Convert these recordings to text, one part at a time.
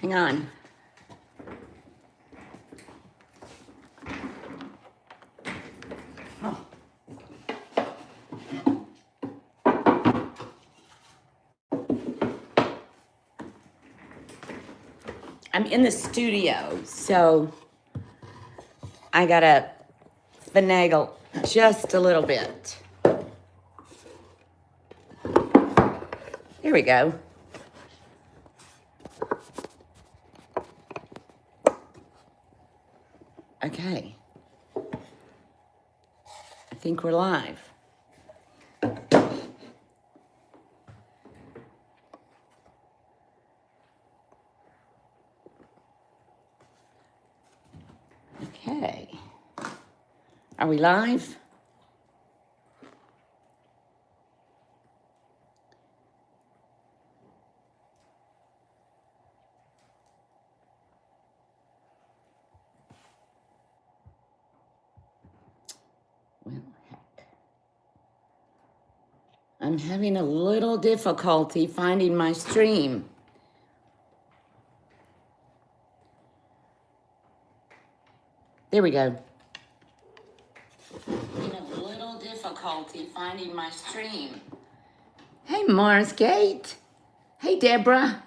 Hang on. Oh. I'm in the studio, so I gotta finagle just a little bit. Here we go. Okay. I think we're live. Okay. Are we live? Well, heck. I'm having a little difficulty finding my stream. There we go. Having a little difficulty finding my stream. Hey, Marsgate. Hey, Deborah.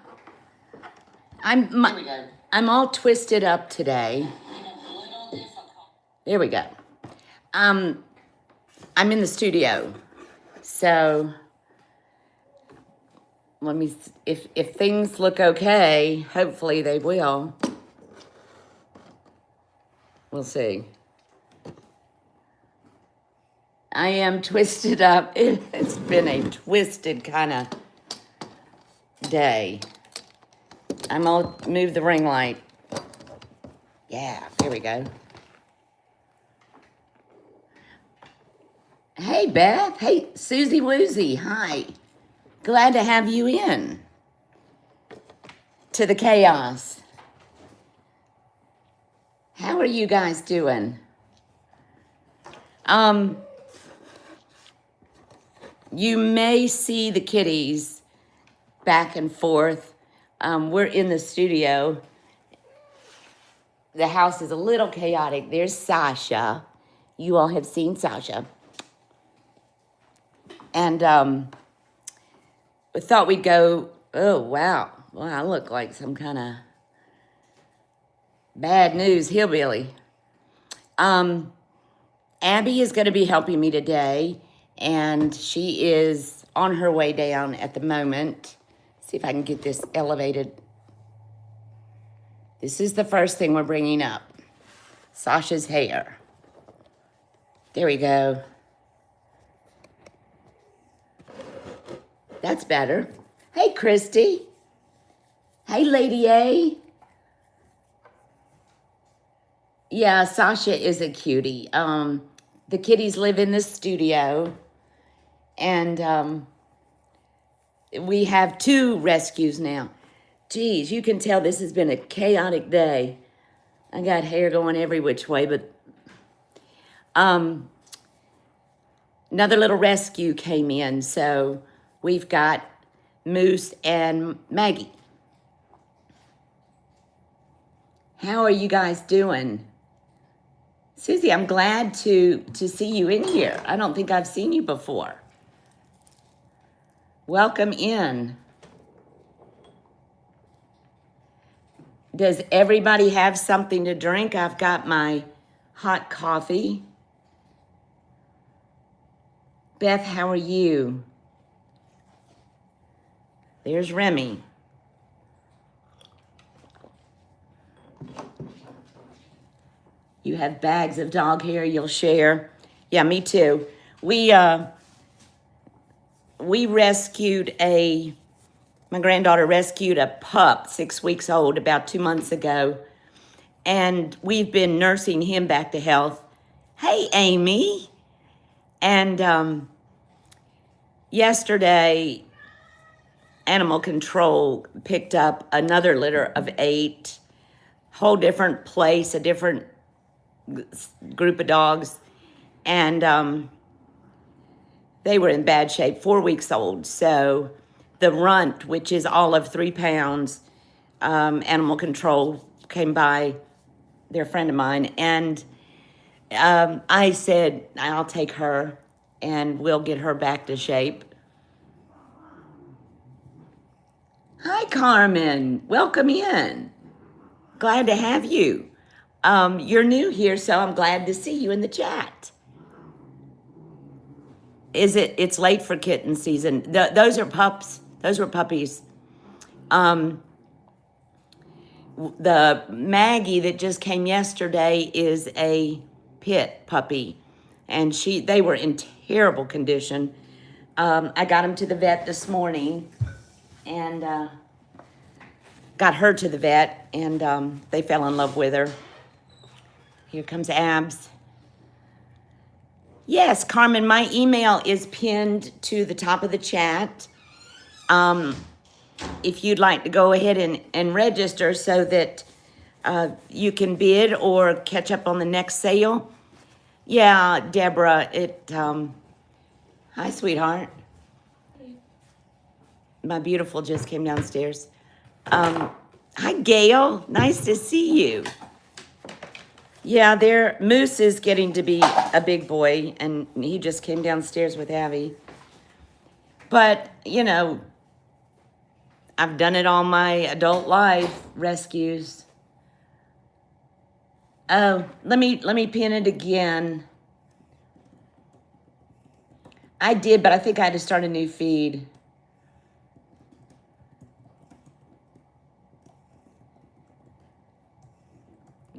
I'm all twisted up today. There we go. I'm in the studio, so let me. If things look okay, hopefully they will. We'll see. I am twisted up. It's been a twisted kind of day. I'll move the ring light. Yeah, here we go. Hey, Beth. Hey, Susie Woozy. Hi. Glad to have you in to the chaos. How are you guys doing? You may see the kitties back and forth. We're in the studio. The house is a little chaotic. There's Sasha. You all have seen Sasha. And we thought we'd go, oh, wow. Well, I look like some kind of bad news hillbilly. Abby is going to be helping me today, and she is on her way down at the moment. See if I can get this elevated. This is the first thing we're bringing up. Sasha's hair. There we go. That's better. Hey, Christy. Hey, Lady A. Yeah, Sasha is a cutie. The kitties live in the studio, and we have 2 rescues now. Geez, you can tell this has been a chaotic day. I got hair going every which way, but another little rescue came in, so we've got Moose and Maggie. How are you guys doing? Susie, I'm glad to see you in here. I don't think I've seen you before. Welcome in. Does everybody have something to drink? I've got my hot coffee. Beth, how are you? There's Remy. You have bags of dog hair you'll share. Yeah, me too. We rescued my granddaughter rescued a pup, 6 weeks old, about 2 months ago. And we've been nursing him back to health. Hey, Amy. And yesterday, Animal Control picked up another litter of 8, whole different place, a different group of dogs, and they were in bad shape, 4 weeks old. So the runt, which is all of 3 pounds, animal control came by, they're a friend of mine, and I said, I'll take her and we'll get her back to shape. Hi, Carmen. Welcome in. Glad to have you. You're new here, so I'm glad to see you in the chat. It's late for kitten season. Those are pups. Those were puppies. The Maggie that just came yesterday is a pit puppy, and they were in terrible condition. I got them to the vet this morning, and got her to the vet, and they fell in love with her. Here comes Abs. Yes, Carmen, my email is pinned to the top of the chat. If you'd like to go ahead and register so that you can bid or catch up on the next sale. Yeah, Deborah, hi, sweetheart. My beautiful just came downstairs. Hi, Gail, nice to see you. Yeah, Moose is getting to be a big boy, and he just came downstairs with Abby. But, you know, I've done it all my adult life, rescues. Oh, let me pin it again. I did, but I think I had to start a new feed.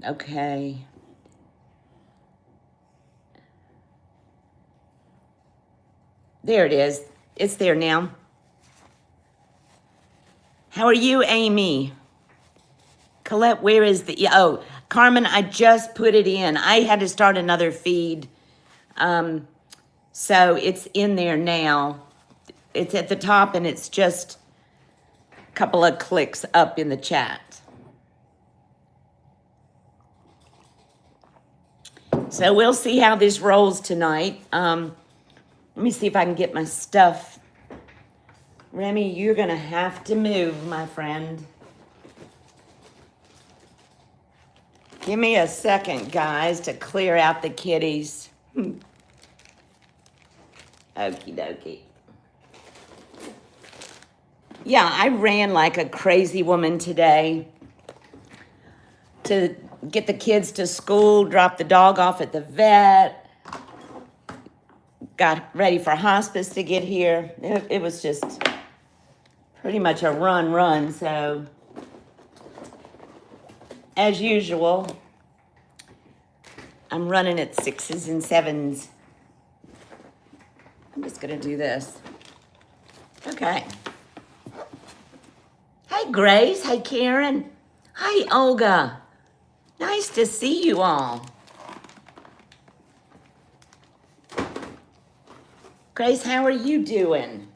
Okay. There it is. It's there now. How are you, Amy? Colette, where is oh, Carmen, I just put it in. I had to start another feed. So it's in there now. It's at the top, and it's just a couple of clicks up in the chat. So we'll see how this rolls tonight. Let me see if I can get my stuff. Remy, you're gonna have to move, my friend. Give me a second, guys, to clear out the kitties. Okie dokie. Yeah, I ran like a crazy woman today to get the kids to school, drop the dog off at the vet, got ready for hospice to get here. It was just pretty much a run, so as usual, I'm running at 6s and 7s. I'm just gonna do this. Okay. Hi, Grace. Hi, Karen. Hi, Olga. Nice to see you all. Grace, how are you doing?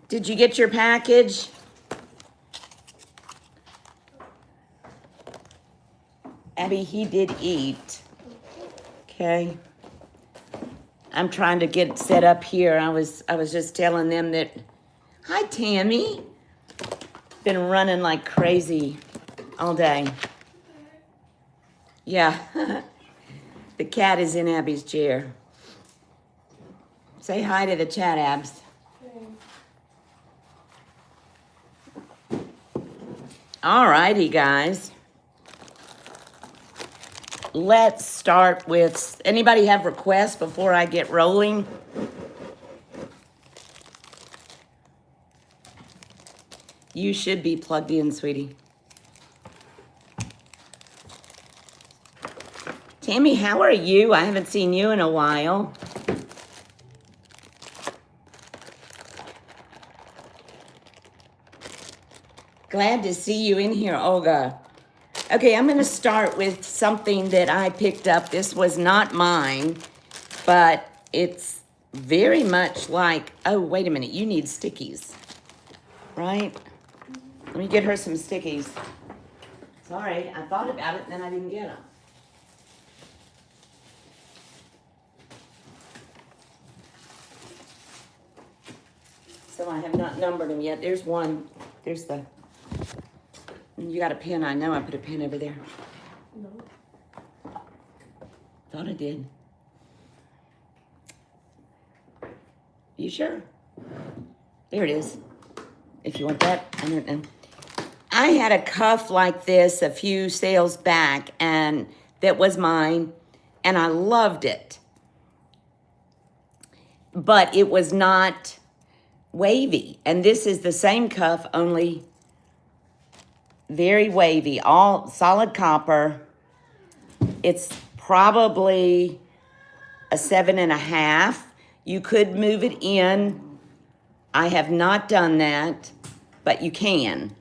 Did you get your package? Abby, he did eat. Okay. I'm trying to get set up here. I was just telling them that, hi, Tammy. Been running like crazy all day. Yeah. The cat is in Abby's chair. Say hi to the chat, Abs. All righty, guys. Let's start with, anybody have requests before I get rolling? You should be plugged in, sweetie. Tammy, how are you? I haven't seen you in a while. Glad to see you in here, Olga. Okay, I'm going to start with something that I picked up. This was not mine, but it's very much like, oh, wait a minute, you need stickies, right? Let me get her some stickies. Sorry, I thought about it and then I didn't get them. So I have not numbered them yet. There's one. There's the You got a pen? I know I put a pen over there. No. Thought I did. You sure? There it is. If you want that, I don't know. I had a cuff like this a few sales back, and that was mine, and I loved it. But it was not wavy. And this is the same cuff, only very wavy, all solid copper. It's probably a 7.5. You could move it in. I have not done that, but you can.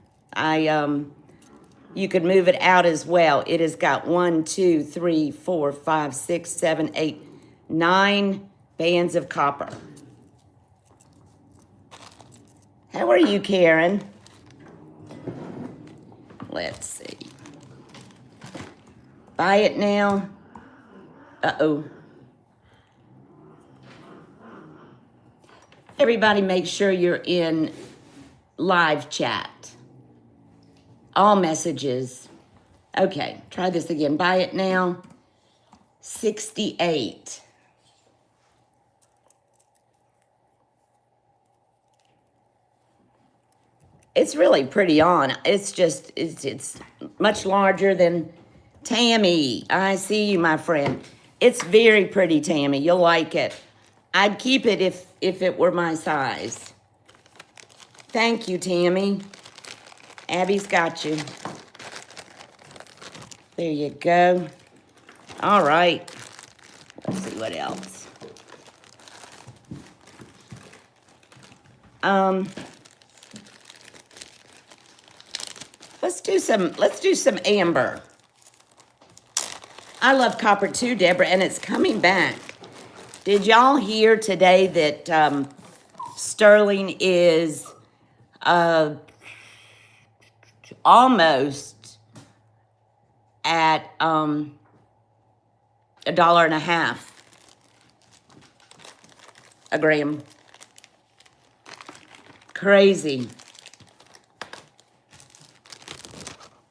You could move it out as well. It has got 1, 2, 3, 4, 5, 6, 7, 8, 9 bands of copper. How are you, Karen? Let's see. Buy it now. Uh-oh. Everybody make sure you're in live chat. All messages. Okay, try this again. Buy it now. 68. It's really pretty on. It's just, it's much larger than Tammy. I see you, my friend. It's very pretty, Tammy. You'll like it. I'd keep it if it were my size. Thank you, Tammy. Abby's got you. There you go. All right. Let's see what else. Let's do some amber. I love copper too, Deborah, and it's coming back. Did y'all hear today that sterling is almost at $1.50 a gram? Crazy.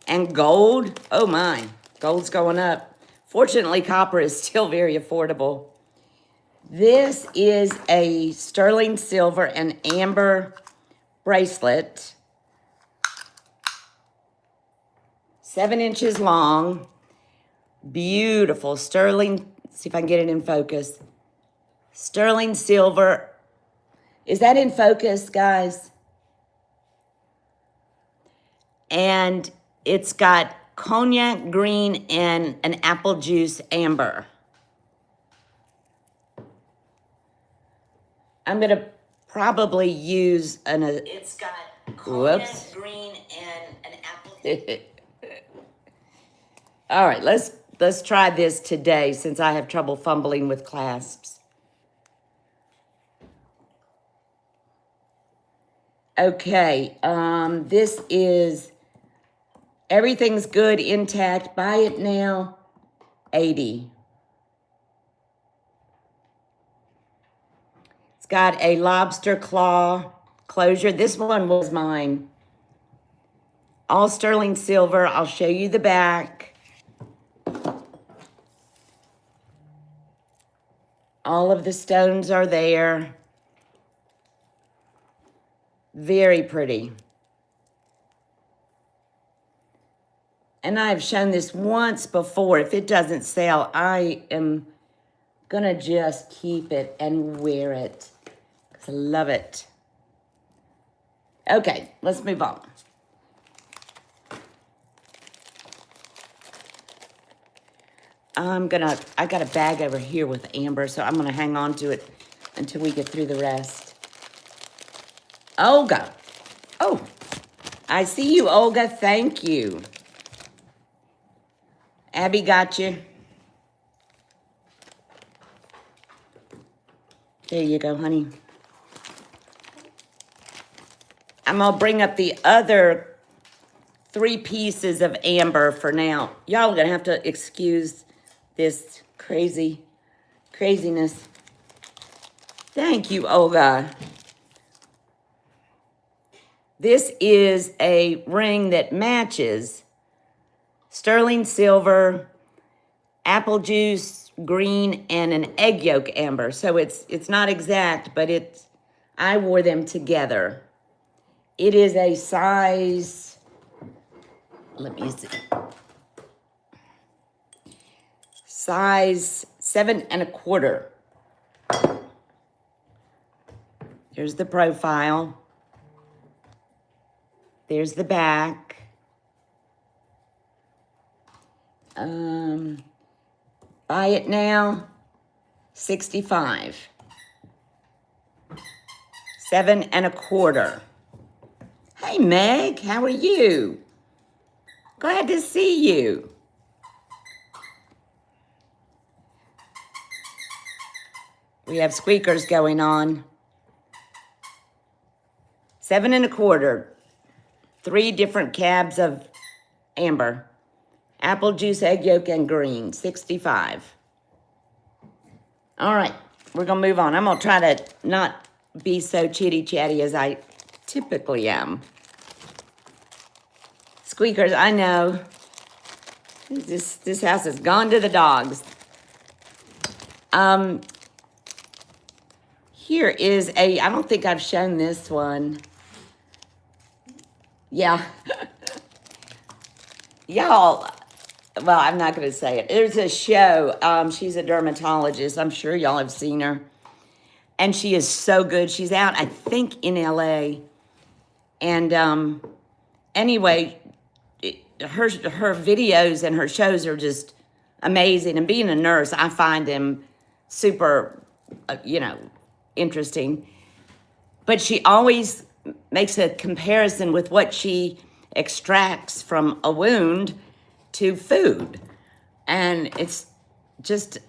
And gold, oh my, gold's going up. Fortunately, copper is still very affordable. This is a sterling silver and amber bracelet. 7 inches long. Beautiful sterling. See if I can get it in focus. Sterling silver. Is that in focus, guys? And it's got cognac green and an apple juice amber. I'm going to probably use it's got cognac green and an apple juice. All right, let's try this today since I have trouble fumbling with clasps. Okay, this is everything's good, intact. Buy it now, 80. It's got a lobster claw closure. This one was mine. All sterling silver. I'll show you the back. All of the stones are there. Very pretty. And I've shown this once before. If it doesn't sell, I am gonna just keep it and wear it because I love it. Okay, let's move on. I got a bag over here with amber, so I'm gonna hang on to it until we get through the rest. Olga. Oh, I see you, Olga. Thank you. Abby got you. There you go, honey. I'm gonna bring up the other 3 pieces of amber for now. Y'all are gonna have to excuse this craziness. Thank you, Olga. This is a ring that matches sterling silver, apple juice green, and an egg yolk amber. So it's not exact, but I wore them together. It is a size, let me see, size 7¼ Here's the profile. There's the back. Buy it now, $65. 7¼ Hey, Meg, how are you? Glad to see you. We have squeakers going on. 7¼ 3 different cabs of amber. Apple juice, egg yolk, and green. 65. All right, we're going to move on. I'm going to try to not be so chitty-chatty as I typically am. Squeakers, I know. This house has gone to the dogs. Here is I don't think I've shown this one. Yeah. Y'all, well, I'm not going to say it. There's a show. She's a dermatologist. I'm sure y'all have seen her. And she is so good. She's out, I think, in LA. And anyway, her videos and her shows are just amazing. And being a nurse, I find them super, interesting. But she always makes a comparison with what she extracts from a wound to food. And it's just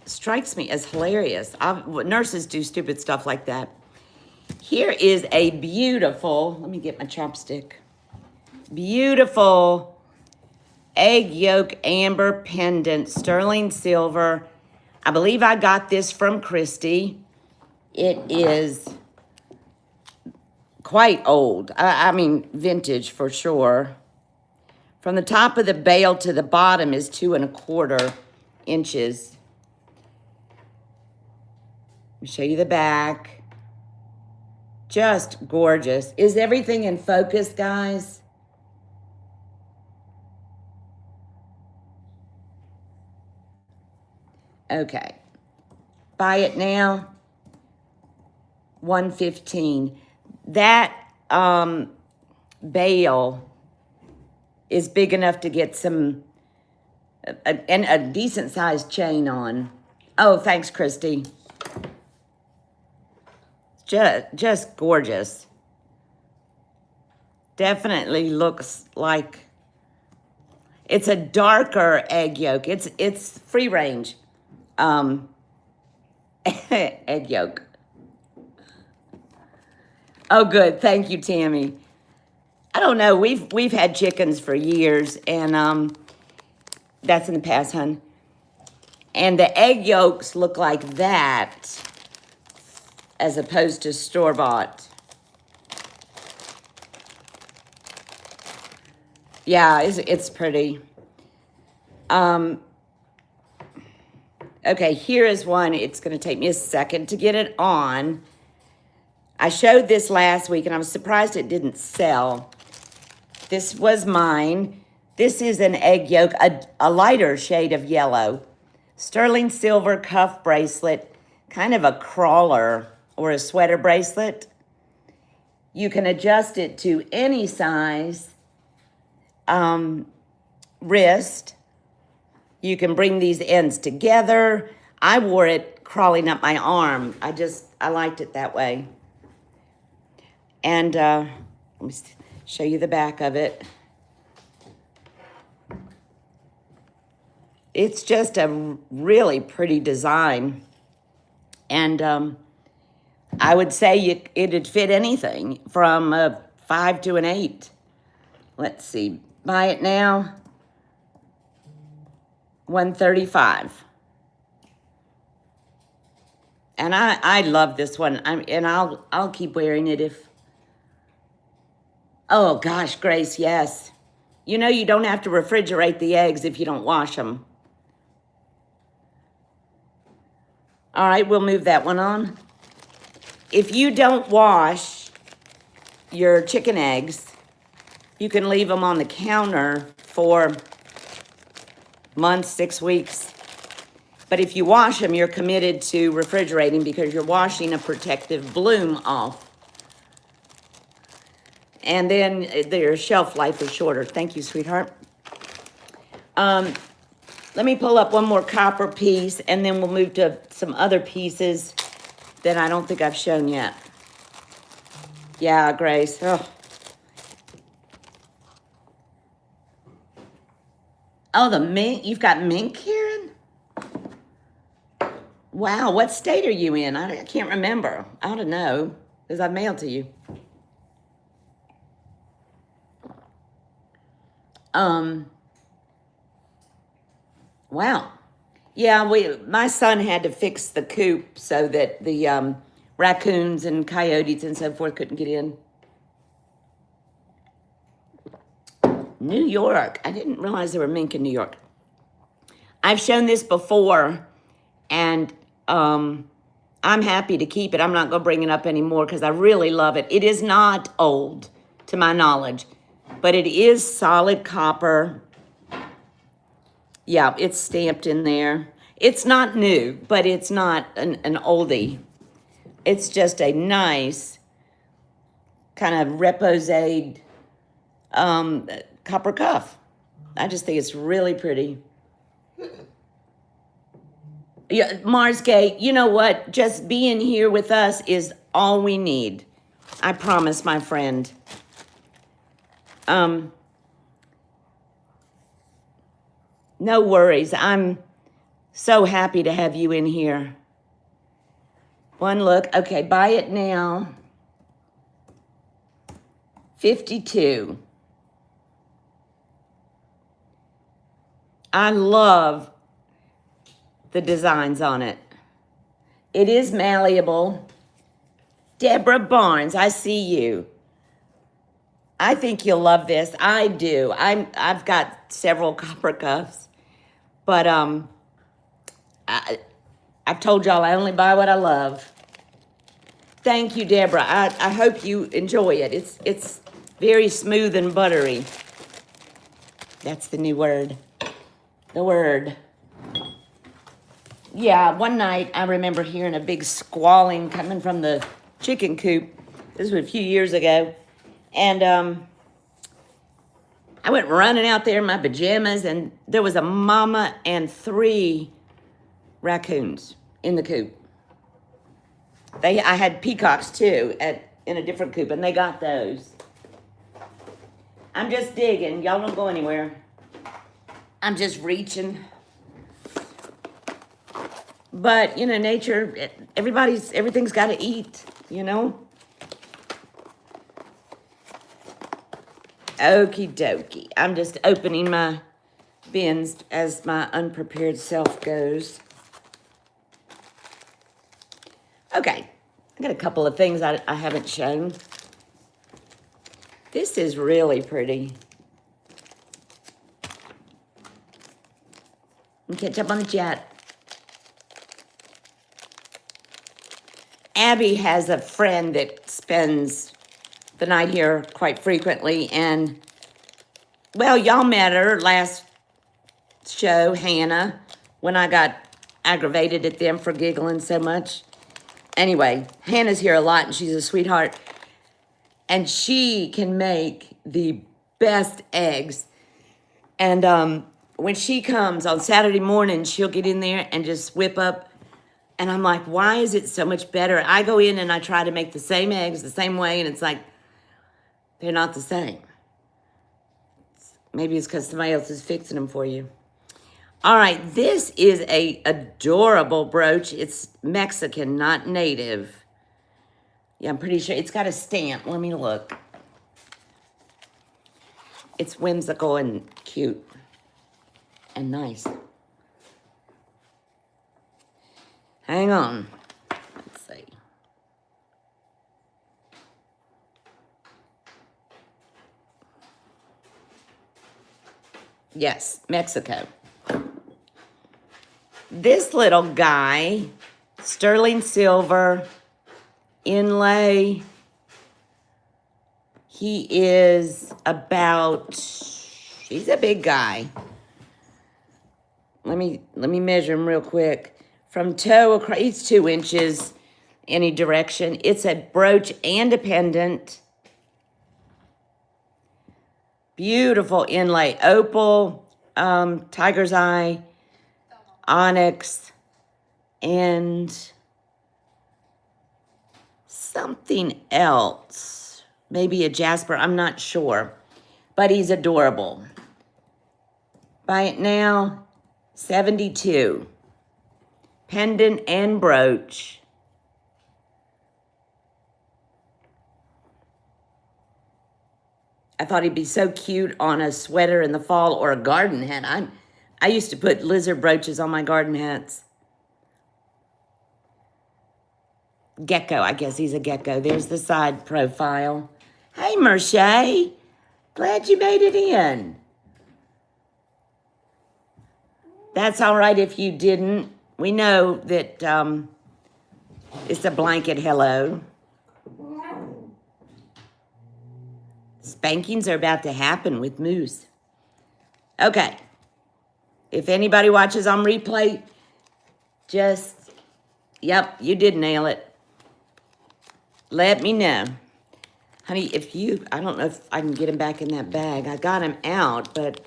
strikes me as hilarious. Nurses do stupid stuff like that. Here is a beautiful, let me get my chopstick, beautiful egg yolk amber pendant, sterling silver. I believe I got this from Christy. It is quite old. I mean, vintage for sure. From the top of the bail to the bottom is 2¼ inches. Let me show you the back. Just gorgeous. Is everything in focus, guys? Okay. Buy it now. $115. That bail is big enough to get a decent sized chain on. Oh, thanks, Christy. Just gorgeous. Definitely looks like it's a darker egg yolk. It's free range egg yolk. Oh, good. Thank you, Tammy. I don't know. We've had chickens for years, and that's in the past, hon. And the egg yolks look like that, as opposed to store-bought. Yeah, it's pretty. Okay, here is one. It's going to take me a second to get it on. I showed this last week, and I was surprised it didn't sell. This was mine. This is an egg yolk, a lighter shade of yellow. Sterling silver cuff bracelet, kind of a crawler or a sweater bracelet. You can adjust it to any size wrist. You can bring these ends together. I wore it crawling up my arm. I liked it that way. And let me show you the back of it. It's just a really pretty design. And I would say it'd fit anything from a 5 to an 8. Let's see. Buy it now. $135. And I love this one. I'll keep wearing it if Oh, gosh, Grace, yes. You know you don't have to refrigerate the eggs if you don't wash them. All right, we'll move that one on. If you don't wash your chicken eggs, you can leave them on the counter for months, 6 weeks. But if you wash them, you're committed to refrigerating because you're washing a protective bloom off. And then their shelf life is shorter. Thank you, sweetheart. Let me pull up one more copper piece, and then we'll move to some other pieces that I don't think I've shown yet. Yeah, Grace. Oh, the mink. You've got mink, Karen? Wow, what state are you in? I can't remember. I ought to know, because I mailed to you. Wow. Yeah, my son had to fix the coop so that the raccoons and coyotes and so forth couldn't get in. New York. I didn't realize there were mink in New York. I've shown this before, and I'm happy to keep it. I'm not going to bring it up anymore because I really love it. It is not old, to my knowledge, but it is solid copper. Yeah, it's stamped in there. It's not new, but it's not an oldie. It's just a nice kind of reposade copper cuff. I just think it's really pretty. Yeah, Marsgate, you know what? Just being here with us is all we need. I promise, my friend. No worries. I'm so happy to have you in here. One look. Okay, buy it now. 52. I love the designs on it. It is malleable. Deborah Barnes, I see you. I think you'll love this. I do. I've got several copper cuffs. But I've told y'all I only buy what I love. Thank you, Deborah. I hope you enjoy it. It's very smooth and buttery. That's the new word. The word. Yeah, one night I remember hearing a big squalling coming from the chicken coop. This was a few years ago. And I went running out there in my pajamas, and there was a mama and 3 raccoons in the coop. I had peacocks too in a different coop, and they got those. I'm just digging. Y'all don't go anywhere. I'm just reaching. But, you know, nature, everything's got to eat, you know? Okie dokie. I'm just opening my bins as my unprepared self goes. Okay, I got a couple of things I haven't shown. This is really pretty. And catch up on the chat. Abby has a friend that spends the night here quite frequently, and, well, y'all met her last show, Hannah, when I got aggravated at them for giggling so much. Anyway, Hannah's here a lot, and she's a sweetheart, and she can make the best eggs. And when she comes on Saturday morning, she'll get in there and just whip up. And I'm like, why is it so much better? I go in and I try to make the same eggs the same way, and it's like, they're not the same. Maybe it's because somebody else is fixing them for you. All right, this is a adorable brooch. It's Mexican, not native. Yeah, I'm pretty sure it's got a stamp. Let me look. It's whimsical and cute and nice. Hang on. Let's see. Yes, Mexico. This little guy, sterling silver, inlay. He is about, he's a big guy. Let me measure him real quick. From toe across, he's 2 inches any direction. It's a brooch and a pendant. Beautiful inlay, opal, tiger's eye, onyx, and something else. Maybe a jasper, I'm not sure. But he's adorable. Buy it now, $72. Pendant and brooch. I thought he'd be so cute on a sweater in the fall or a garden hat. I used to put lizard brooches on my garden hats. Gecko, I guess he's a gecko. There's the side profile. Hey, Merche. Glad you made it in. That's all right if you didn't. We know that it's a blanket hello. Spankings are about to happen with Moose. Okay. If anybody watches on replay, just, yep, you did nail it. Let me know. Honey, if you, I don't know if I can get him back in that bag. I got him out, but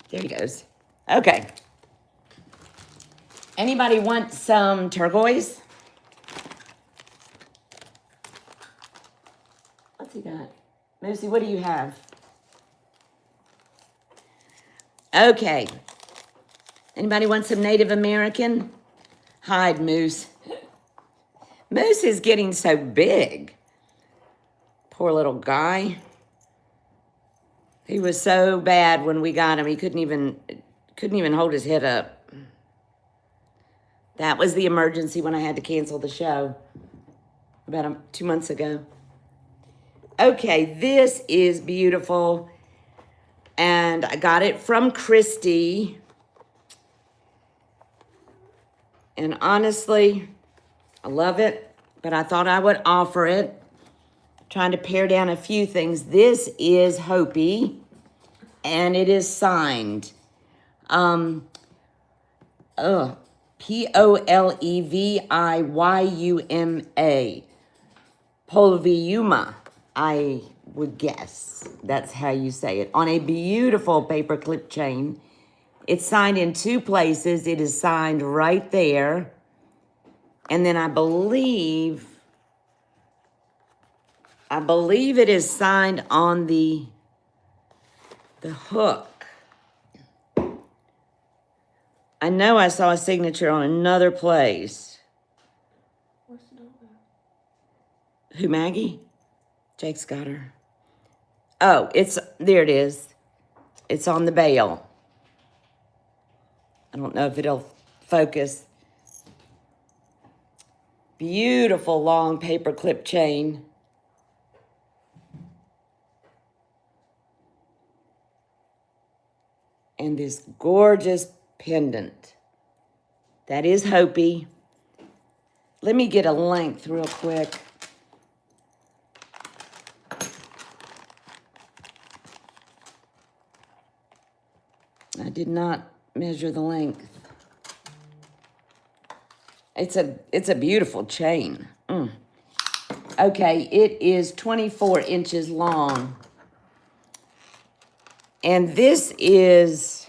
there he goes. Okay. Anybody want some turquoise? What's he got? Moosey, what do you have? Okay. Anybody want some Native American? Hide, Moose. Moose is getting so big. Poor little guy. He was so bad when we got him. He couldn't even hold his head up. That was the emergency when I had to cancel the show about 2 months ago. Okay, this is beautiful. And I got it from Christy. And honestly, I love it, but I thought I would offer it. Trying to pare down a few things. This is Hopi, and it is signed. Poleviuma. Polviuma, I would guess. That's how you say it. On a beautiful paperclip chain. It's signed in 2 places. It is signed right there. And then I believe it is signed on the hook. I know I saw a signature on another place. What's the number? Who, Maggie? Jake's got her. Oh, there it is. It's on the bail. I don't know if it'll focus. Beautiful long paperclip chain. And this gorgeous pendant. That is Hopi. Let me get a length real quick. I did not measure the length. It's a beautiful chain. Okay, it is 24 inches long. And this is,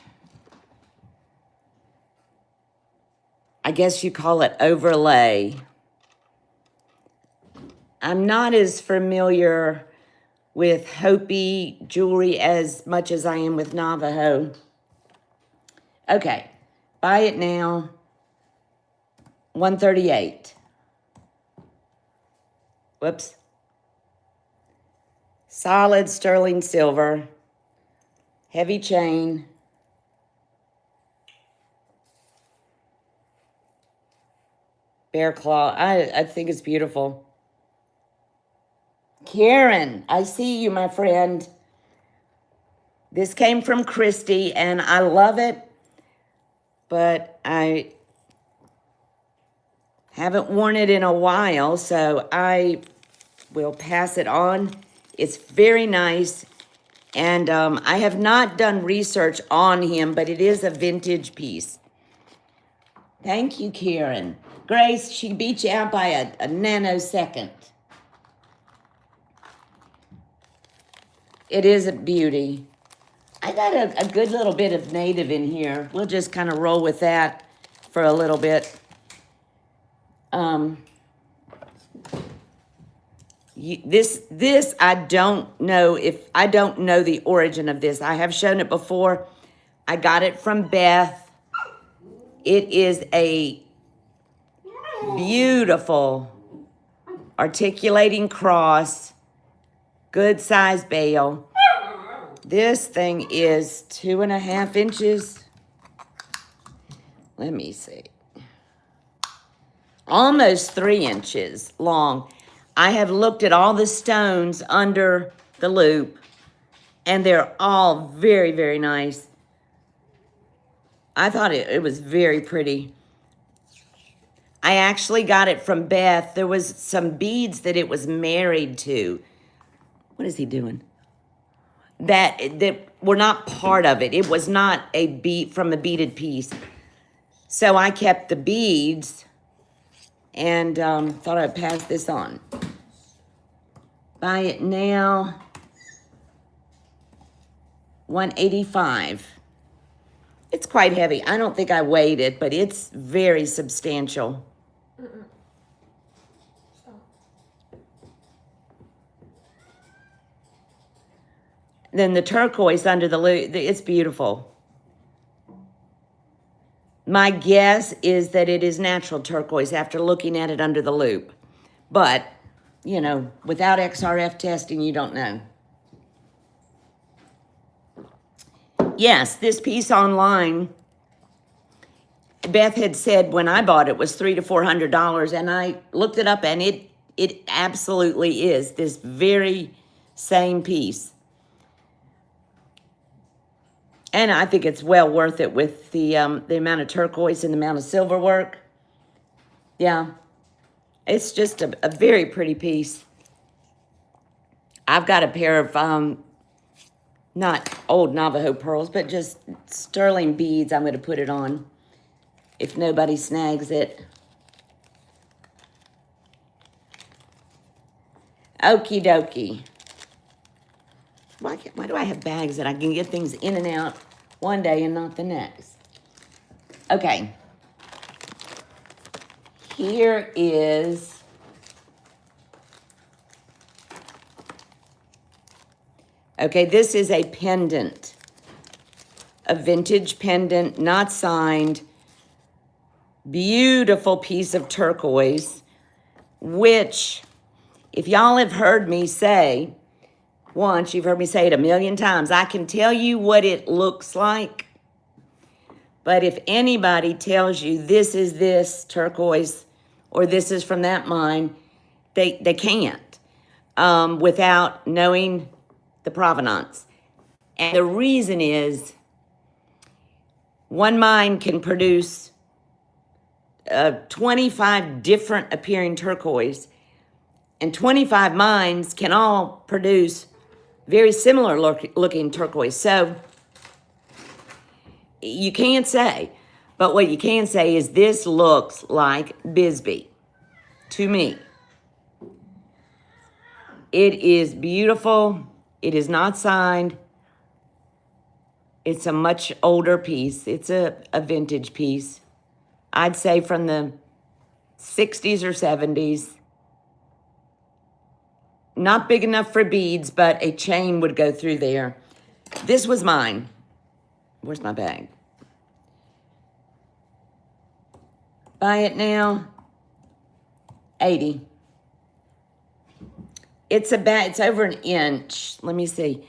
I guess you call it overlay. I'm not as familiar with Hopi jewelry as much as I am with Navajo. Okay, buy it now. $138. Whoops. Solid sterling silver. Heavy chain. Bear claw. I think it's beautiful. Karen, I see you, my friend. This came from Christy, and I love it, but I haven't worn it in a while, so I will pass it on. It's very nice, and I have not done research on him, but it is a vintage piece. Thank you, Karen. Grace, she beat you out by a nanosecond. It is a beauty. I got a good little bit of native in here. We'll just kind of roll with that for a little bit. This I don't know I don't know the origin of this. I have shown it before. I got it from Beth. It is a beautiful articulating cross, good size bale. This thing is 2.5 inches. Let me see. Almost 3 inches long. I have looked at all the stones under the loop, and they're all very, very nice. I thought it was very pretty. I actually got it from Beth. There was some beads that it was married to. What is he doing? That were not part of it. It was not a bead from a beaded piece. So I kept the beads and thought I'd pass this on. Buy it now, $185. It's quite heavy. I don't think I weighed it, but it's very substantial. Then the turquoise under the loop, it's beautiful. My guess is that it is natural turquoise after looking at it under the loop. But, you know, without XRF testing, you don't know. Yes, this piece online, Beth had said when I bought it was $300 to $400, and I looked it up, and it absolutely is this very same piece. And I think it's well worth it with the amount of turquoise and the amount of silver work. Yeah, it's just a very pretty piece. I've got a pair of, not old Navajo pearls, but just sterling beads. I'm going to put it on if nobody snags it. Okie dokie. Why do I have bags that I can get things in and out one day and not the next? Okay. Here is okay, this is a pendant. A vintage pendant, not signed. Beautiful piece of turquoise, which, if y'all have heard me say once, you've heard me say it 1,000,000 times, I can tell you what it looks like. But if anybody tells you this is this turquoise or this is from that mine, they can't without knowing the provenance. And the reason is one mine can produce 25 different appearing turquoise, and 25 mines can all produce very similar looking turquoise. So you can't say, but what you can say is this looks like Bisbee to me. It is beautiful. It is not signed. It's a much older piece. It's a vintage piece. I'd say from the 60s or 70s. Not big enough for beads, but a chain would go through there. This was mine. Where's my bag? Buy it now, $80. It's over an inch. Let me see.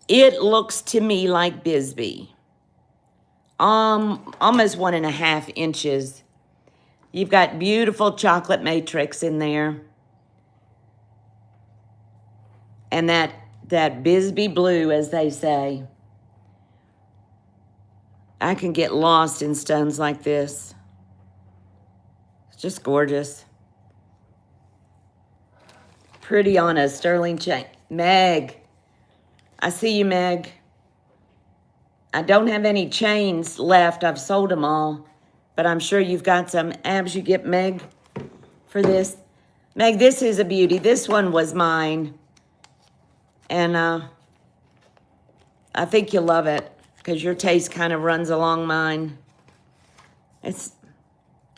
It looks to me like Bisbee. Almost 1.5 inches. You've got beautiful chocolate matrix in there. And that Bisbee blue, as they say. I can get lost in stones like this. It's just gorgeous. Pretty on a sterling chain. Meg, I see you, Meg. I don't have any chains left. I've sold them all. But I'm sure you've got some abs you get, Meg, for this. Meg, this is a beauty. This one was mine. And I think you'll love it because your taste kind of runs along mine. It's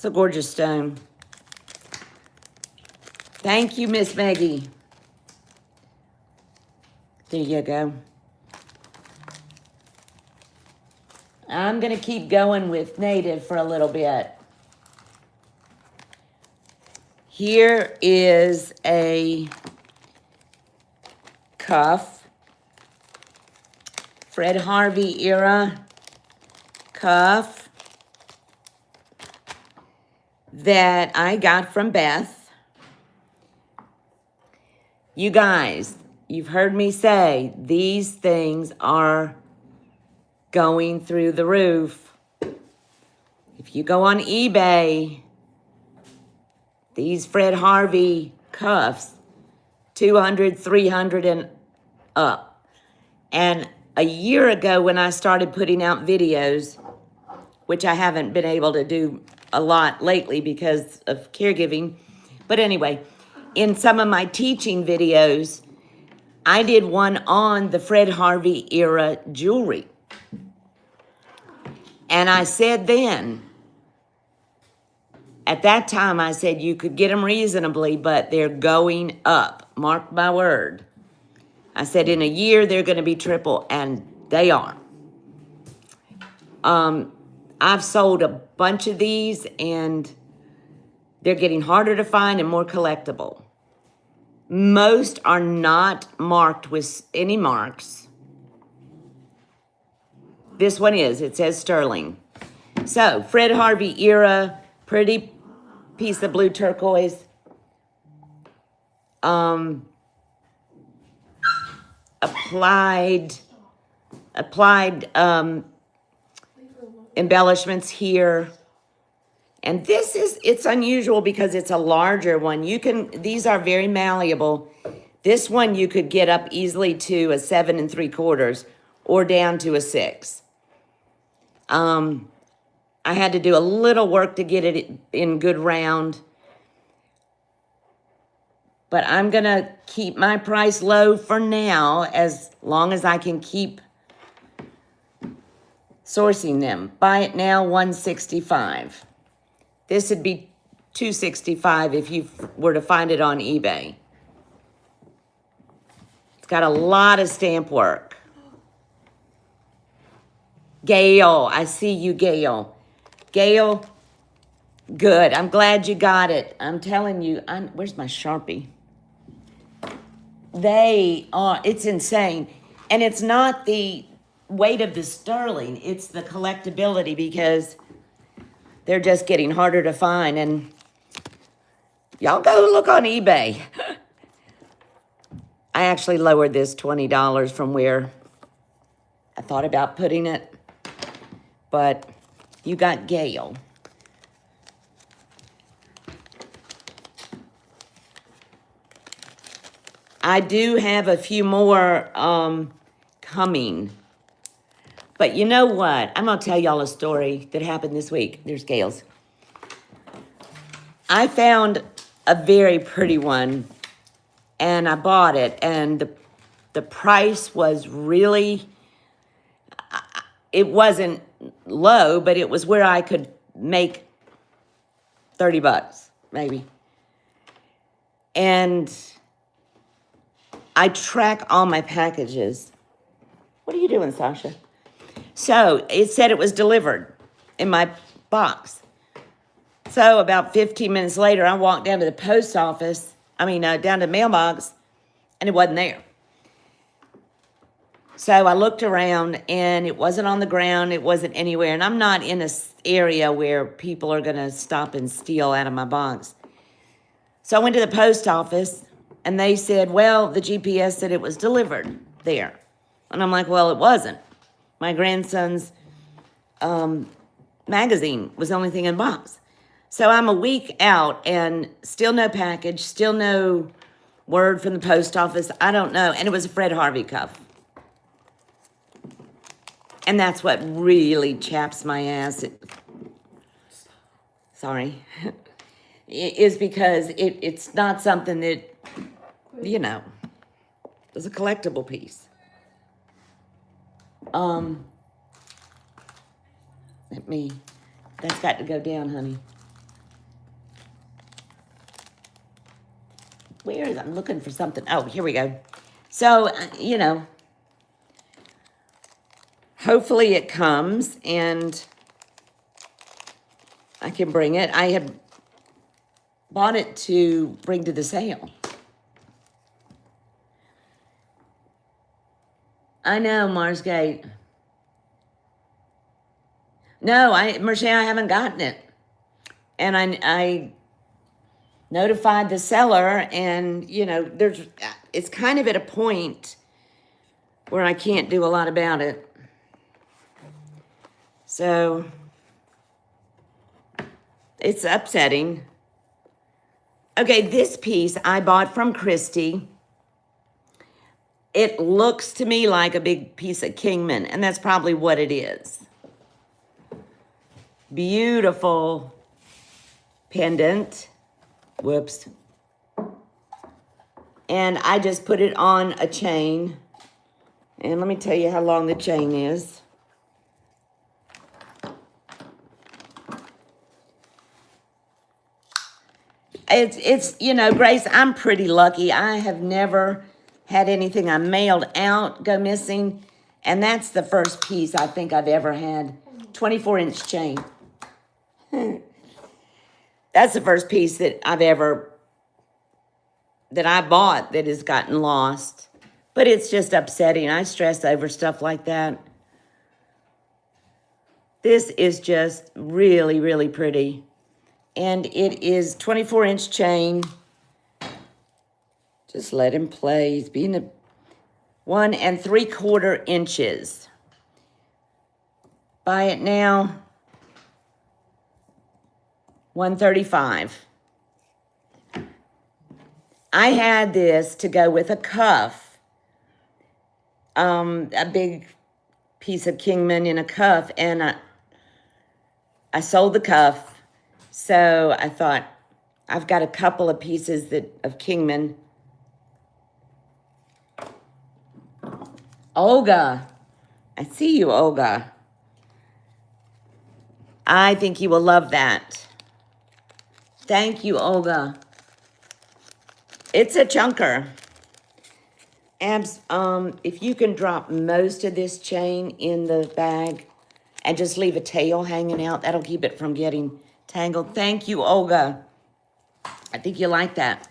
a gorgeous stone. Thank you, Miss Maggie. There you go. I'm going to keep going with native for a little bit. Here is a cuff. Fred Harvey era cuff that I got from Beth. You guys, you've heard me say these things are going through the roof. If you go on eBay, these Fred Harvey cuffs, 200, 300 and up. And a year ago when I started putting out videos, which I haven't been able to do a lot lately because of caregiving. But anyway, in some of my teaching videos, I did one on the Fred Harvey era jewelry. And I said then, at that time, I said you could get them reasonably, but they're going up. Mark my word. I said in a year, they're going to be triple, and they are. I've sold a bunch of these, and they're getting harder to find and more collectible. Most are not marked with any marks. This one is. It says sterling. So, Fred Harvey era, pretty piece of blue turquoise. Applied embellishments here. And this is, it's unusual because it's a larger one. These are very malleable. This one you could get up easily to a 7 3/4 or down to a 6. I had to do a little work to get it in good round. But I'm going to keep my price low for now as long as I can keep sourcing them. Buy it now, $165. This would be $265 if you were to find it on eBay. It's got a lot of stamp work. Gail, I see you, Gail. Gail, good. I'm glad you got it. I'm telling you, where's my Sharpie? They are, it's insane. And it's not the weight of the sterling, it's the collectability because they're just getting harder to find. And y'all go look on eBay. I actually lowered this $20 from where I thought about putting it. But you got Gail. I do have a few more coming. But you know what? I'm going to tell y'all a story that happened this week. There's Gail's. I found a very pretty one, and I bought it, and the price was really, it wasn't low, but it was where I could make $30, maybe. And I track all my packages. What are you doing, Sasha? So it said it was delivered in my box. So about 15 minutes later, I walked down to the post office, down to the mailbox, and it wasn't there. So I looked around, and it wasn't on the ground. It wasn't anywhere. And I'm not in an area where people are going to stop and steal out of my box. So I went to the post office, and they said, well, the GPS said it was delivered there. And I'm like, well, it wasn't. My grandson's magazine was the only thing in the box. So I'm a week out and still no package, still no word from the post office. I don't know. And it was a Fred Harvey cuff. And that's what really chaps my ass. Sorry. Is because it's not something that, you know, is a collectible piece. That's got to go down, honey. Where is, I'm looking for something. Oh, here we go. So, you know, hopefully it comes and I can bring it. I had bought it to bring to the sale. I know, Marsgate. No, Mercer, I haven't gotten it. And I notified the seller, and, you know, it's kind of at a point where I can't do a lot about it. So, it's upsetting. Okay, this piece I bought from Christy. It looks to me like a big piece of Kingman, and that's probably what it is. Beautiful pendant. Whoops. And I just put it on a chain. And let me tell you how long the chain is. It's you know, Grace, I'm pretty lucky. I have never had anything I mailed out go missing. And that's the first piece I think I've ever had. 24-inch chain. That's the first piece that I bought that has gotten lost. But it's just upsetting. I stress over stuff like that. This is just really, really pretty. And it is 24-inch chain. Just let him play. He's being a 1 3/4 inches. Buy it now. $135. I had this to go with a cuff. A big piece of Kingman in a cuff, and I sold the cuff. So I thought, I've got a couple of pieces of Kingman. Olga. I see you, Olga. I think you will love that. Thank you, Olga. It's a chunker. Abs, if you can drop most of this chain in the bag and just leave a tail hanging out, that'll keep it from getting tangled. Thank you, Olga. I think you like that.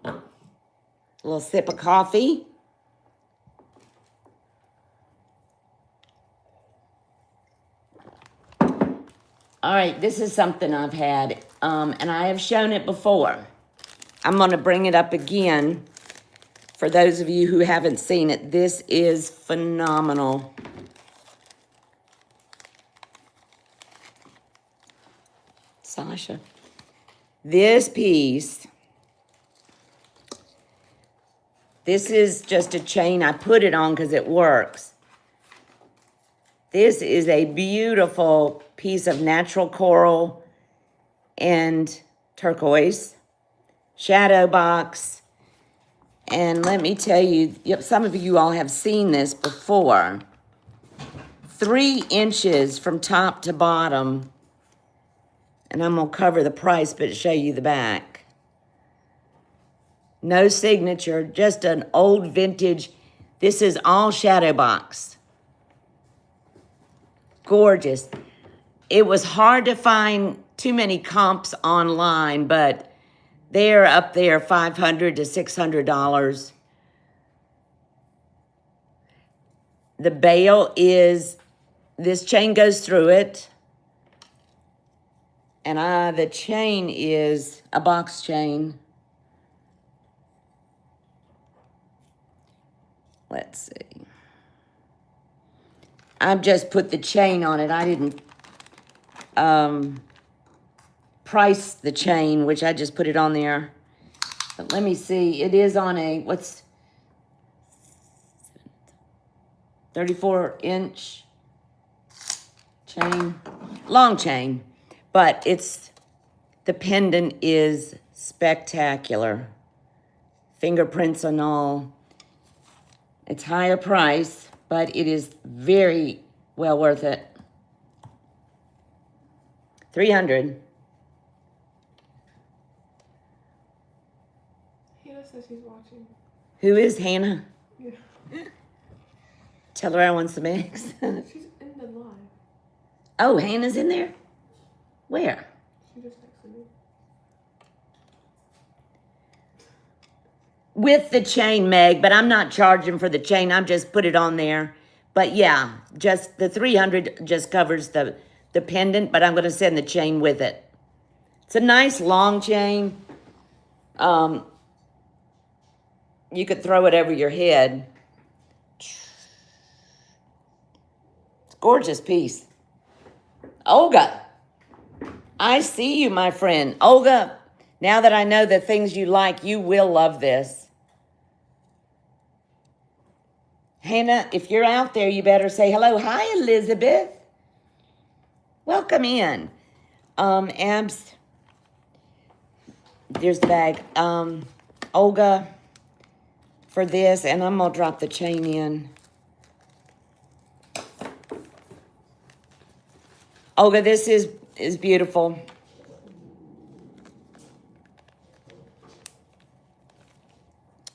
A little sip of coffee. All right, this is something I've had, and I have shown it before. I'm going to bring it up again for those of you who haven't seen it. This is phenomenal. Sasha. This piece, this is just a chain. I put it on because it works. This is a beautiful piece of natural coral and turquoise shadow box. And let me tell you, some of you all have seen this before. 3 inches from top to bottom. And I'm going to cover the price, but show you the back. No signature, just an old vintage. This is all shadow box. Gorgeous. It was hard to find too many comps online, but they're up there $500 to $600. The bail is, this chain goes through it. And the chain is a box chain. Let's see. I've just put the chain on it. I didn't price the chain, which I just put it on there. But let me see. It is on a, what's 34-inch chain, long chain, but the pendant is spectacular. Fingerprints and all. It's higher price, but it is very well worth it. $300. Hannah says she's watching. Who is Hannah? Yeah. Tell her I want some eggs. She's in the live. Oh, Hannah's in there? Where? She just texted me. With the chain, Meg, but I'm not charging for the chain. I'm just put it on there. But yeah, just the $300 just covers the pendant, but I'm going to send the chain with it. It's a nice long chain. You could throw it over your head. It's a gorgeous piece. Olga, I see you, my friend. Olga, now that I know the things you like, you will love this. Hannah, if you're out there, you better say hello. Hi, Elizabeth. Welcome in. Abs. There's the bag. Olga, for this, and I'm going to drop the chain in. Olga, this is beautiful.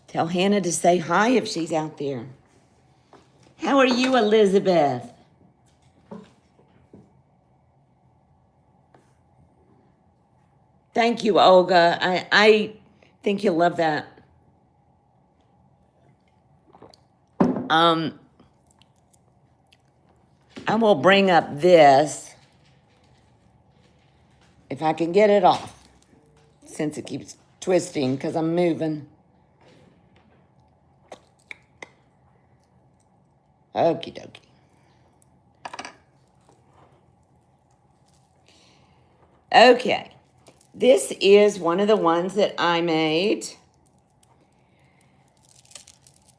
Tell Hannah to say hi if she's out there. How are you, Elizabeth? Thank you, Olga. I think you'll love that. I will bring up this, if I can get it off, since it keeps twisting because I'm moving. Okie dokie. Okay, this is one of the ones that I made.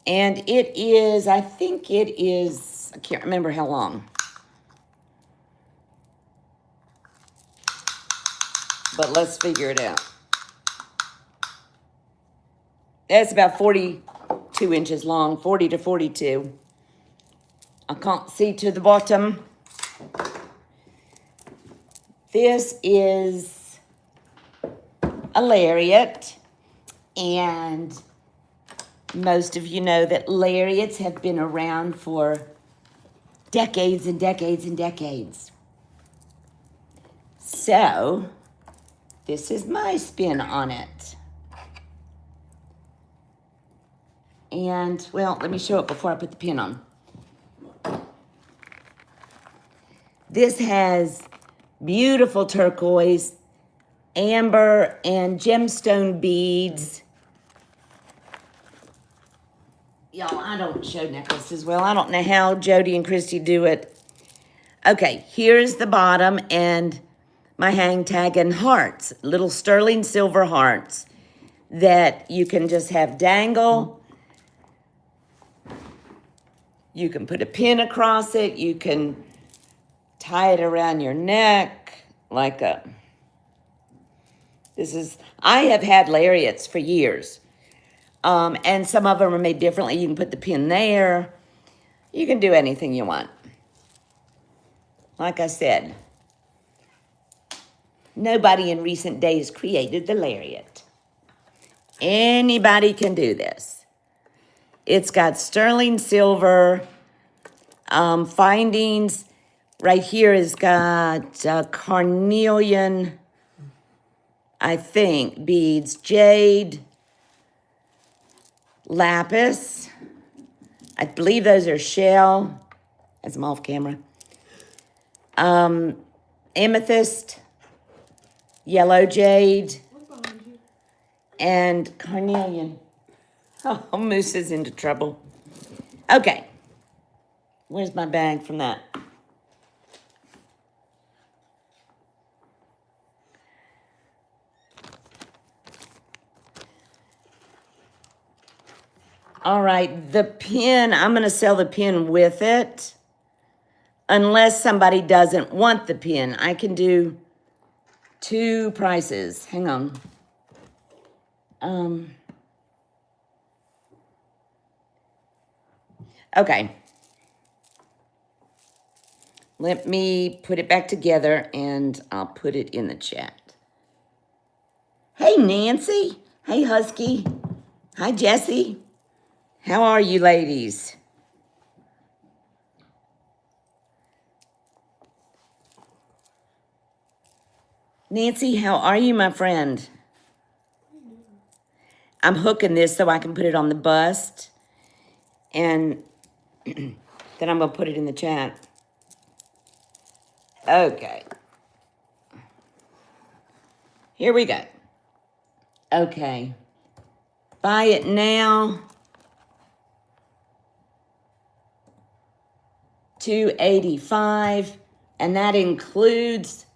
And it is, I think it is, I can't remember how long. But let's figure it out. It's about 42 inches long, 40 to 42. I can't see to the bottom. This is a lariat, and most of you know that lariats have been around for decades and decades and decades. So, this is my spin on it. And, well, let me show it before I put the pin on. This has beautiful turquoise, amber, and gemstone beads. Y'all, I don't show necklaces well. I don't know how Jody and Christy do it. Okay, here's the bottom and my hang tag and hearts, little sterling silver hearts that you can just have dangle. You can put a pin across it. You can tie it around your neck like a... I have had lariats for years. And some of them are made differently. You can put the pin there. You can do anything you want. Like I said, nobody in recent days created the lariat. Anybody can do this. It's got sterling silver findings. Right here has got carnelian, I think, beads, jade, lapis. I believe those are shell. As I'm off camera. Amethyst, yellow jade, and carnelian. Oh, Moose is into trouble. Okay. Where's my bag from that? All right, the pin, I'm going to sell the pin with it. Unless somebody doesn't want the pin. I can do 2 prices. Hang on. Okay. Let me put it back together and I'll put it in the chat. Hey, Nancy. Hey, Husky. Hi, Jessie. How are you, ladies? Nancy, how are you, my friend? I'm hooking this so I can put it on the bust. And then I'm going to put it in the chat. Okay. Here we go. Okay. Buy it now. $285, and that includes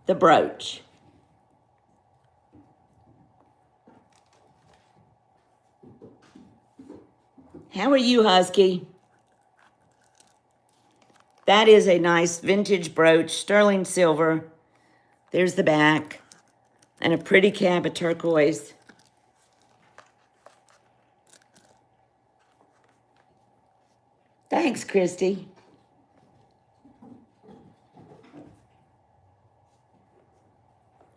the brooch. How are you, Husky? That is a nice vintage brooch, sterling silver. There's the back, and a pretty cap of turquoise. Thanks, Christy.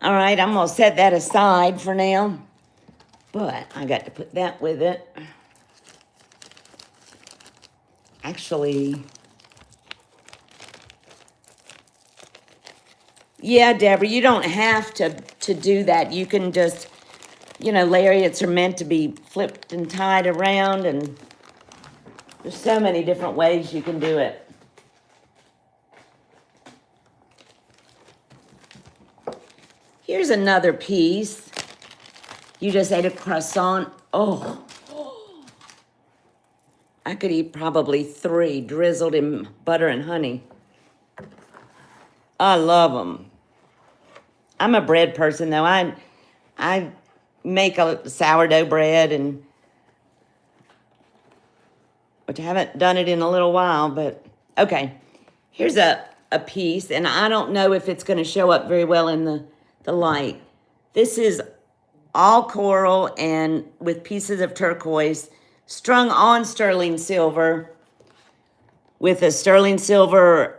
All right, I'm gonna set that aside for now, but I got to put that with it. Actually, yeah, Deborah, you don't have to do that. You can just, you know, lariats are meant to be flipped and tied around, and there's so many different ways you can do it. Here's another piece. You just ate a croissant. Oh, I could eat probably 3 drizzled in butter and honey. I love them. I'm a bread person, though. I make a sourdough bread, and which I haven't done it in a little while, but okay. Here's a piece, and I don't know if it's going to show up very well in the light. This is all coral and with pieces of turquoise strung on sterling silver with a sterling silver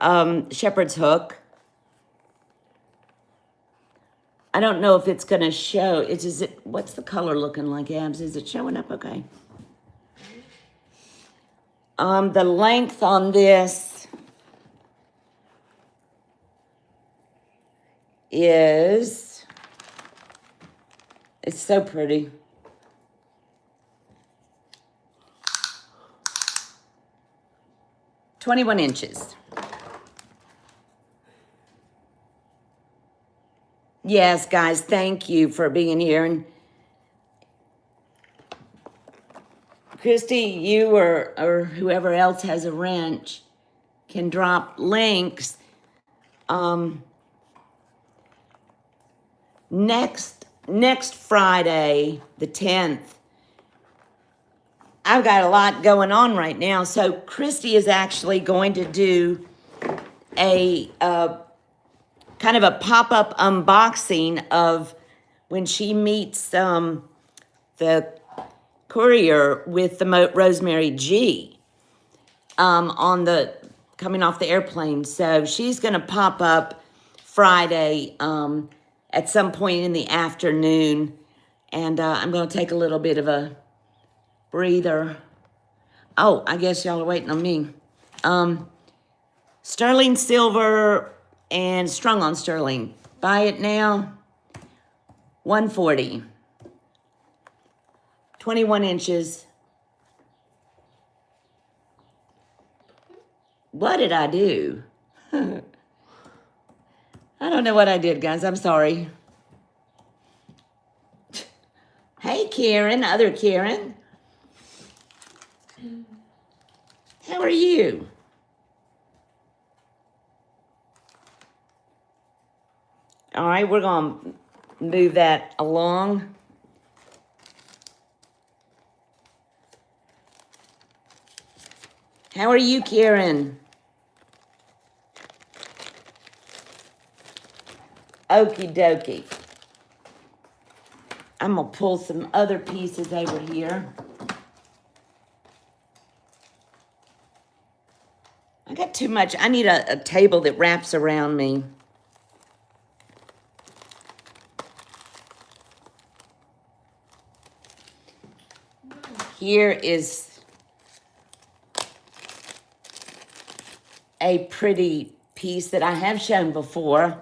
shepherd's hook. I don't know if it's going to show. What's the color looking like, Abs? Is it showing up okay? The length on this is, it's so pretty. "21 inches. Yes, guys, thank you for being here. And Christy, you or whoever else has a wrench can drop links. Next Friday, the 10th, I've got a lot going on right now. So Christy is actually going to do a kind of a pop-up unboxing of when she meets the courier with the Rosemary G on the coming off the airplane. So she's going to pop up Friday at some point in the afternoon, and I'm going to take a little bit of a breather. Oh, I guess y'all are waiting on me. Sterling silver and strung on sterling. Buy it now. $140. 21 inches. What did I do? I don't know what I did, guys. I'm sorry. Hey, Karen, other Karen. How are you? All right, we're going to move that along. How are you, Karen? Okie dokie. I'm going to pull some other pieces over here. I got too much. I need a table that wraps around me. Here is a pretty piece that I have shown before.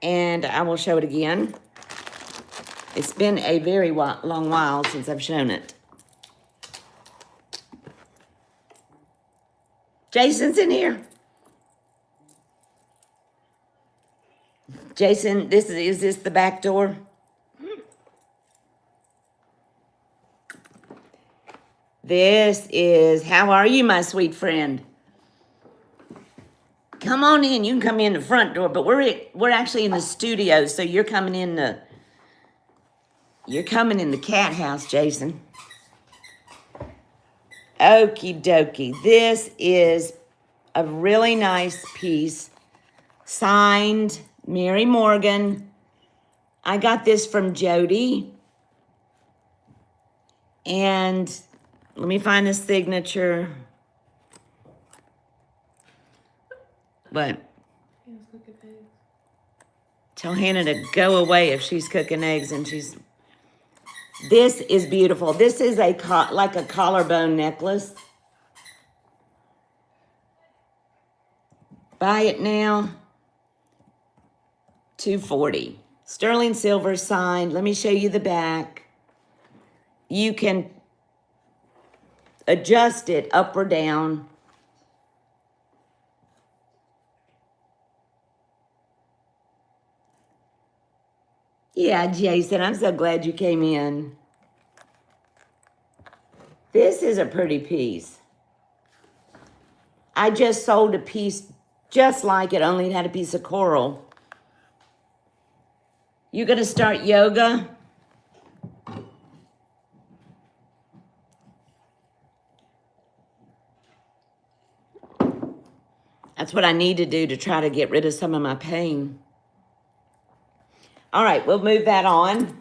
And I will show it again. It's been a very long while since I've shown it. Jason's in here. Jason, is this the back door? This is, how are you, my sweet friend? Come on in. You can come in the front door, but we're actually in the studio, so you're coming in the cat house, Jason. Okie dokie. This is a really nice piece, signed Mary Morgan. I got this from Jody. And let me find the signature. But Hannah's cooking eggs. tell Hannah to go away if she's cooking eggs and she's... This is beautiful. This is like a collarbone necklace. Buy it now. $240. Sterling silver signed. Let me show you the back. You can adjust it up or down. Yeah, Jason, I'm so glad you came in. This is a pretty piece. I just sold a piece just like it, only it had a piece of coral. You gonna start yoga? That's what I need to do to try to get rid of some of my pain. All right, we'll move that on.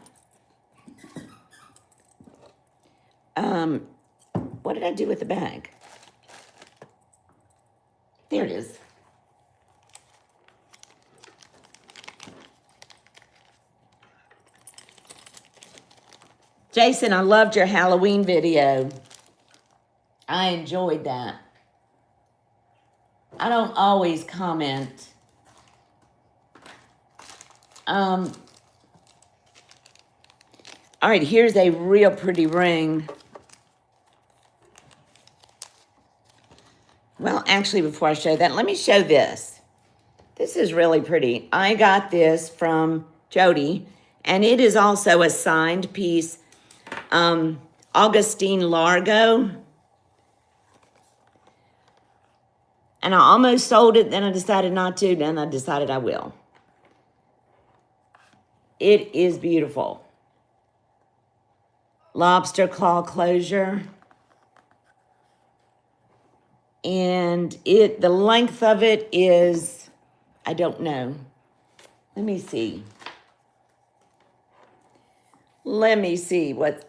What did I do with the bag? There it is. Jason, I loved your Halloween video. I enjoyed that. I don't always comment. All right, here's a real pretty ring. Well, actually, before I show that, let me show this. This is really pretty. I got this from Jody, and it is also a signed piece. Augustine Largo. And I almost sold it, then I decided not to, then I decided I will. It is beautiful. Lobster claw closure. And the length of it is, I don't know. Let me see. Let me see what.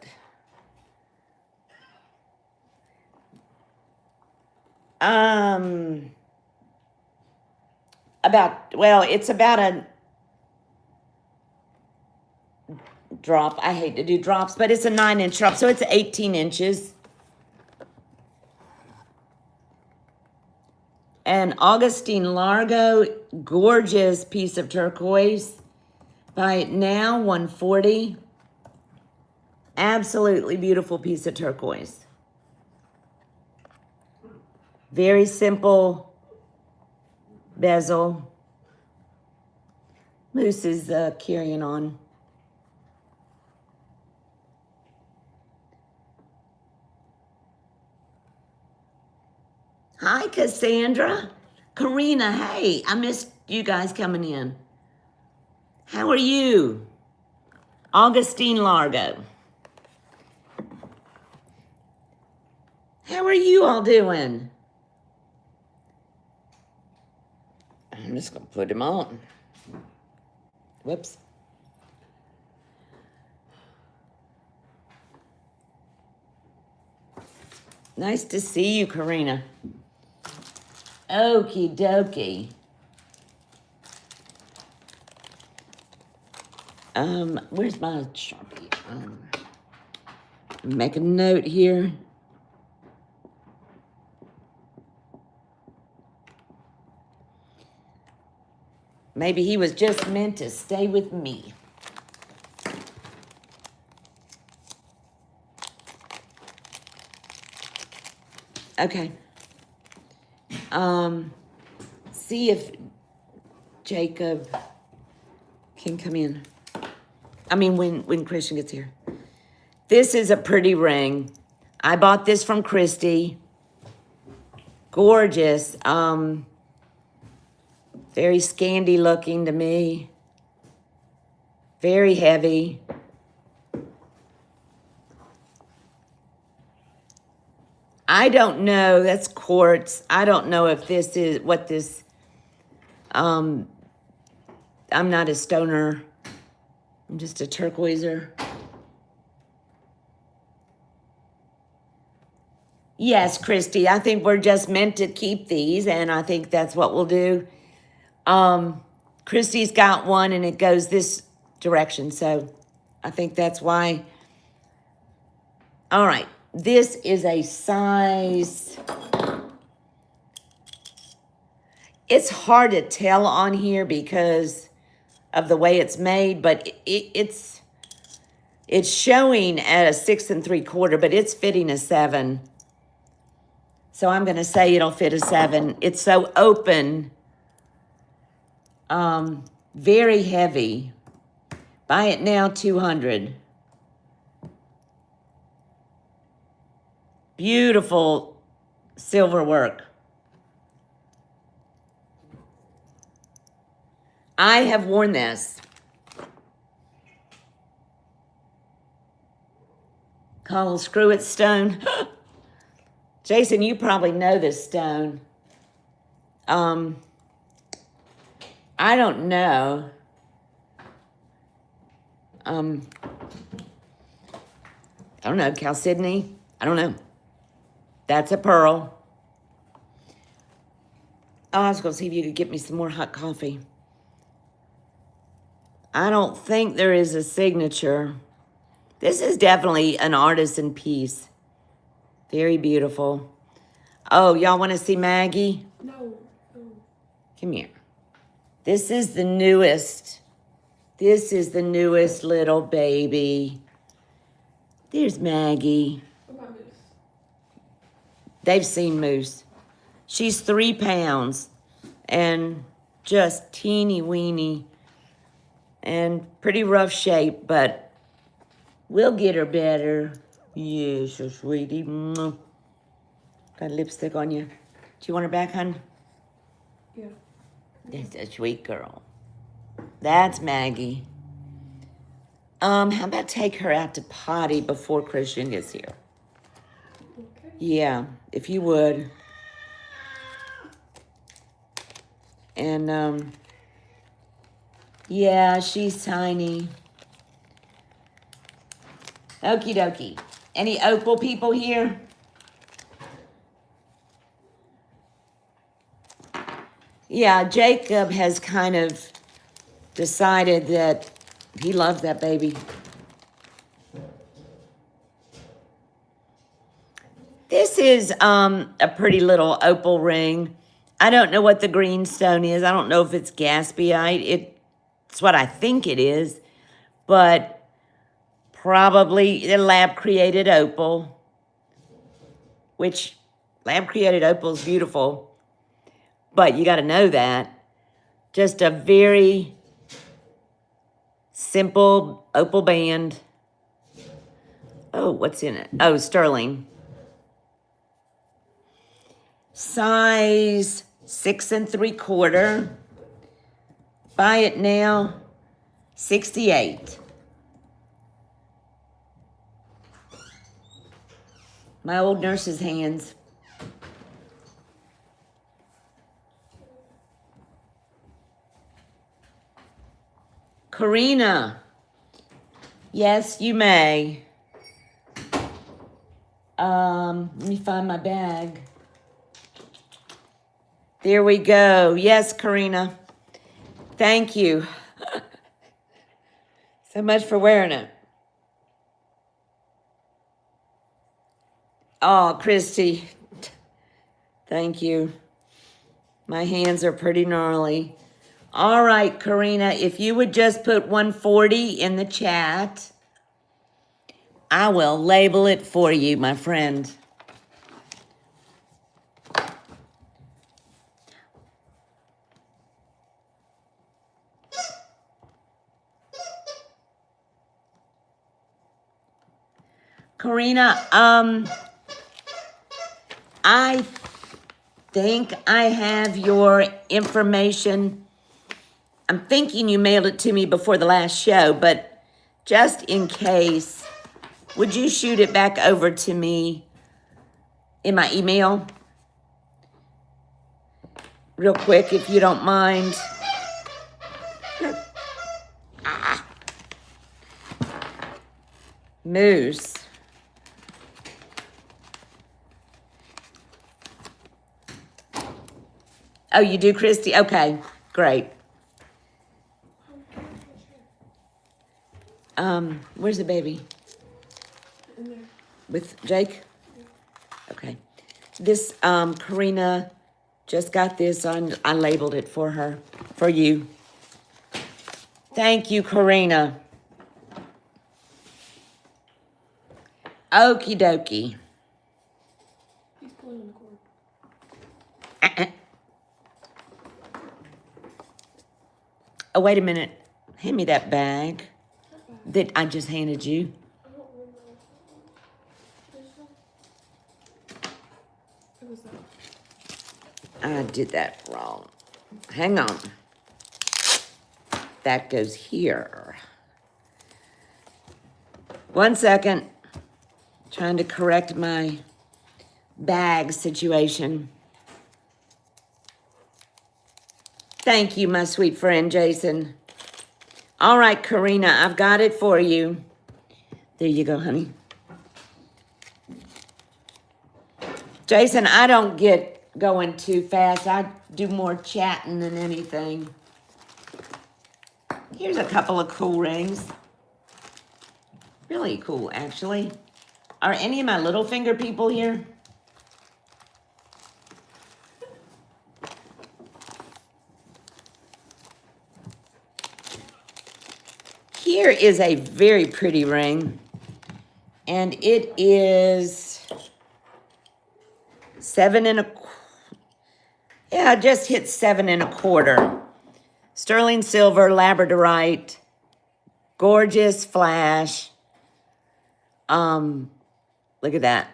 It's about a drop. I hate to do drops, but it's a 9-inch drop, so it's 18 inches. And Augustine Largo, gorgeous piece of turquoise. Buy it now, $140. Absolutely beautiful piece of turquoise. Very simple bezel. Moose is carrying on. Hi, Cassandra. Karina, hey, I missed you guys coming in. How are you? Augustine Largo. How are you all doing? I'm just going to put him on. Whoops. Nice to see you, Karina. Okie dokie. Where's my Sharpie? Make a note here. Maybe he was just meant to stay with me. Okay. See if Jacob can come in. I mean, when Christian gets here. This is a pretty ring. I bought this from Christy. Gorgeous. Very Scandi looking to me. Very heavy. I don't know. That's quartz. I don't know if this is what this. I'm not a stoner. I'm just a turquoiser. Yes, Christy. I think we're just meant to keep these, and I think that's what we'll do. Christy's got one, and it goes this direction, so I think that's why. All right. This is a size. It's hard to tell on here because of the way it's made, but it's showing at a 6 3/4, but it's fitting a 7. So I'm going to say it'll fit a 7. It's so open, very heavy. Buy it now, $200. Beautiful silver work. I have worn this. Call screw it stone. Jason, you probably know this stone. I don't know. I don't know, Chalcedony? I don't know. That's a pearl. Oh, I was going to see if you could get me some more hot coffee. I don't think there is a signature. This is definitely an artisan piece. Very beautiful. Oh, y'all want to see Maggie? No. Come here. This is the newest. This is the newest little baby. There's Maggie. What about Moose? They've seen Moose. She's 3 pounds and just teeny weeny and pretty rough shape, but we'll get her better. Yes, so sweetie. Got lipstick on you. Do you want her back, hon? Yeah. That's a sweet girl. That's Maggie. How about take her out to potty before Christian gets here? Okay. Yeah, if you would. And, yeah, she's tiny. Okie dokie. Any opal people here? Yeah, Jacob has kind of decided that he loves that baby. This is a pretty little opal ring. I don't know what the green stone is. I don't know if it's gaspionite. It's what I think it is, but probably the lab-created opal, which lab-created opal is beautiful, but you got to know that. Just a very simple opal band. Oh, what's in it? Oh, sterling. Size 6 3/4. Buy it now, 68. My old nurse's hands. Karina. Yes, you may. Let me find my bag. There we go. Yes, Karina. Thank you so much for wearing it. Oh, Christy. Thank you. My hands are pretty gnarly. All right, Karina, if you would just put 140 in the chat, I will label it for you, my friend. Karina, I think I have your information. I'm thinking you mailed it to me before the last show, but just in case, would you shoot it back over to me in my email? Real quick, if you don't mind. Moose. Oh, you do, Christy? Okay, great. Where's the baby? In there. With Jake? Okay. This, Karina just got this on. I labeled it for her, for you. Thank you, Karina. Okie dokie. He's pulling on the cord. Oh, wait a minute. Hand me that bag that I just handed you. I don't remember. This one? It was that. I did that wrong. Hang on. That goes here. 1 second. Trying to correct my bag situation. Thank you, my sweet friend, Jason. All right, Karina, I've got it for you. There you go, honey. Jason, I don't get going too fast. I do more chatting than anything. Here's a couple of cool rings. Really cool, actually. Are any of my little finger people here? Here is a very pretty ring, and it is 7 1/4. Yeah, just hit 7 1/4. Sterling silver, labradorite, gorgeous flash. Look at that.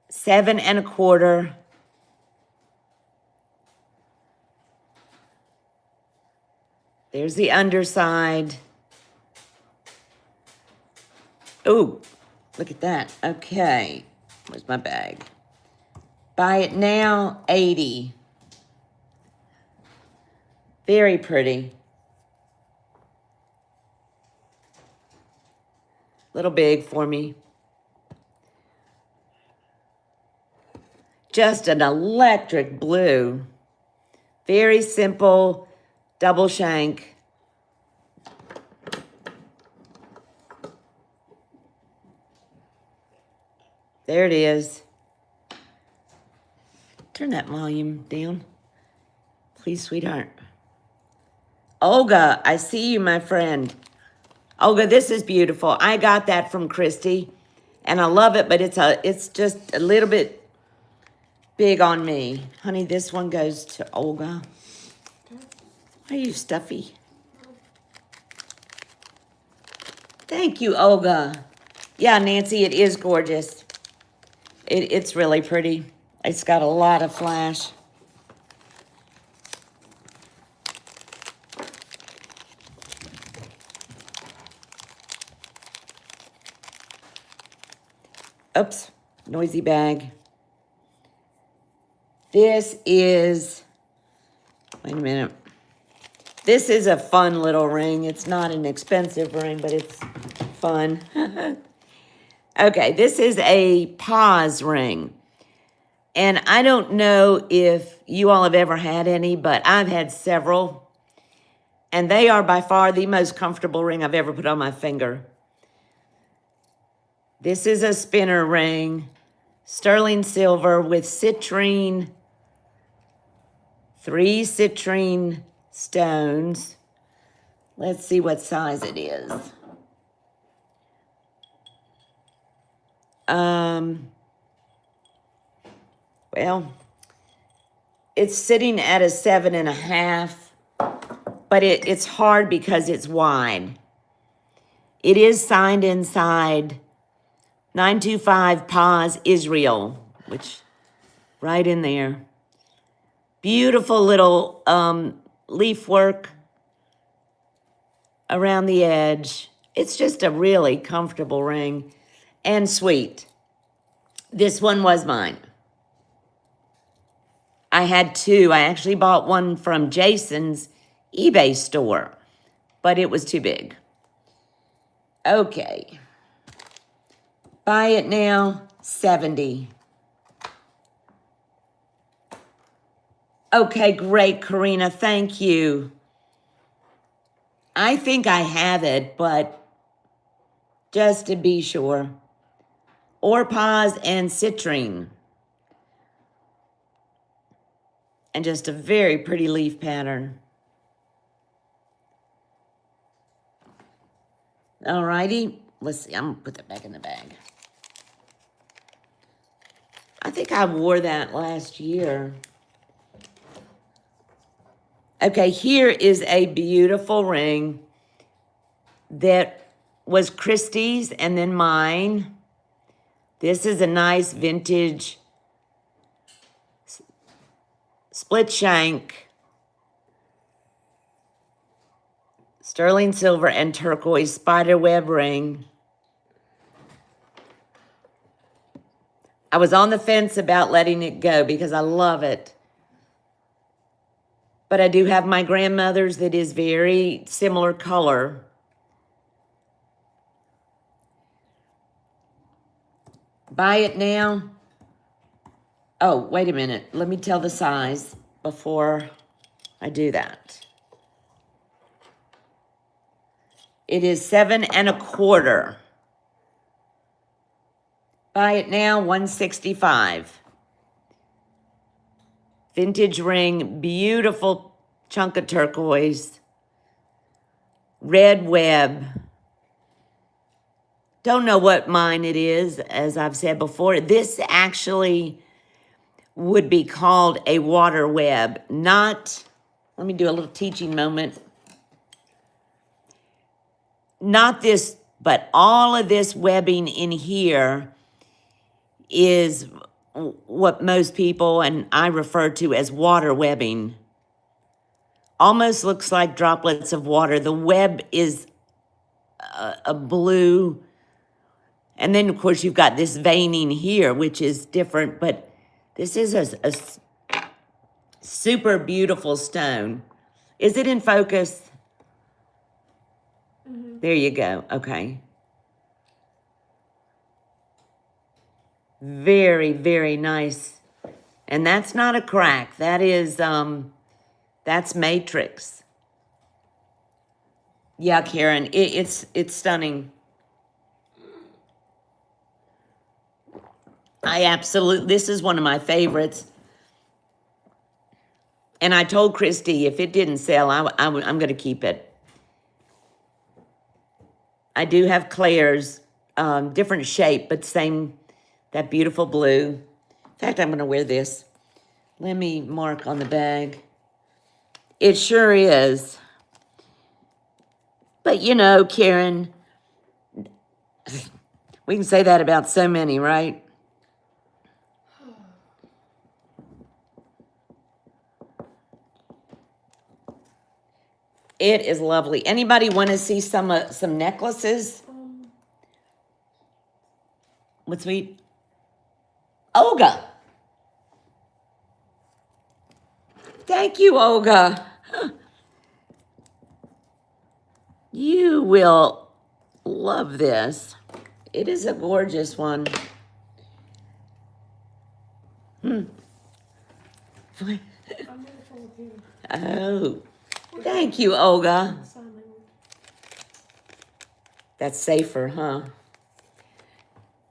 7 1/4. There's the underside. Ooh, look at that. Okay, where's my bag? Buy it now, 80. Very pretty. Little big for me. Just an electric blue. Very simple, double shank. There it is. Turn that volume down. Please, sweetheart. Olga, I see you, my friend. Olga, this is beautiful. I got that from Christy, and I love it, but it's just a little bit big on me. Honey, this one goes to Olga. Why are you stuffy? Thank you, Olga. Yeah, Nancy, it is gorgeous. It's really pretty. It's got a lot of flash. Oops, noisy bag. This is, wait a minute. This is a fun little ring. It's not an expensive ring, but it's fun. Okay, this is a pause ring. And I don't know if you all have ever had any, but I've had several. And they are by far the most comfortable ring I've ever put on my finger. This is a spinner ring, sterling silver with citrine, 3 citrine stones. Let's see what size it is. Well, it's sitting at a 7.5, but it's hard because it's wide. It is signed inside 925 Paz, Israel, which right in there. Beautiful little leaf work around the edge. It's just a really comfortable ring and sweet. This one was mine. I had 2. I actually bought one from Jason's eBay store, but it was too big. Okay. Buy it now, $70. Okay, great, Karina, thank you. I think I have it, but just to be sure. Orpaz and citrine. And just a very pretty leaf pattern. All righty, let's see, I'm gonna put that back in the bag. I think I wore that last year. Okay, here is a beautiful ring that was Christie's and then mine. This is a nice vintage split shank, sterling silver and turquoise spiderweb ring. I was on the fence about letting it go because I love it. But I do have my grandmother's that is very similar color. Buy it now. Oh, wait a minute. Let me tell the size before I do that. It is 7.25. Buy it now, $165. Vintage ring, beautiful chunk of turquoise. Red web. Don't know what mine it is, as I've said before. This actually would be called a water web, not, let me do a little teaching moment. Not this, but all of this webbing in here is what most people and I refer to as water webbing. Almost looks like droplets of water. The web is a blue. And then, of course, you've got this veining here, which is different, but this is a super beautiful stone. Is it in focus? Mm-hmm. There you go. Okay. Very, very nice. And that's not a crack. That is, that's matrix. Yeah, Karen, it's stunning. This is one of my favorites. And I told Christy if it didn't sell, I'm going to keep it. I do have Claire's, different shape, but same, that beautiful blue. In fact, I'm going to wear this. Let me mark on the bag. It sure is. But you know, Karen, we can say that about so many, right? It is lovely. Anybody want to see some necklaces? What's sweet? Olga. Thank you, Olga. You will love this. It is a gorgeous one. I'm on the phone with him. Oh, thank you, Olga. Sign language. That's safer, huh?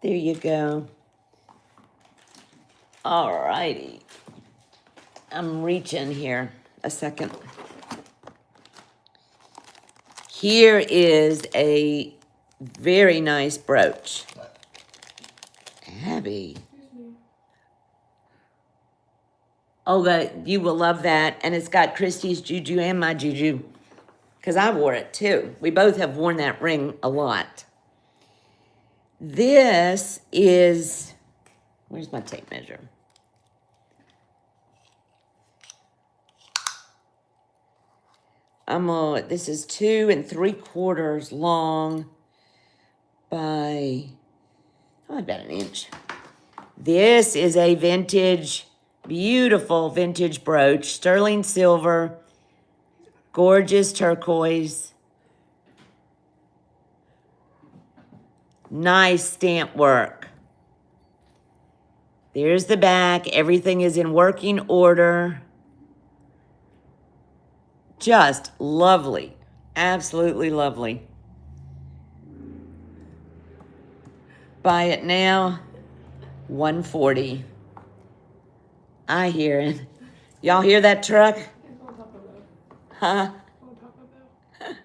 There you go. All righty. I'm reaching here a second. Here is a very nice brooch. Abby. Excuse me. Olga, you will love that. And it's got Christy's juju and my juju. Because I wore it too. We both have worn that ring a lot. This is, where's my tape measure? This is 2 3/4 long by, about an inch. This is a vintage, beautiful vintage brooch, sterling silver, gorgeous turquoise, nice stamp work. There's the back. Everything is in working order. Just lovely. Absolutely lovely. Buy it now, $140. I hear it. Y'all hear that truck? It's on Taco Bell. Huh? It's on Taco Bell.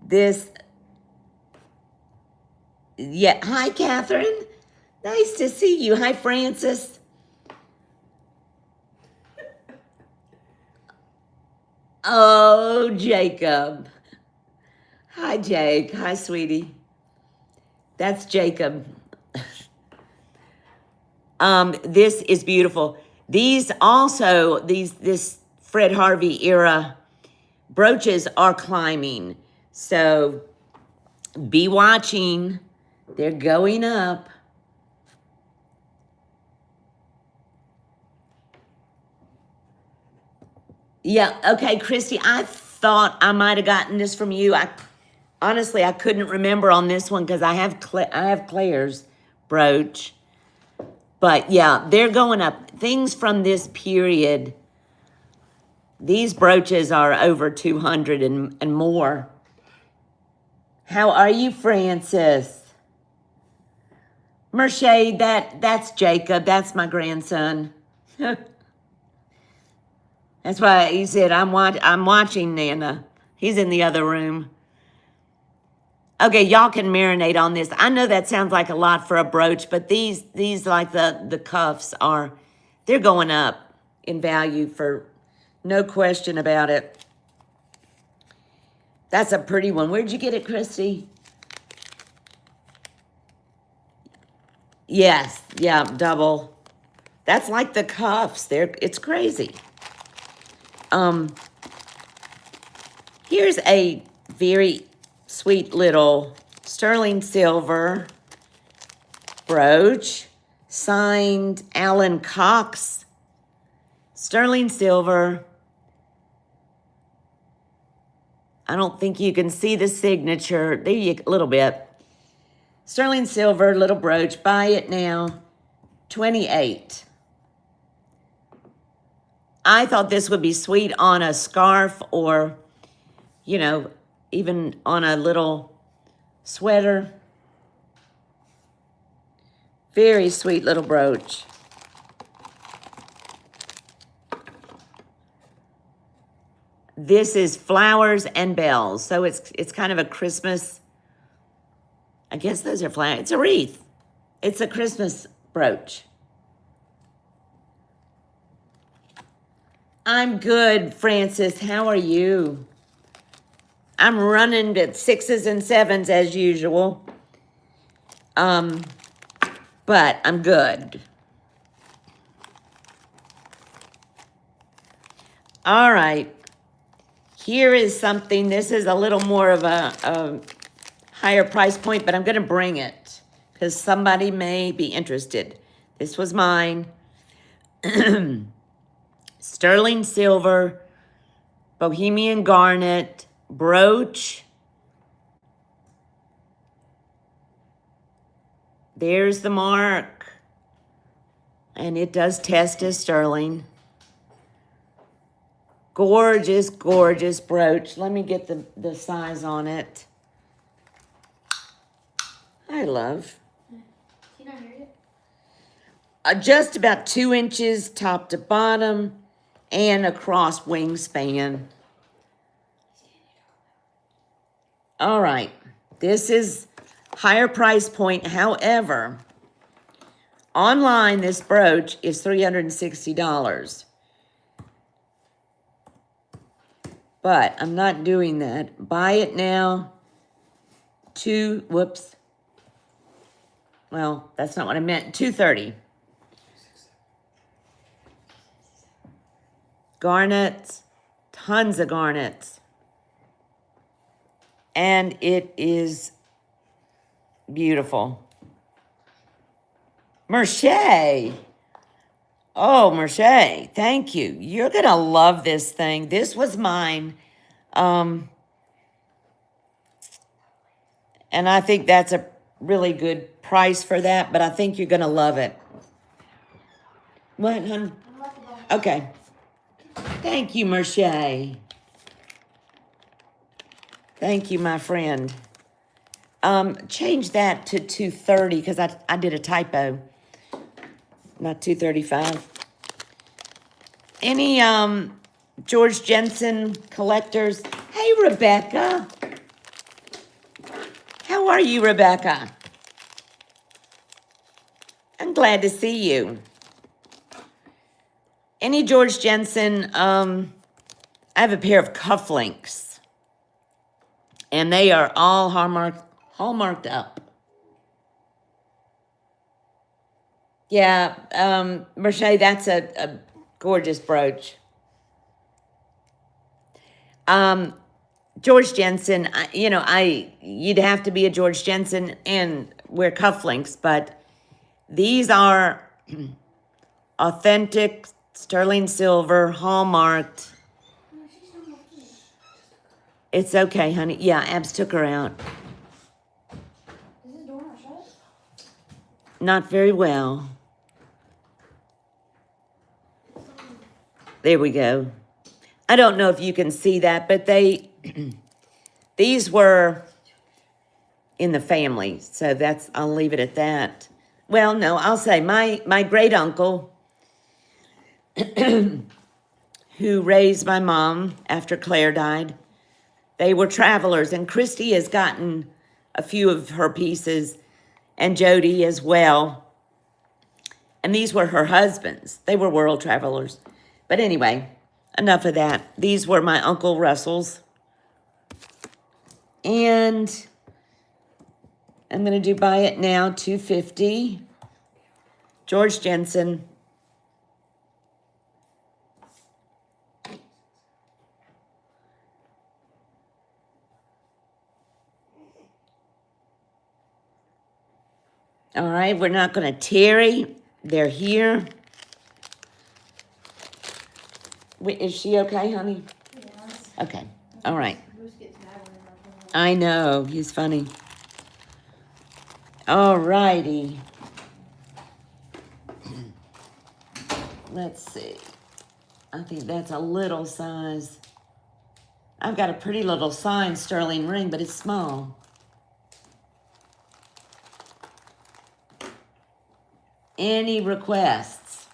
This, yeah. Hi, Catherine. Nice to see you. Hi, Francis. Oh, Jacob. Hi, Jake. Hi, sweetie. That's Jacob. This is beautiful. These also, this Fred Harvey era brooches are climbing. So be watching. They're going up. Yeah, okay, Christy, I thought I might have gotten this from you. Honestly, I couldn't remember on this one because I have Claire's brooch. But yeah, they're going up. Things from this period, these brooches are over 200 and more. How are you, Francis? Mershade, that's Jacob. That's my grandson. That's why he said, I'm watching Nana. He's in the other room. Okay, y'all can marinate on this. I know that sounds like a lot for a brooch, but these like the cuffs they're going up in value for no question about it. That's a pretty one. Where'd you get it, Christy? Yes, yeah, double. That's like the cuffs. It's crazy. Here's a very sweet little sterling silver brooch, signed Alan Cox, sterling silver. I don't think you can see the signature. There you a little bit. Sterling silver little brooch. Buy it now, $28. I thought this would be sweet on a scarf or, you know, even on a little sweater. Very sweet little brooch. This is flowers and bells. So it's kind of a Christmas, I guess those are flowers. It's a wreath. It's a Christmas brooch. I'm good, Francis. How are you? I'm running at 6s and 7s as usual. But I'm good. All right. Here is something. This is a little more of a higher price point, but I'm going to bring it. because somebody may be interested. This was mine. Sterling silver, Bohemian garnet, brooch. There's the mark. And it does test as sterling. Gorgeous, gorgeous brooch. Let me get the size on it. Hi, love. Can I hear you? Just about 2 inches top to bottom and across wingspan. All right. This is higher price point. However, online, this brooch is $360. But I'm not doing that. Buy it now. Whoops. Well, that's not what I meant. $230. Garnets, tons of garnets. And it is beautiful. Mercier. Oh, Mercier, thank you. You're going to love this thing. This was mine. And I think that's a really good price for that, but I think you're going to love it. What, hon? Okay. Thank you, Mercier. Thank you, my friend. Change that to 230 because I did a typo. Not 235. Any George Jensen collectors? Hey, Rebecca. How are you, Rebecca? I'm glad to see you. Any George Jensen, I have a pair of cufflinks. And they are all hallmarked up. Yeah, Mercier, that's a gorgeous brooch. George Jensen, you'd have to be a George Jensen and wear cufflinks, but these are authentic sterling silver, hallmarked. It's okay, honey. Yeah, Abs took her out. Is this door not shut? Not very well. There we go. I don't know if you can see that, but these were in the family, so I'll leave it at that. Well, no, I'll say my great uncle, who raised my mom after Claire died, they were travelers, and Christy has gotten a few of her pieces, and Jody as well. And these were her husbands. They were world travelers. But anyway, enough of that. These were my Uncle Russell's. And I'm going to do buy it now, $250. George Jensen. All right, we're not going to tarry. They're here. Wait, is she okay, honey? Yes. Okay, all right. Bruce gets mad when I'm not doing I know, he's funny. All righty. Let's see. I think that's a little size. I've got a pretty little signed sterling ring, but it's small. Any requests?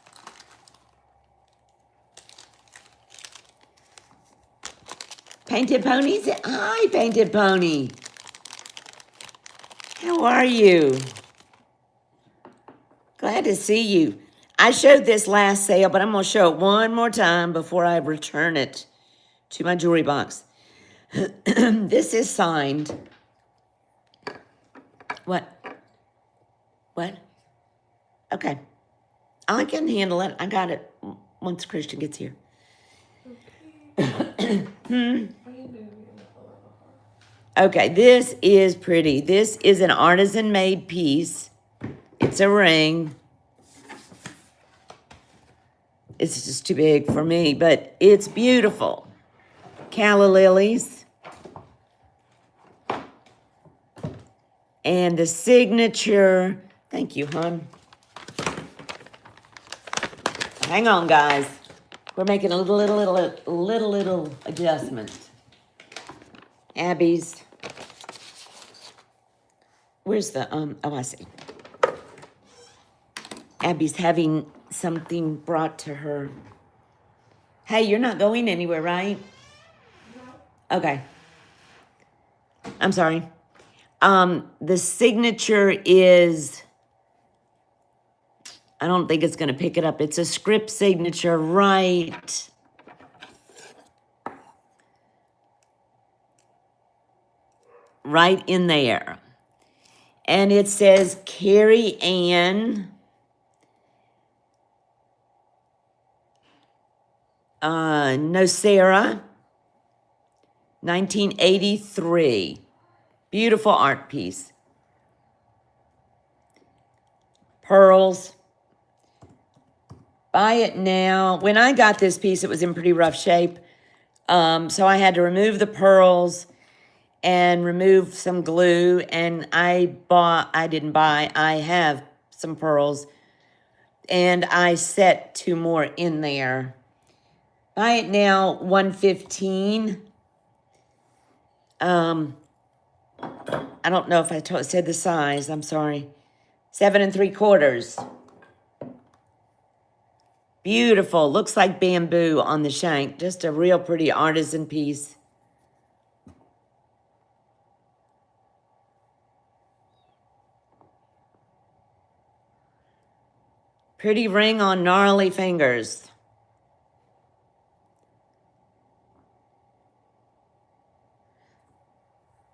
Painted Ponies? Hi, Painted Pony. How are you? Glad to see you. I showed this last sale, but I'm going to show it one more time before I return it to my jewelry box. This is signed. What? What? Okay. I can handle it. I got it once Christian gets here. Okay, this is pretty. This is an artisan-made piece. It's a ring. It's just too big for me, but it's beautiful. Calla lilies. And the signature. Thank you, hon. Hang on, guys. We're making a little adjustment. Abby's. Where's the, oh, I see. Abby's having something brought to her. Hey, you're not going anywhere, right? No. Okay. I'm sorry. The signature is, I don't think it's going to pick it up. It's a script signature right in there. And it says Carrie Ann Nocera, 1983. Beautiful art piece. Pearls. Buy it now. When I got this piece, it was in pretty rough shape. So I had to remove the pearls and remove some glue. And I have some pearls. And I set 2 more in there. Buy it now, $115. I don't know if I said the size. I'm sorry. 7 3/4. Beautiful. Looks like bamboo on the shank. Just a real pretty artisan piece. Pretty ring on gnarly fingers.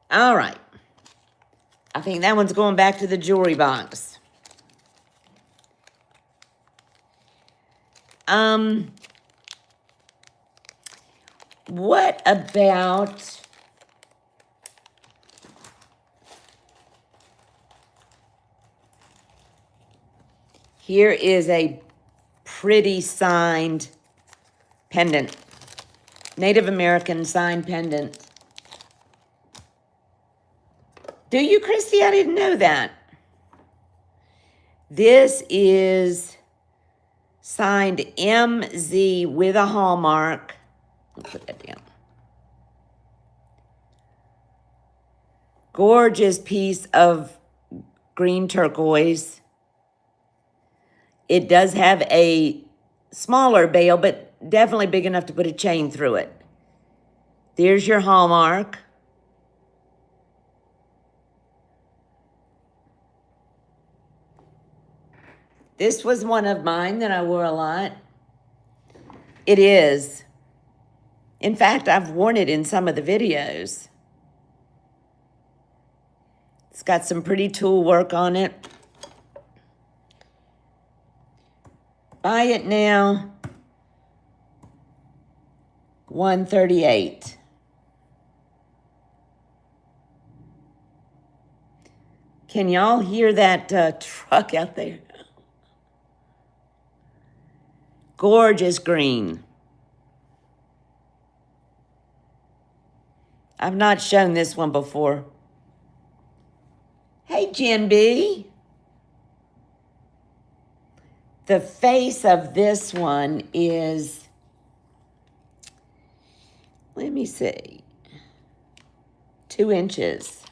All right. I think that one's going back to the jewelry box. What about here is a pretty signed pendant. Native American signed pendant. Do you, Christy? I didn't know that. This is signed MZ with a hallmark. I'll put that down. Gorgeous piece of green turquoise. It does have a smaller bail, but definitely big enough to put a chain through it. There's your hallmark. This was one of mine that I wore a lot. It is. In fact, I've worn it in some of the videos. It's got some pretty tool work on it. Buy it now. $138. Can y'all hear that truck out there? Gorgeous green. I've not shown this one before. Hey, Jen B. The face of this one is, let me see, 2 inches.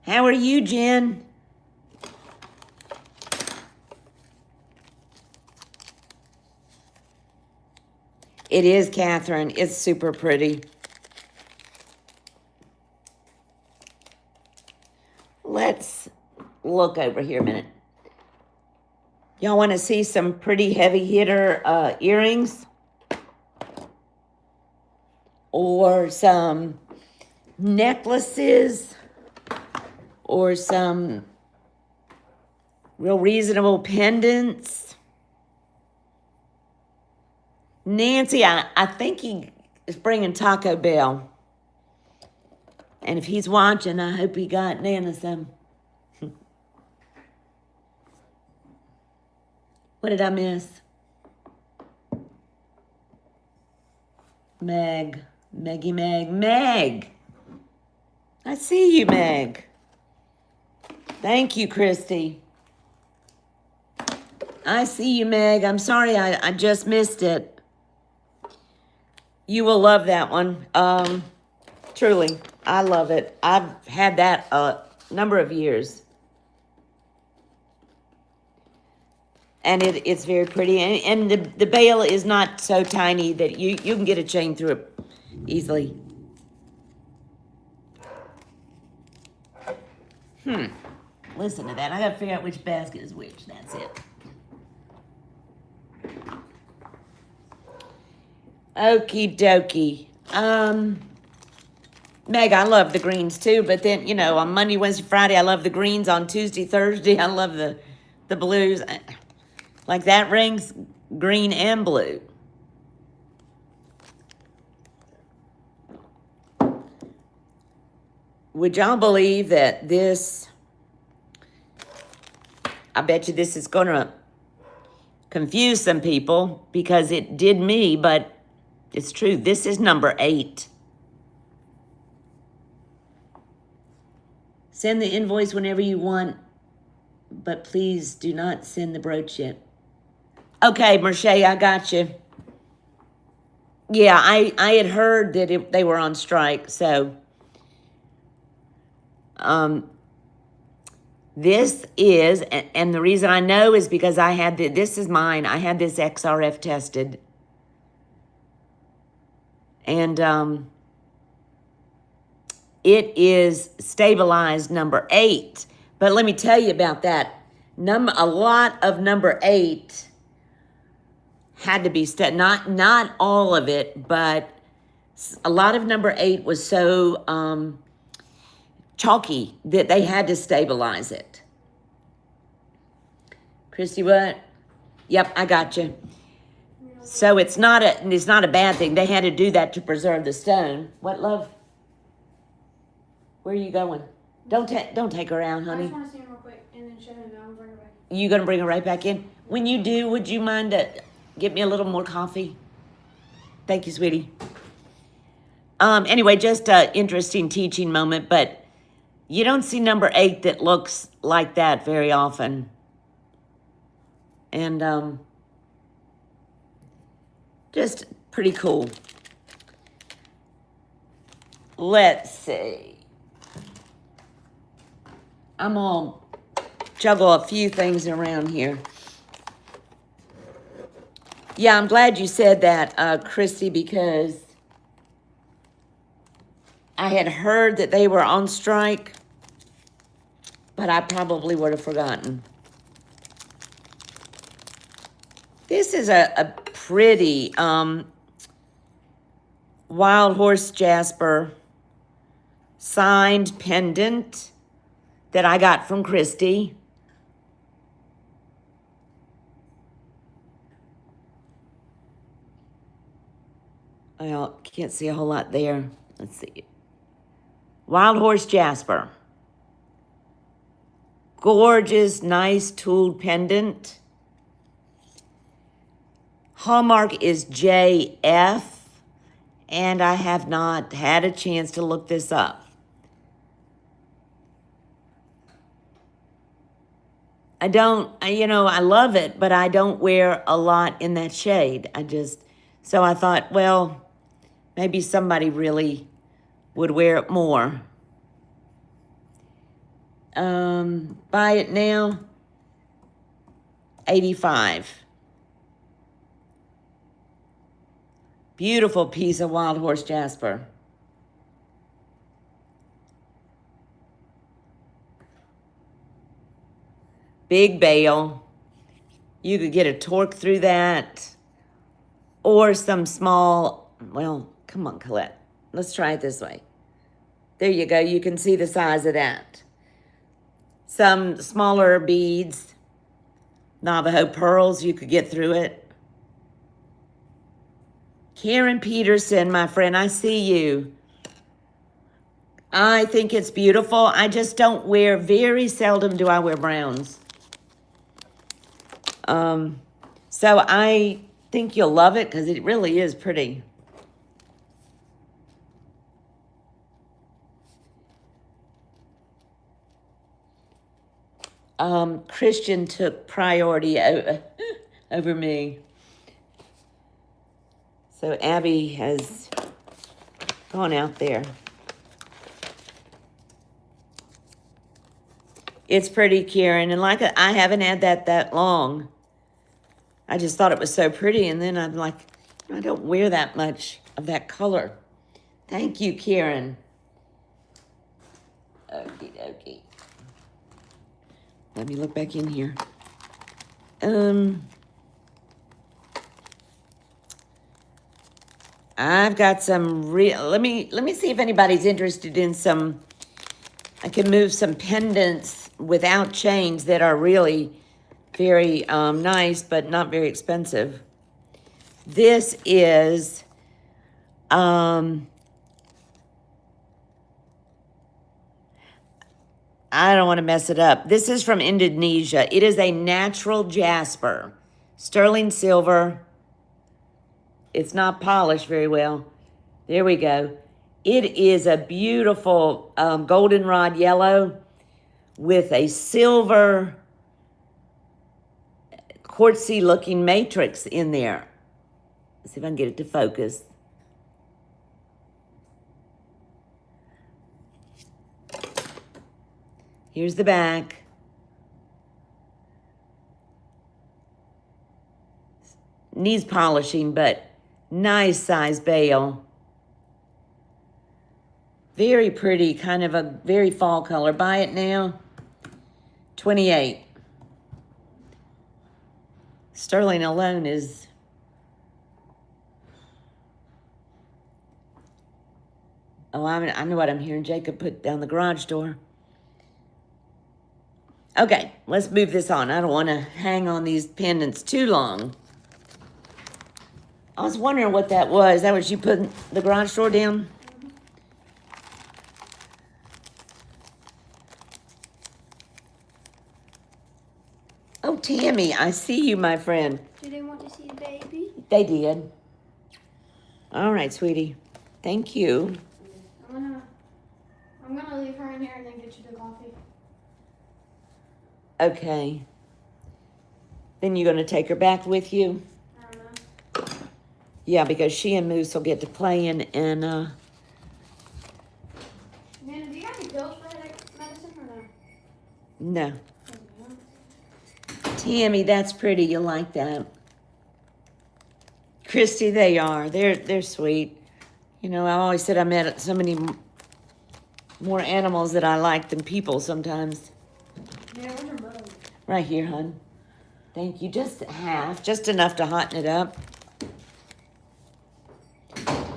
How are you, Jen? It is, Catherine. It's super pretty. Let's look over here a minute. Y'all want to see some pretty heavy hitter earrings? Or some necklaces? Or some real reasonable pendants? Nancy, I think he is bringing Taco Bell. And if he's watching, I hope he got Nana some. What did I miss? Meg. Meggie Meg. Meg! I see you, Meg. Thank you, Christy. I see you, Meg. I'm sorry I just missed it. You will love that one. Truly, I love it. I've had that a number of years. And it's very pretty. And the bail is not so tiny that you can get a chain through it easily. Listen to that. I gotta figure out which basket is which. That's it. Okie dokie. Meg, I love the greens too, but then, you know, on Monday, Wednesday, Friday, I love the greens. On Tuesday, Thursday, I love the blues. Like that ring's green and blue. Would y'all believe that this, I bet you this is going to confuse some people because it did me, but it's true. This is number 8. Send the invoice whenever you want, but please do not send the brooch yet. Okay, Merche, I got you. Yeah, I had heard that they were on strike, so this is, and the reason I know is because I had this is mine. I had this XRF tested, and it is stabilized number 8. But let me tell you about that. A lot of number 8 had to be not all of it, but a lot of number 8 was so chalky that they had to stabilize it. Christy, what? Yep, I got you. So it's not a bad thing. They had to do that to preserve the stone. What, love? Where are you going? Don't take her out, I honey. just want to see him real quick and then show him and I'll bring her back. You gonna bring her right back in? When you do, would you mind to get me a little more coffee? Thank you, sweetie. Anyway, just an interesting teaching moment, but you don't see number 8 that looks like that very often. And just pretty cool. Let's see. I'm gonna juggle a few things around here. Yeah, I'm glad you said that, Christy, because I had heard that they were on strike, but I probably would have forgotten. This is a pretty wild horse jasper signed pendant that I got from Christy. Well, can't see a whole lot there. Let's see. Wild horse jasper. Gorgeous, nice tooled pendant. Hallmark is JF, and I have not had a chance to look this up. I love it, but I don't wear a lot in that shade. So I thought, well, maybe somebody really would wear it more. Buy it now, $85. Beautiful piece of wild horse jasper. Big bail. You could get a torque through that. Or some small, well, come on, Colette. Let's try it this way. There you go. You can see the size of that. Some smaller beads. Navajo pearls, you could get through it. Karen Peterson, my friend, I see you. I think it's beautiful. I just don't wear, very seldom do I wear browns. So I think you'll love it because it really is pretty. Christian took priority over me. So Abby has gone out there. It's pretty, Karen, and like I haven't had that long. I just thought it was so pretty, and then I'm like, I don't wear that much of that color. Thank you, Karen. Okie dokie. Let me look back in here. I've got some real. Let me see if anybody's interested in some. I can move some pendants without chains that are really very nice, but not very expensive. This is I don't want to mess it up. This is from Indonesia. It is a natural jasper, sterling silver. It's not polished very well. There we go. It is a beautiful goldenrod yellow with a silver quartzy looking matrix in there. Let's see if I can get it to focus. Here's the back. Needs polishing, but nice size bail. Very pretty, kind of a very fall color. Buy it now, $28. Sterling alone is I know what I'm hearing Jacob put down the garage door. Okay, let's move this on. I don't want to hang on these pendants too long. I was wondering what that was. Is that what you put in the garage door down? Oh, Tammy, I see you, my friend. Do they want to see the baby? They did. All right, sweetie. Thank you. I'm gonna leave her in here and then get you the coffee. Okay. Then you're going to take her back with you? I don't know. Yeah, because she and Moose will get to playing and, Nana, do you got any pills for headache medicine or no? no. Tammy, that's pretty. You like that. Christy, they are. They're sweet. You know, I always said I met so many more animals that I like than people sometimes. Yeah, where's your bone? Right here, hon. Thank you. Just half. Just enough to hotten it up.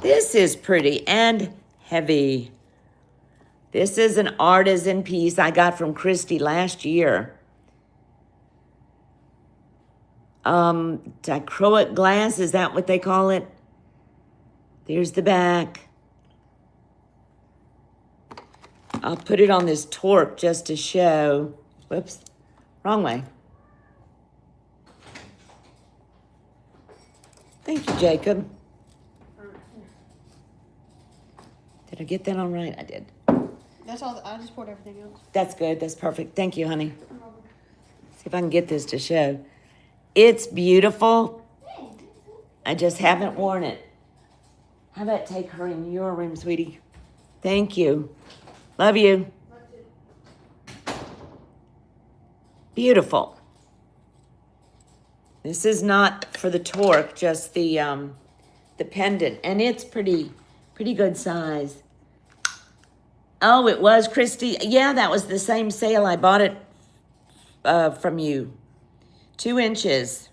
This is pretty and heavy. This is an artisan piece I got from Christy last year. Dichroic glass, is that what they call it? There's the back. I'll put it on this torque just to show. Whoops, wrong way. Thank you, Jacob. Did I get that all right? I did. That's all. I just poured everything else. That's good. That's perfect. Thank you, honey. See if I can get this to show. It's beautiful. I just haven't worn it. How about take her in your room, sweetie? Thank you. Love you. Beautiful. This is not for the torque, just the pendant, and it's pretty good size. Oh, it was, Christy. Yeah, that was the same sale. I bought it from you. 2 inches.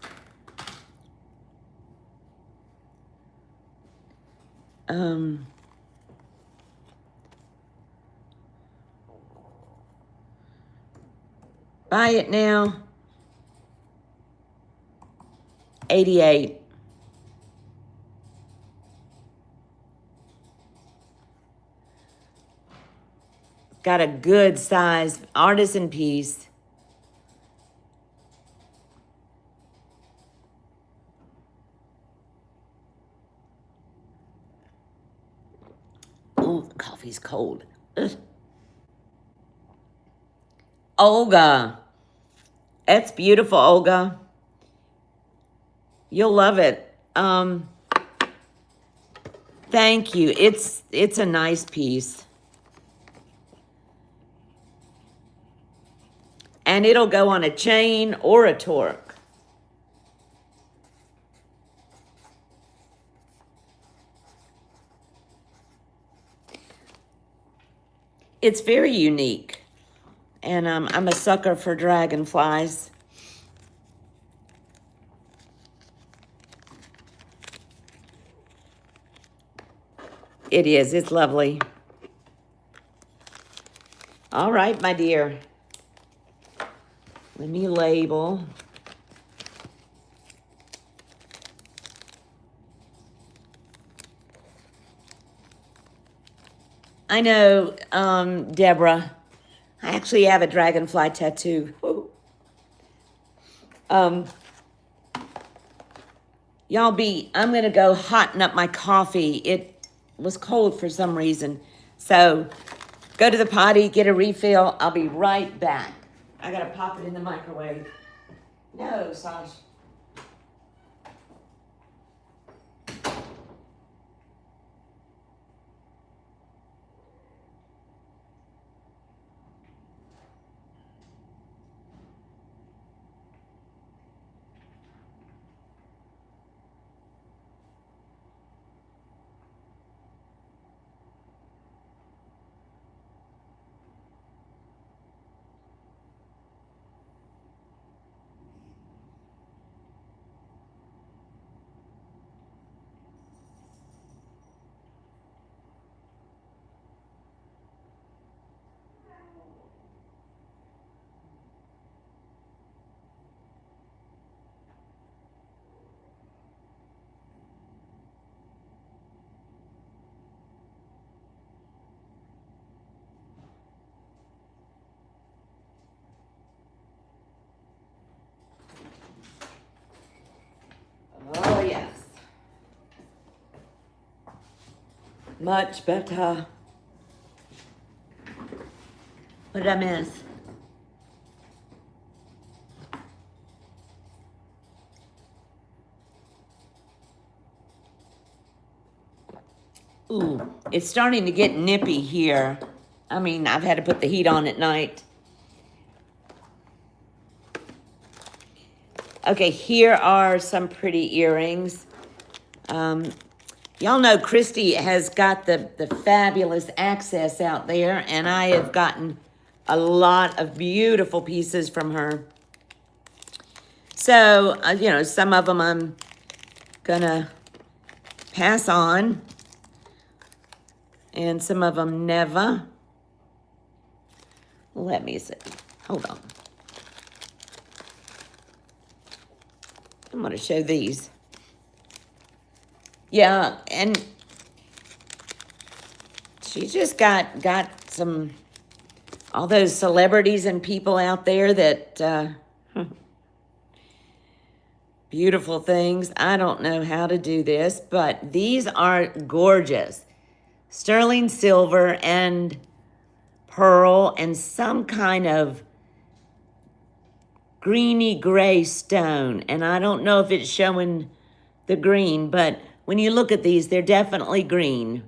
Buy it now. 88. Got a good size artisan piece. Ooh, the coffee's cold. Ugh. Olga. It's beautiful, Olga. You'll love it. Thank you. It's a nice piece. And it'll go on a chain or a torque. It's very unique. And I'm a sucker for dragonflies. It is. It's lovely. All right, my dear. Let me label. I know, Deborah. I actually have a dragonfly tattoo. Woo. I'm gonna go hotten up my coffee. It was cold for some reason. So go to the potty, get a refill. I'll be right back. I gotta pop it in the microwave. No, Saj. Oh, yes. Much better. What did I miss? Ooh, it's starting to get nippy here. I mean, I've had to put the heat on at night. Okay, here are some pretty earrings. Y'all know Christy has got the fabulous access out there, and I have gotten a lot of beautiful pieces from her. So, some of them I'm gonna pass on, and some of them never. Let me see. Hold on. I'm going to show these. Yeah, and she just got some, all those celebrities and people out there that, beautiful things. I don't know how to do this, but these are gorgeous. Sterling silver and pearl and some kind of greeny gray stone. And I don't know if it's showing the green, but when you look at these, they're definitely green.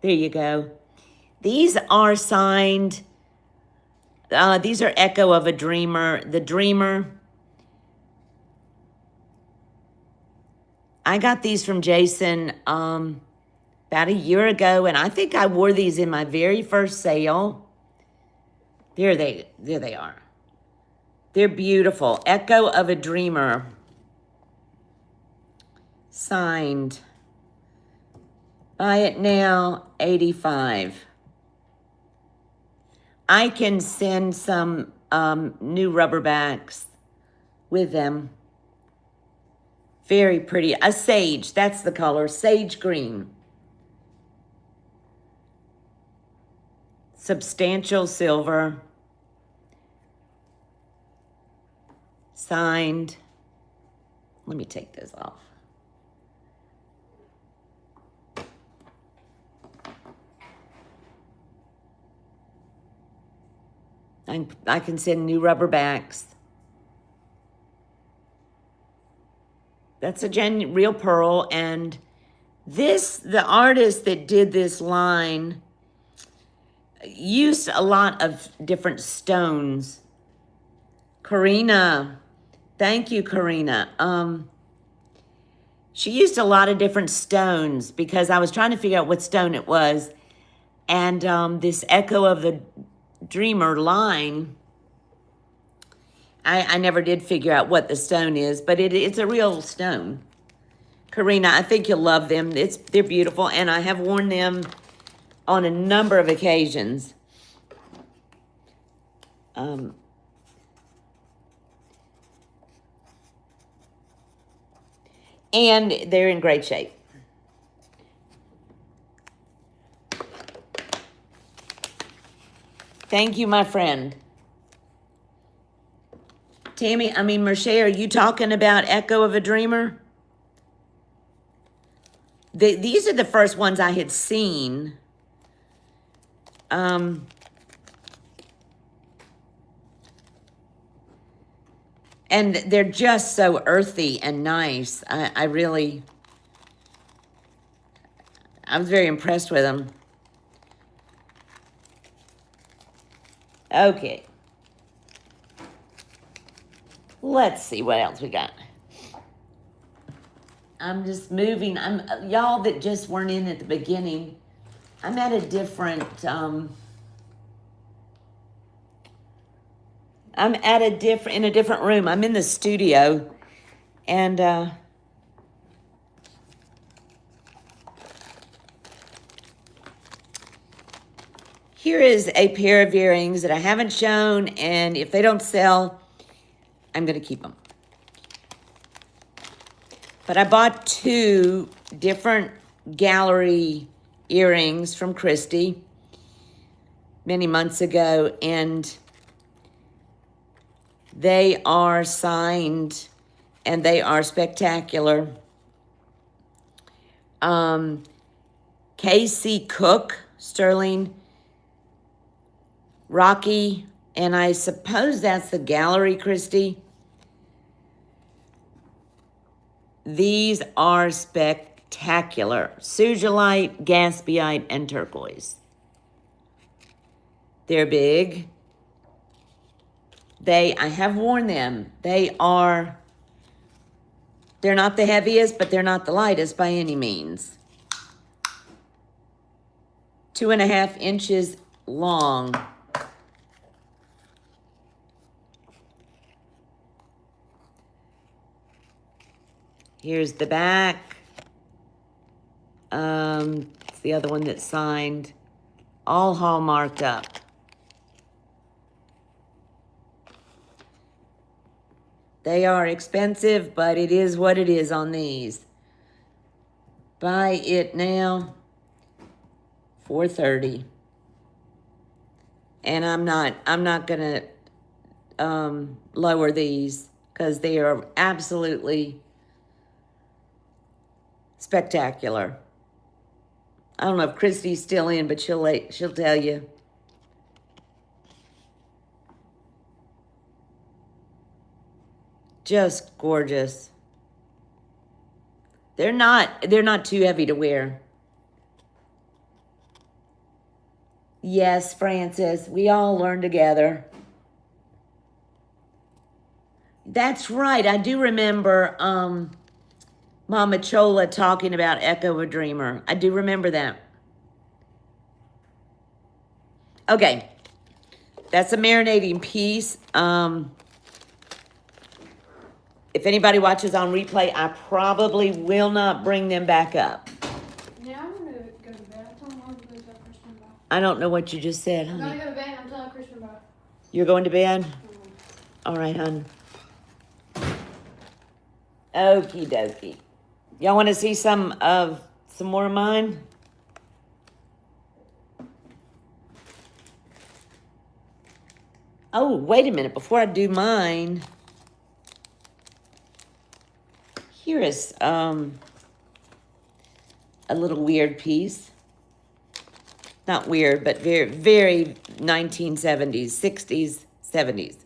There you go. These are signed. These are Echo of a Dreamer. The Dreamer. I got these from Jason about a year ago, and I think I wore these in my very first sale. There they are. They're beautiful. Echo of a Dreamer. Signed. Buy it now, $85. I can send some new rubber backs with them. Very pretty. A sage, that's the color, sage green. substantial silver, signed. Let me take this off. I can send new rubber backs. That's a real pearl. And the artist that did this line used a lot of different stones. Karina, thank you, Karina. She used a lot of different stones because I was trying to figure out what stone it was. And this Echo of the Dreamer line, I never did figure out what the stone is, but it's a real stone. Karina, I think you'll love them. They're beautiful, and I have worn them on a number of occasions. And they're in great shape. Thank you, my friend. Marche, are you talking about Echo of a Dreamer? These are the first ones I had seen. And they're just so earthy and nice. I was very impressed with them. Okay. Let's see what else we got. I'm just moving. Y'all that just weren't in at the beginning, I'm at a different, in a different room. I'm in the studio, and here is a pair of earrings that I haven't shown, and if they don't sell, I'm going to keep them. But I bought 2 different gallery earrings from Christy many months ago, and they are signed, and they are spectacular. Casey Cook, sterling, Rocky, and I suppose that's the gallery, Christy. These are spectacular. Sugilite, Gaspiite, and turquoise. They're big. I have worn them. They're not the heaviest, but they're not the lightest by any means. 2.5 inches long. Here's the back. It's the other one that's signed. All hallmarked up. They are expensive, but it is what it is on these. Buy it now, $430. And I'm not gonna lower these because they are absolutely spectacular. I don't know if Christy's still in, but she'll tell you. Just gorgeous. They're not too heavy to wear. Yes, Francis, we all learn together. That's right. I do remember Mama Chola talking about Echo of a Dreamer. I do remember that. Okay. That's a marinating piece. If anybody watches on replay, I probably will not bring them back up. Yeah, I'm gonna go to bed. I'm telling Mom to go to Christmas bath. I don't know what you just said, I'm honey. gonna go to bed. I'm telling Christmas bath. You're going to bed? All right, hon. Okie dokie. Y'all want to see some more of mine? Oh, wait a minute. Before I do mine, here is a little weird piece. Not weird, but very, very 1970s, 60s, 70s.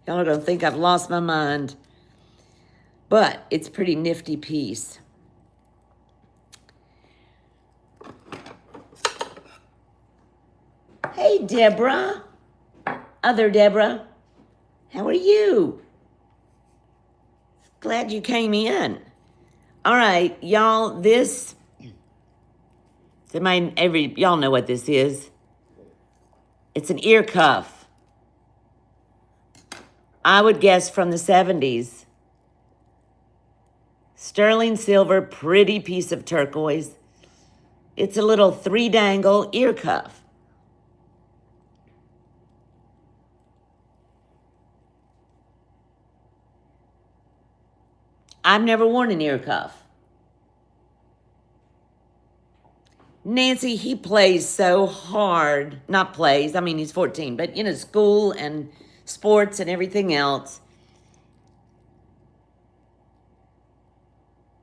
Y'all are going to think I've lost my mind. But it's a pretty nifty piece. Hey, Deborah. Other Deborah. How are you? Glad you came in. All right, y'all, this... y'all know what this is. It's an ear cuff. I would guess from the 70s. Sterling silver, pretty piece of turquoise. It's a little 3-dangle ear cuff. I've never worn an ear cuff. Nancy, he plays so hard. Not plays, I mean, he's 14, but school and sports and everything else.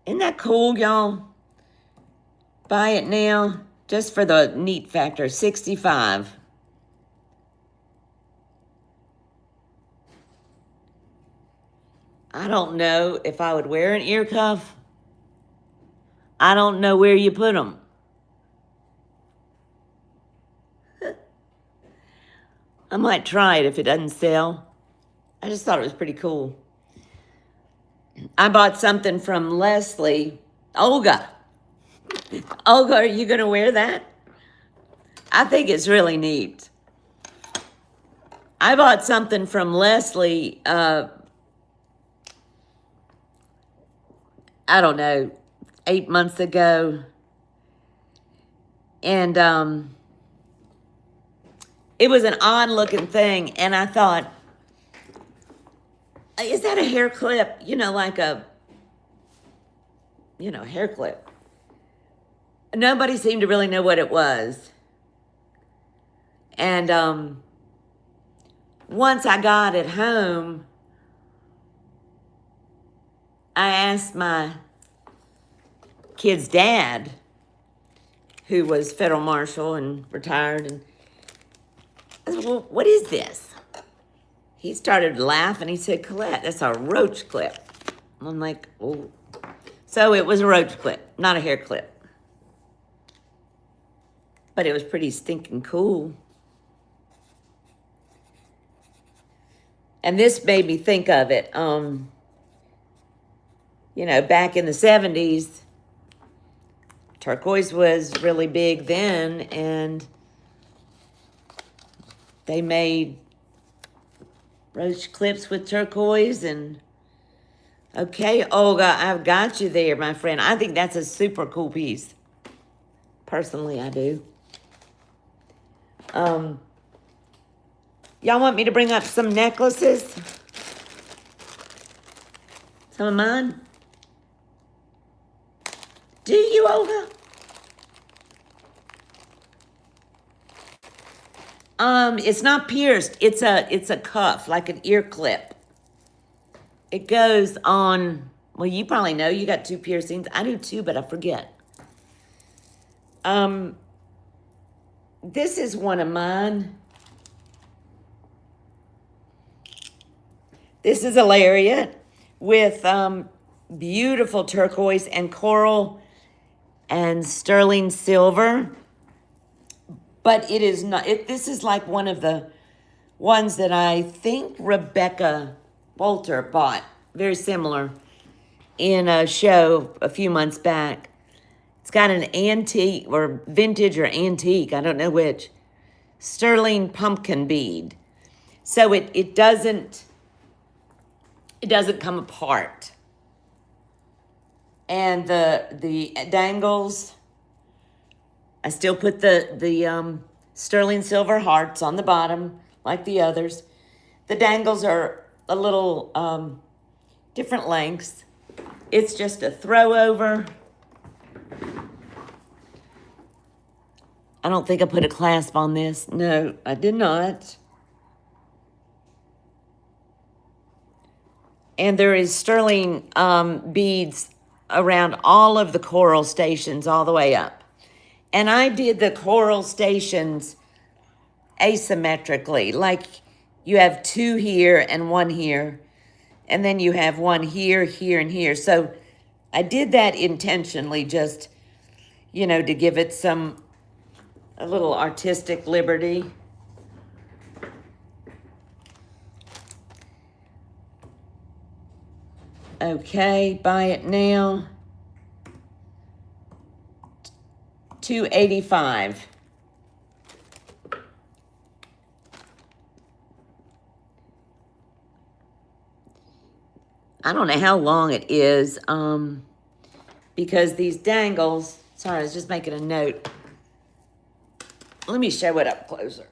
Isn't that cool, y'all? Buy it now, just for the neat factor, $65. I don't know if I would wear an ear cuff. I don't know where you put them. I might try it if it doesn't sell. I just thought it was pretty cool. I bought something from Leslie. Olga. Olga, are you going to wear that? I think it's really neat. I bought something from Leslie, I don't know, 8 months ago. And it was an odd looking thing. And I thought, is that a hair clip? Like a, hair clip. Nobody seemed to really know what it was. And once I got it home, I asked my kid's dad, who was federal marshal and retired, and I said, well, what is this? He started laughing. He said, Colette, that's a roach clip. I'm like, oh. So it was a roach clip, not a hair clip. But it was pretty stinking cool. And this made me think of it. Back in the 70s, turquoise was really big then, and they made roach clips with turquoise. And okay, Olga, I've got you there, my friend. I think that's a super cool piece. Personally, I do. Y'all want me to bring up some necklaces? Some of mine? Do you, Olga? It's not pierced. It's a cuff, like an ear clip. It goes on. Well, you probably know. You got 2 piercings. I do too, but I forget. This is one of mine. This is a lariat with beautiful turquoise and coral and sterling silver. But it is not, this is like one of the ones that I think Rebecca Walter bought, very similar, in a show a few months back. It's got an antique or vintage or antique, I don't know which, sterling pumpkin bead. So it doesn't come apart. And the dangles, I still put the sterling silver hearts on the bottom like the others. The dangles are a little different lengths. It's just a throw over. I don't think I put a clasp on this. No, I did not. And there is sterling beads around all of the coral stations all the way up. And I did the coral stations asymmetrically, like you have 2 here and 1 here, and then you have 1 here, here, and here. So I did that intentionally, just, to give it a little artistic liberty. Okay, buy it now. $2.85. I don't know how long it is, because these dangles, sorry, I was just making a note. Let me show it up closer.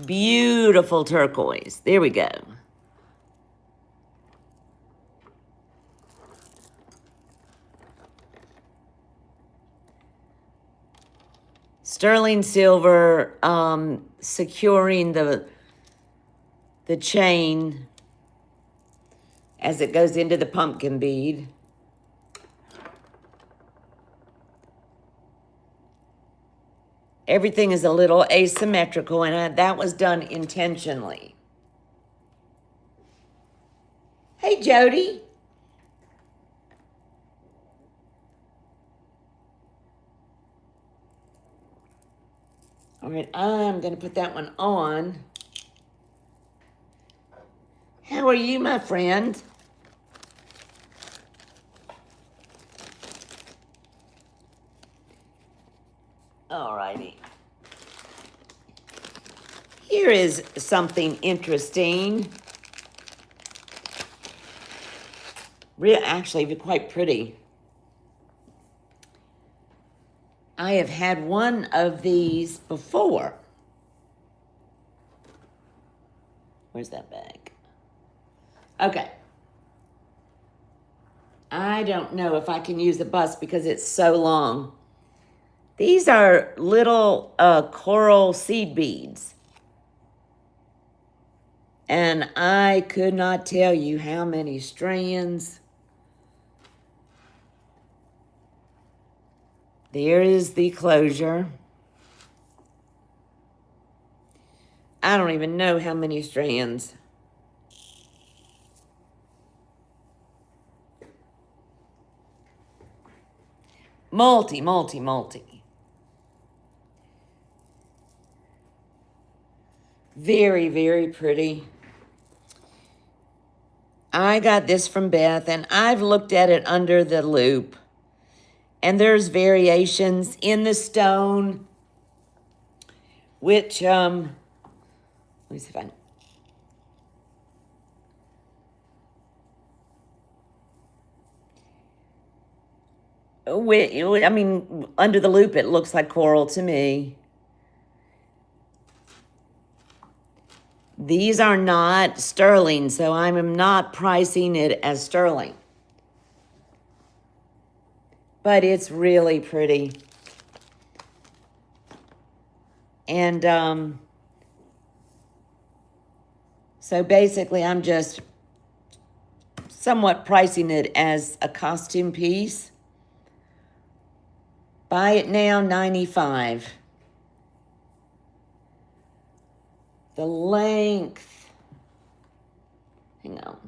Beautiful turquoise. There we go. Sterling silver, securing the chain as it goes into the pumpkin bead. Everything is a little asymmetrical, and that was done intentionally. Hey, Jody. All right, I'm going to put that one on. How are you, my friend? All righty. Here is something interesting. Actually, quite pretty. I have had one of these before. Where's that bag? Okay. I don't know if I can use the bus because it's so long. These are little coral seed beads. And I could not tell you how many strands. There is the closure. I don't even know how many strands. Multi. Very, very pretty. I got this from Beth, and I've looked at it under the loop. And there's variations in the stone, which, let me see if I... I mean, under the loop, it looks like coral to me. These are not sterling, so I'm not pricing it as sterling. But it's really pretty. And so basically, I'm just somewhat pricing it as a costume piece. Buy it now, $95. The length, hang on.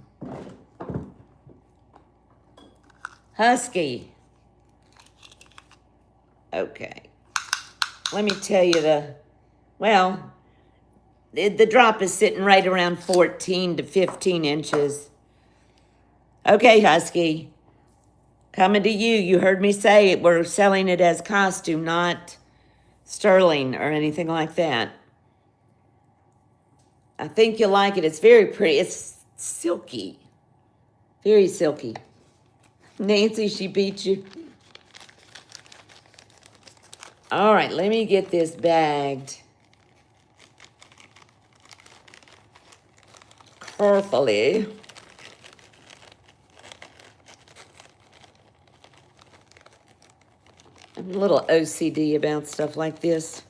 Husky. Okay. Let me tell you the drop is sitting right around 14 to 15 inches. Okay, Husky. Coming to you. You heard me say it. We're selling it as costume, not sterling or anything like that. I think you'll like it. It's very pretty. It's silky. Very silky. Nancy, she beat you. All right, let me get this bagged carefully. I'm a little OCD about stuff like this,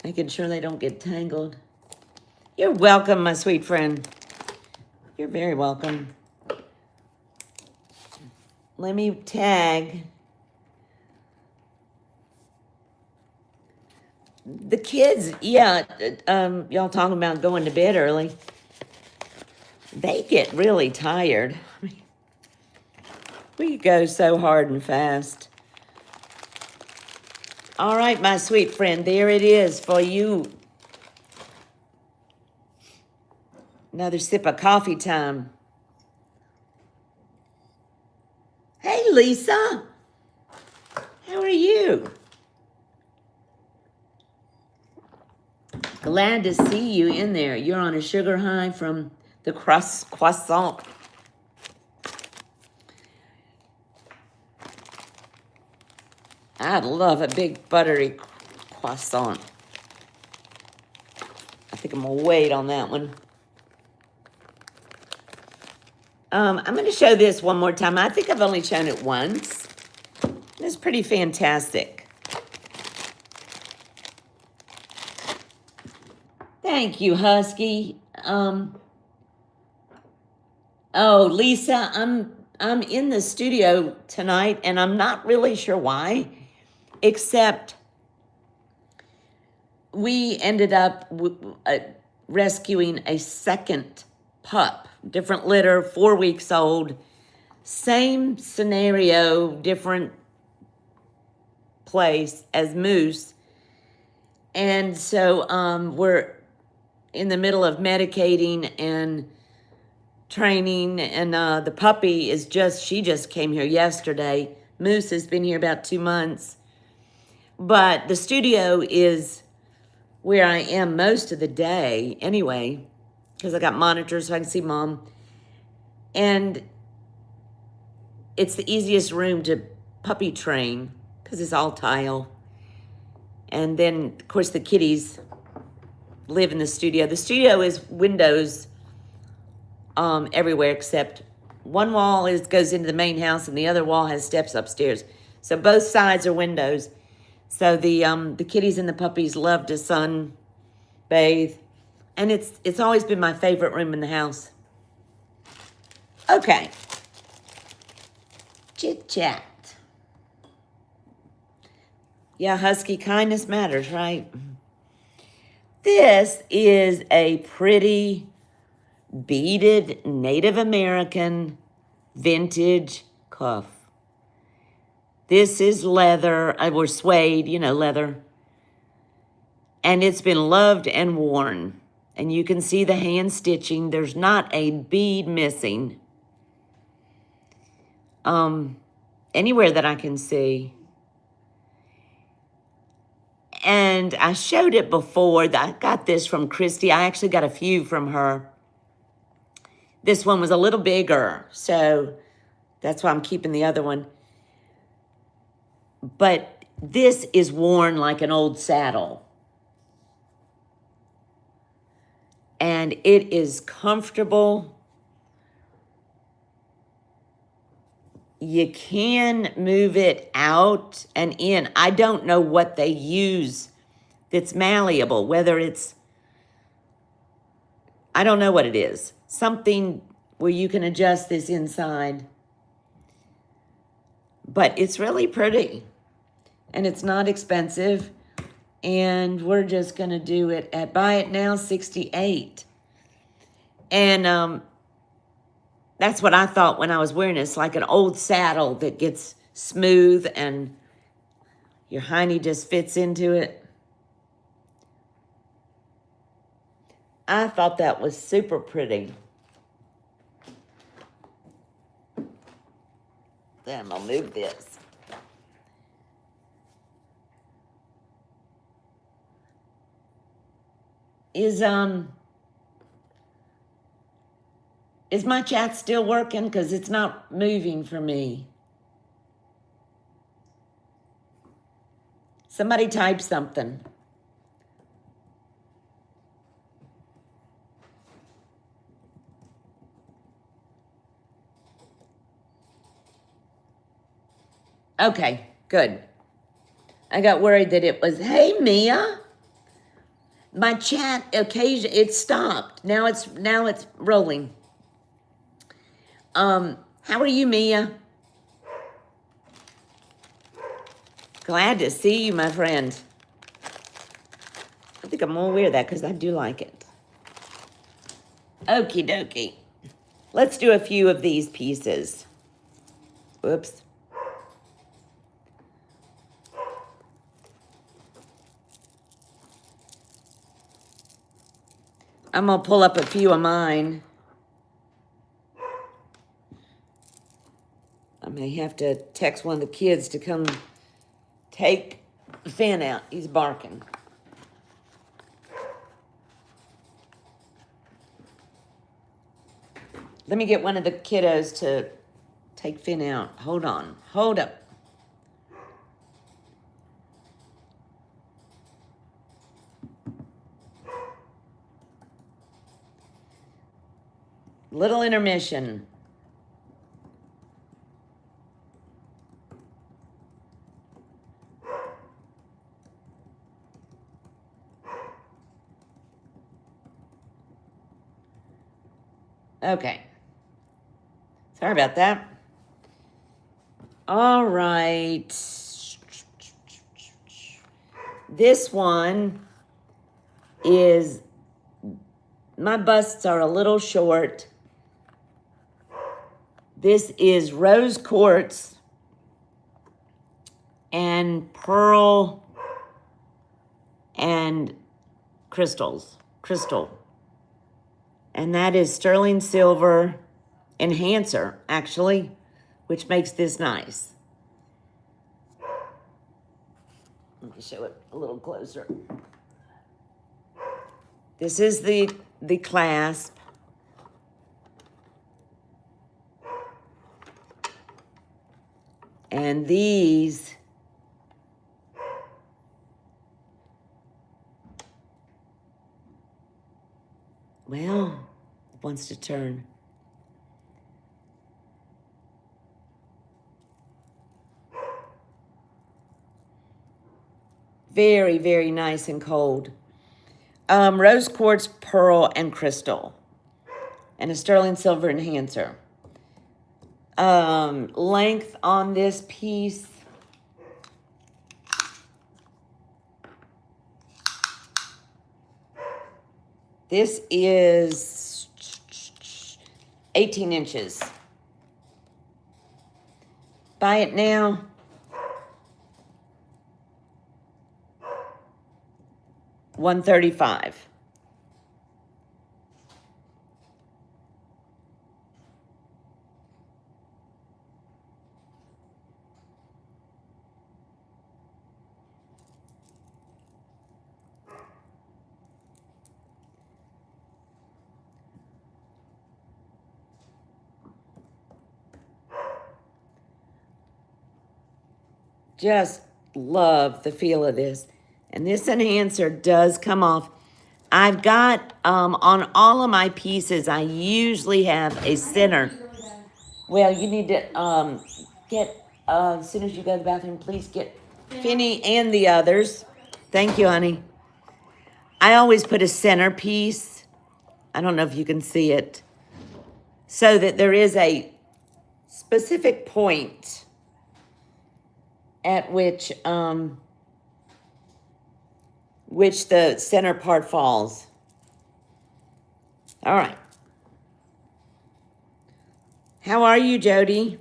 making sure they don't get tangled. You're welcome, my sweet friend. You're very welcome. Let me tag the kids. Yeah, y'all talking about going to bed early. They get really tired. We go so hard and fast. All right, my sweet friend, there it is for you. Another sip of coffee time. Hey, Lisa. How are you? Glad to see you in there. You're on a sugar high from the croissant. I'd love a big buttery croissant. I think I'm gonna wait on that one. I'm going to show this one more time. I think I've only shown it once. It's pretty fantastic. Thank you, Husky. Oh, Lisa, I'm in the studio tonight, and I'm not really sure why, except we ended up rescuing a second pup. Different litter, 4 weeks old. Same scenario, different place as Moose. And so we're in the middle of medicating and training. And the puppy is she just came here yesterday. Moose has been here about 2 months. But the studio is where I am most of the day anyway, because I got monitors so I can see Mom. And it's the easiest room to puppy train because it's all tile. And then, of course, the kitties live in the studio. The studio is windows everywhere except one wall goes into the main house and the other wall has steps upstairs. So both sides are windows. So the kitties and the puppies love to sun bathe. And it's always been my favorite room in the house. Okay. Chit chat. Yeah, Husky, kindness matters, right? This is a pretty beaded Native American vintage cuff. This is leather, or suede, leather. And it's been loved and worn. And you can see the hand stitching. There's not a bead missing. Anywhere that I can see. And I showed it before. I got this from Christy. I actually got a few from her. This one was a little bigger, so that's why I'm keeping the other one. But this is worn like an old saddle. And it is comfortable. You can move it out and in. I don't know what they use that's malleable, whether it's, I don't know what it is. Something where you can adjust this inside. But it's really pretty. And it's not expensive. And we're just going to do it at Buy It Now 68. And that's what I thought when I was wearing it. It's like an old saddle that gets smooth and your hiney just fits into it. I thought that was super pretty. Then I'm going to move this. Is my chat still working? Because it's not moving for me. Somebody type something. Okay, good. I got worried that it was, hey, Mia. My chat it stopped. Now it's rolling. How are you, Mia? Glad to see you, my friend. I think I'm gonna wear that because I do like it. Okie dokie. Let's do a few of these pieces. Whoops. I'm gonna pull up a few of mine. I may have to text one of the kids to come take Finn out. He's barking. Let me get one of the kiddos to take Finn out. Hold on. Hold up. Little intermission. Okay. Sorry about that. All right. This one is, my busts are a little short. This is rose quartz and pearl and crystal. And that is sterling silver enhancer, actually, which makes this nice. Let me show it a little closer. This is the clasp. And these well, it wants to turn. Very, very nice and cold. Rose quartz, pearl, and crystal. And a sterling silver enhancer. Length on this piece. This is 18 inches. Buy it now. $135. Just love the feel of this. And this enhancer does come off. I've got, on all of my pieces, I usually have a center. Well, you need to get, as soon as you go to the bathroom, please get Finny and the others. Thank you, honey. I always put a center piece. I don't know if you can see it. So that there is a specific point at which the center part falls. All right. How are you, Jody?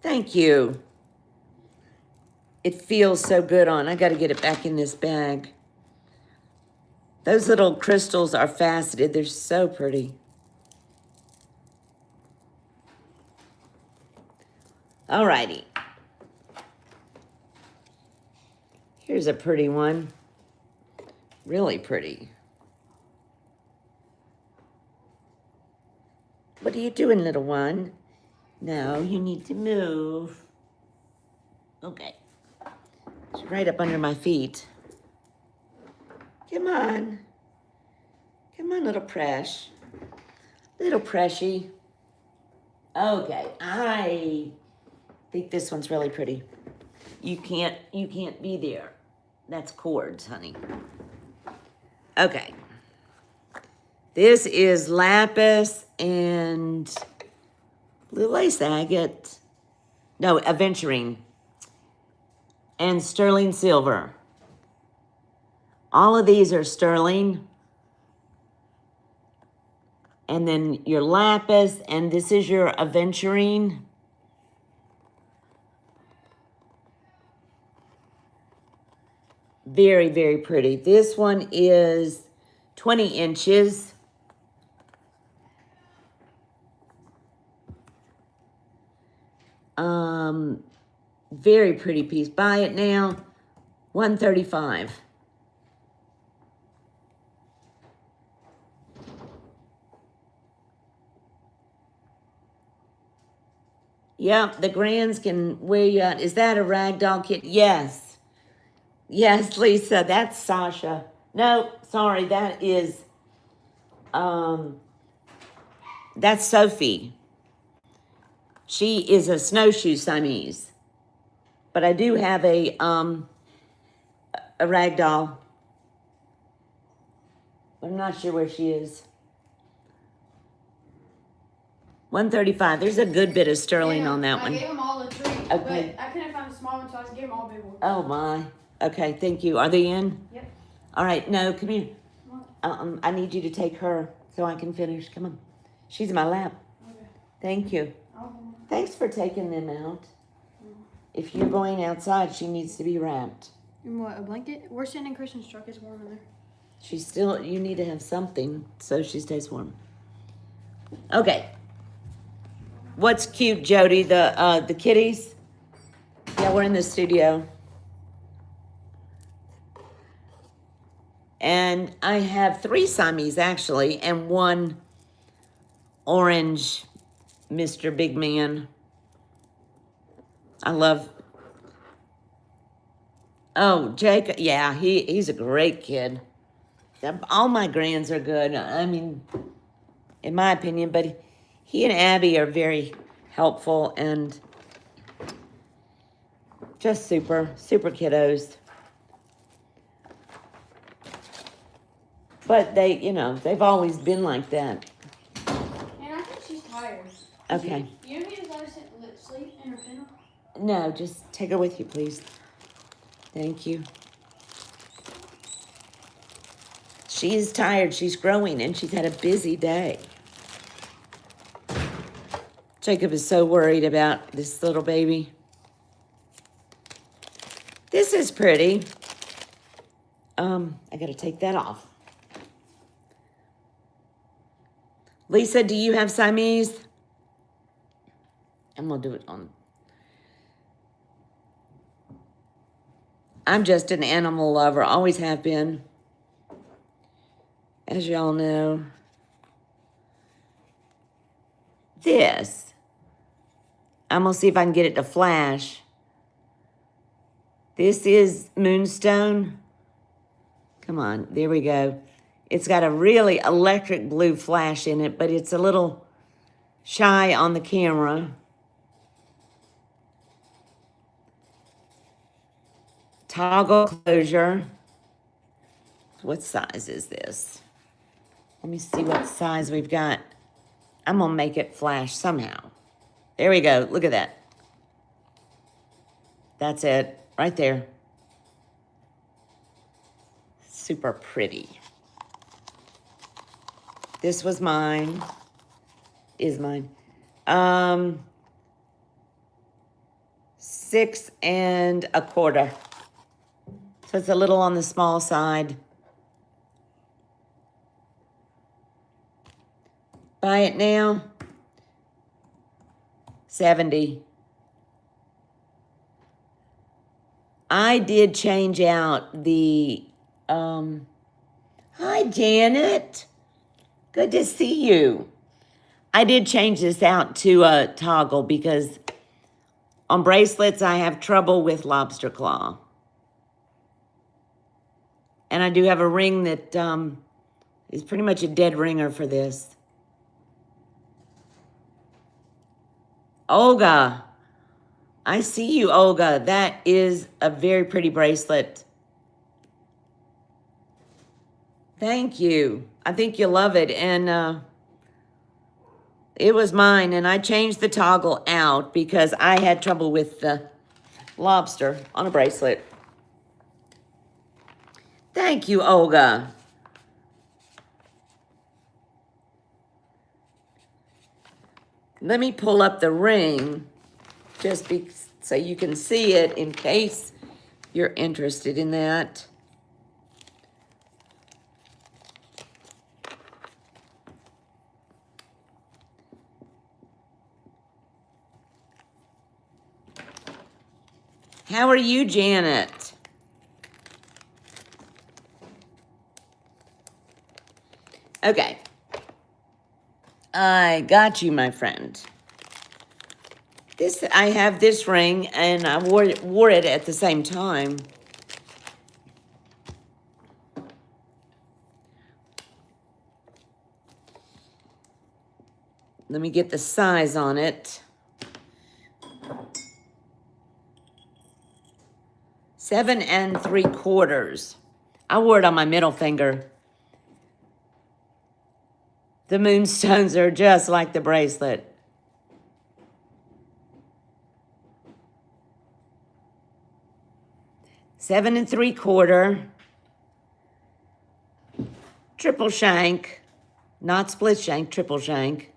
Thank you. It feels so good on. I got to get it back in this bag. Those little crystals are faceted. They're so pretty. All righty. Here's a pretty one. Really pretty. What are you doing, little one? No, you need to move. Okay. It's right up under my feet. Come on. Come on, little Presh. Little Preshy. Okay, I think this one's really pretty. You can't be there. That's cords, honey. Okay. This is lapis and blue lace agate. No, aventurine. And sterling silver. All of these are sterling. And then your lapis, and this is your aventurine. Very, very pretty. This one is 20 inches. Very pretty piece. Buy it now, $135. Yep, the grands can wear you out. Is that a ragdoll kit? Yes. Yes, Lisa, that's Sasha. No, sorry, that is, that's Sophie. She is a snowshoe Siamese. But I do have a ragdoll. But I'm not sure where she is. $135. There's a good bit of sterling on that one. I gave them all a treat, Okay. but I couldn't find a small one, so I gave them all big ones. Oh my. Okay, thank you. Are they in? Yep. All right, no, come here. I need you to take her so I can finish. Come on. She's in my lap. Okay. Thank you. Oh. Thanks for taking them out. If you're going outside, she needs to be wrapped. And what, a blanket? We're sitting in Kristen's truck. It's warm in there. She's still, you need to have something so she stays warm. Okay. What's cute, Jody? The kitties? Yeah, we're in the studio. And I have 3 Siamese, actually, and 1 orange Mr. Big Man. I love... Oh, Jacob. Yeah, he's a great kid. All my grands are good. I mean, in my opinion, but he and Abby are very helpful and just super, super kiddos. But they, you know, they've always been like that. And I think she's tired. Okay. You need to let her sleep in her kennel? No, just take her with you, please. Thank you. She's tired. She's growing, and she's had a busy day. Jacob is so worried about this little baby. This is pretty. I got to take that off. Lisa, do you have Siamese? I'm going to do it on... I'm just an animal lover. Always have been. As y'all know. This. I'm going to see if I can get it to flash. This is Moonstone. Come on. There we go. It's got a really electric blue flash in it, but it's a little shy on the camera. Toggle closure. What size is this? Let me see what size we've got. I'm going to make it flash somehow. There we go. Look at that. That's it. Right there. Super pretty. This was mine. Is mine. 6 1/4. So it's a little on the small side. Buy it now. $70. I did change out the, hi Janet. Good to see you. I did change this out to a toggle because on bracelets I have trouble with lobster claw. And I do have a ring that is pretty much a dead ringer for this. Olga. I see you, Olga. That is a very pretty bracelet. Thank you. I think you'll love it. And it was mine, and I changed the toggle out because I had trouble with the lobster on a bracelet. Thank you, Olga. Let me pull up the ring so you can see it in case you're interested in that. How are you, Janet? Okay. I got you, my friend. I have this ring, and I wore it at the same time. Let me get the size on it. 7 3/4. I wore it on my middle finger. The moonstones are just like the bracelet. Seven 3/4. Triple shank. Not split shank, triple shank.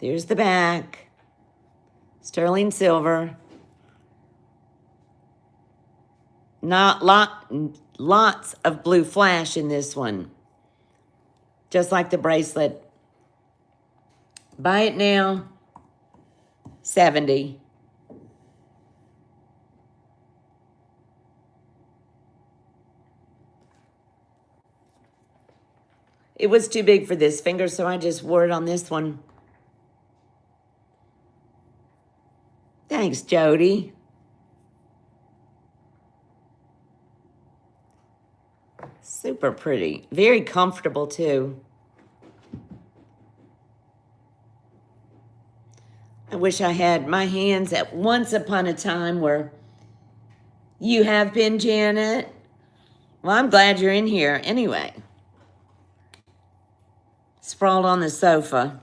There's the back. Sterling silver. Lots of blue flash in this one. Just like the bracelet. Buy it now. $70. It was too big for this finger, so I just wore it on this one. Thanks, Jody. Super pretty. Very comfortable, too. I wish I had my hands at once upon a time where you have been, Janet. Well, I'm glad you're in here anyway. Sprawled on the sofa.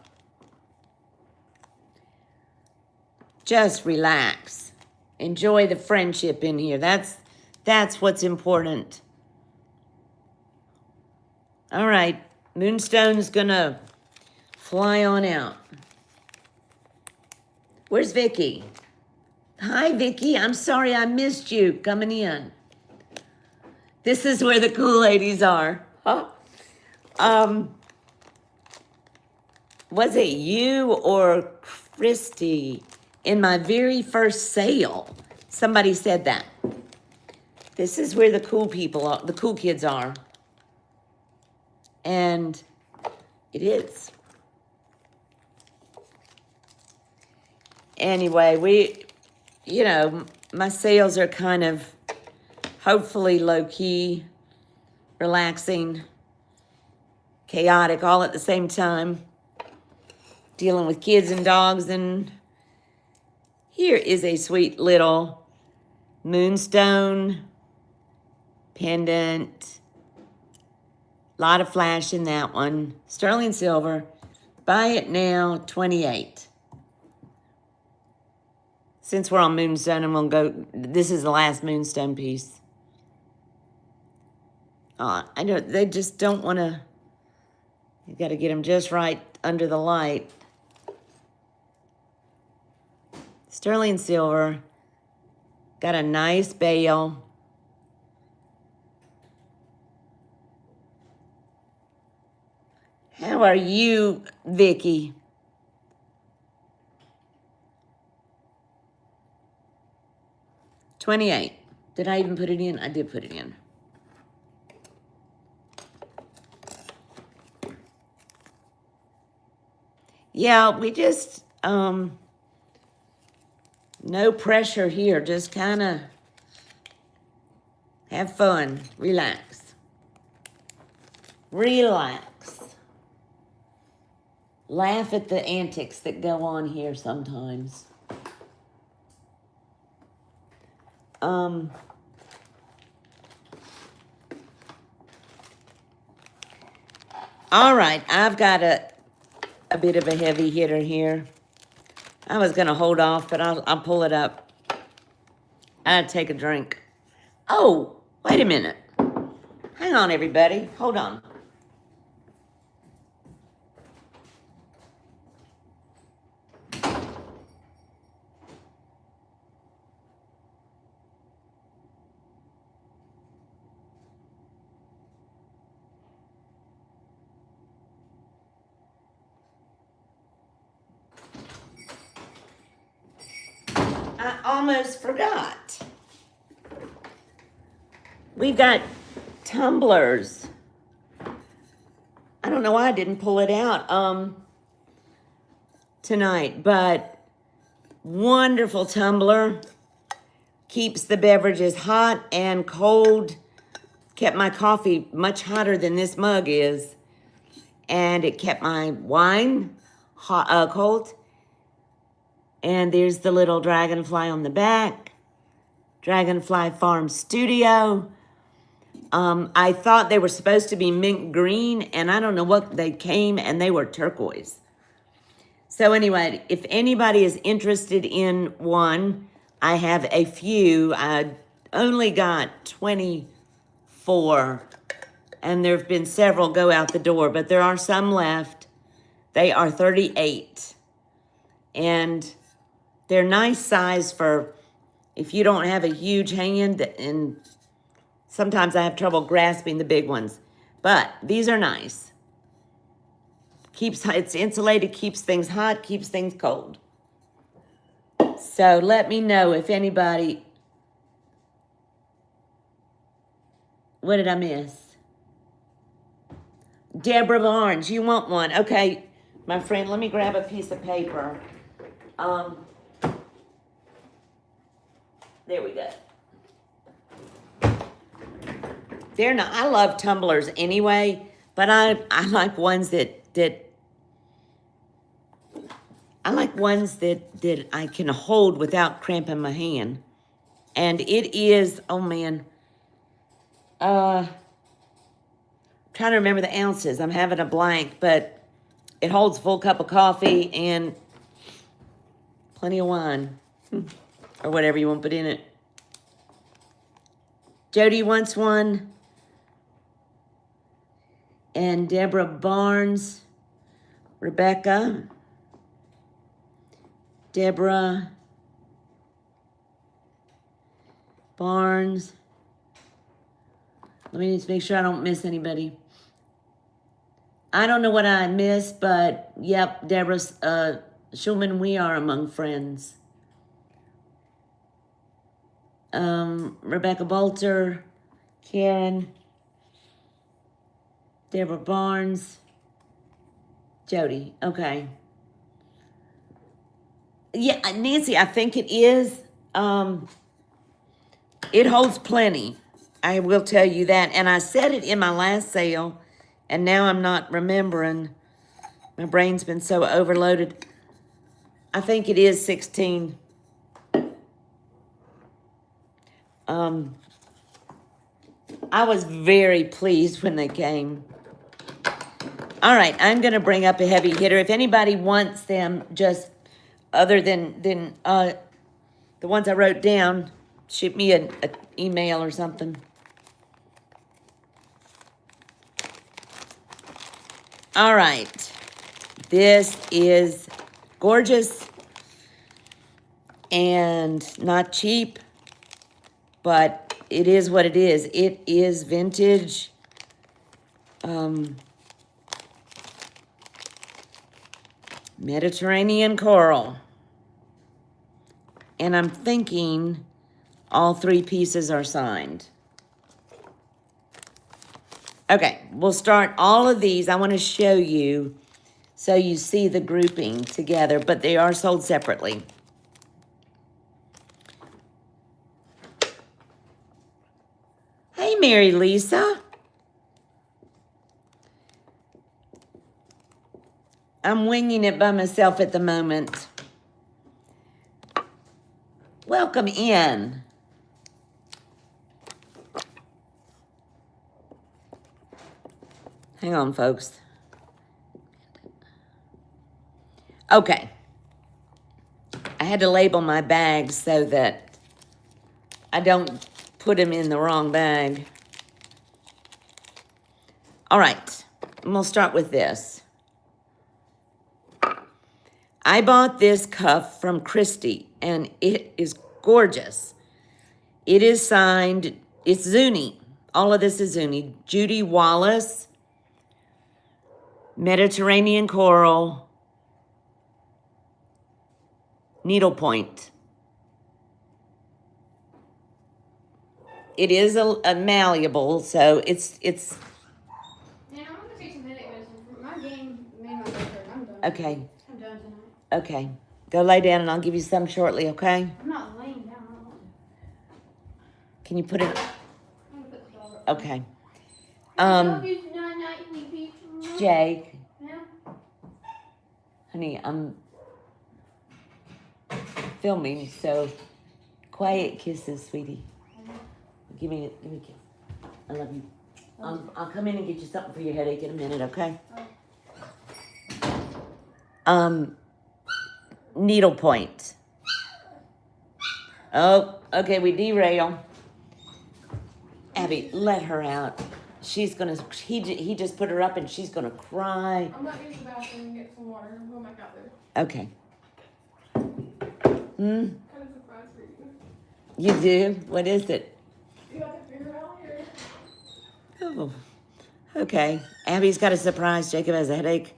Just relax. Enjoy the friendship in here. That's what's important. All right, Moonstone's gonna fly on out. Where's Vicky? Hi, Vicky. I'm sorry I missed you coming in. This is where the cool ladies are. Huh? Was it you or Christy in my very first sale? Somebody said that. This is where the cool people are, the cool kids are. And it is. Anyway, my sales are kind of hopefully low-key, relaxing, chaotic all at the same time. Dealing with kids and dogs, and here is a sweet little moonstone pendant. A lot of flash in that one. Sterling silver. Buy it now, $28. Since we're on moonstone, I'm gonna go. This is the last moonstone piece. I know they just don't want to. You got to get them just right under the light. Sterling silver. Got a nice bail. How are you, Vicky? $28. Did I even put it in? I did put it in. Yeah, we just, no pressure here. Just kind of have fun. Relax. Relax. Laugh at the antics that go on here sometimes. All right, I've got a bit of a heavy hitter here. I was gonna hold off, but I'll pull it up. I'd take a drink. Oh, wait a minute. Hang on, everybody. Hold on. I almost forgot. We've got tumblers. I don't know why I didn't pull it out tonight, but wonderful tumbler. Keeps the beverages hot and cold. Kept my coffee much hotter than this mug is. And it kept my wine hot, cold. And there's the little Dragonfly on the back. Dragonfly Farm Studio. I thought they were supposed to be mint green, and I don't know what they came, and they were turquoise. So anyway, if anybody is interested in one, I have a few. I only got 24, and there have been several go out the door, but there are some left. They are 38, and they're nice size for if you don't have a huge hand, and sometimes I have trouble grasping the big ones, but these are nice. It's insulated, keeps things hot, keeps things cold. So let me know if anybody, what did I miss? Deborah Barnes, you want one? Okay, my friend, let me grab a piece of paper. There we go. They're not, I love tumblers anyway, but I like ones that I like ones that I can hold without cramping my hand. And it is, oh man, trying to remember the ounces. I'm having a blank, but it holds a full cup of coffee and plenty of wine. Or whatever you want to put in it. Jody wants one. And Deborah Barnes. Rebecca. Deborah Barnes. Let me just make sure I don't miss anybody. I don't know what I missed, but yep, Deborah Schulman, we are among friends. Rebecca Bolter, Karen, Deborah Barnes, Jody. Okay. Yeah, Nancy, I think it is. It holds plenty. I will tell you that. And I said it in my last sale, and now I'm not remembering. My brain's been so overloaded. I think it is 16. I was very pleased when they came. All right, I'm going to bring up a heavy hitter. If anybody wants them, just other than the ones I wrote down, shoot me an email or something. All right, this is gorgeous and not cheap, but it is what it is. It is vintage. Mediterranean coral. And I'm thinking all 3 pieces are signed. Okay, we'll start all of these. I want to show you so you see the grouping together, but they are sold separately. Hey, Mary Lisa. I'm winging it by myself at the moment. Welcome in. Hang on, folks. Okay. I had to label my bags so that I don't put them in the wrong bag. All right, and we'll start with this. I bought this cuff from Christy, and it is gorgeous. It is signed, it's Zuni. All of this is Zuni. Judy Wallace, Mediterranean Coral, needlepoint. It is a malleable, so it's. Man, I'm gonna take some headache medicine. My game made my head hurt. I'm done. Okay, I'm done tonight. okay. Go lay down and I'll give you some shortly, okay? I'm not laying down. I don't want to. Can you put it, I'm gonna put the dog up. okay. Love you, night, night, sweet pea. Jake, Yeah. honey, I'm filming, so quiet kisses, sweetie. Give me a kiss. I love you. I'll come in and get you something for your headache in a minute, okay? Needlepoint. Oh, okay, we derail. Abby, let her out. She's gonna, he just put her up and she's gonna cry. I'm gonna use the bathroom and get some water and go back out there. Okay. Kind of surprise for you. You do? What is it? You got to figure it out here. Oh, okay. Abby's got a surprise. Jacob has a headache.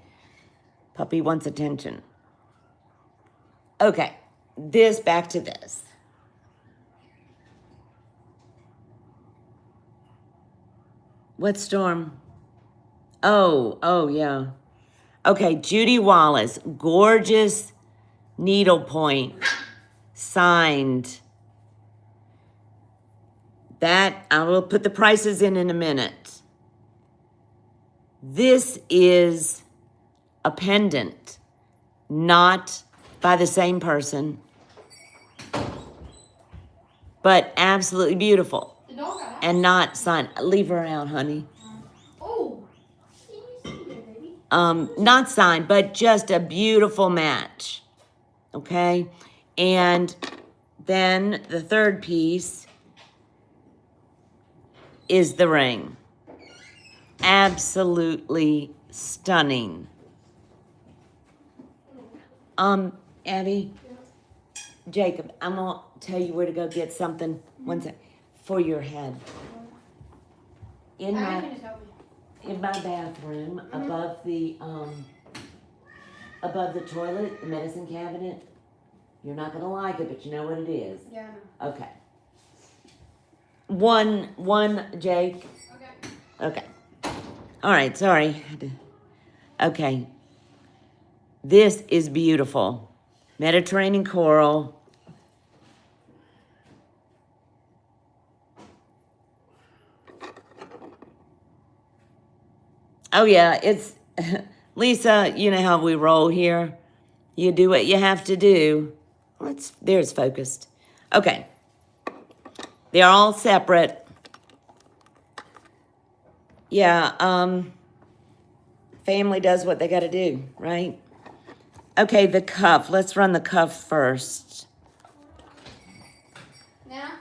Puppy wants attention. Okay, back to this. What storm? Oh, yeah. Okay, Judy Wallace, gorgeous needlepoint, signed. That, I will put the prices in a minute. This is a pendant, not by the same person, but absolutely beautiful. The dog got out. And not signed. Leave her out, honey. Oh. Can you see there, baby? Not signed, but just a beautiful match. Okay? And then the third piece is the ring. Absolutely stunning. Abby, Jacob, I'm gonna tell you where to go get something. One sec. For your head. In I my can just help me. in my bathroom, above the toilet, the medicine cabinet. You're not gonna like it, but you know what it is. Yeah, I know. Okay. One, Jake. Okay. Okay. All right, sorry. Okay. This is beautiful. Mediterranean coral. Oh, yeah, it's... Lisa, you know how we roll here. You do what you have to do. There's focused. Okay. They're all separate. Yeah, family does what they got to do, right? Okay, the cuff. Let's run the cuff first. Now,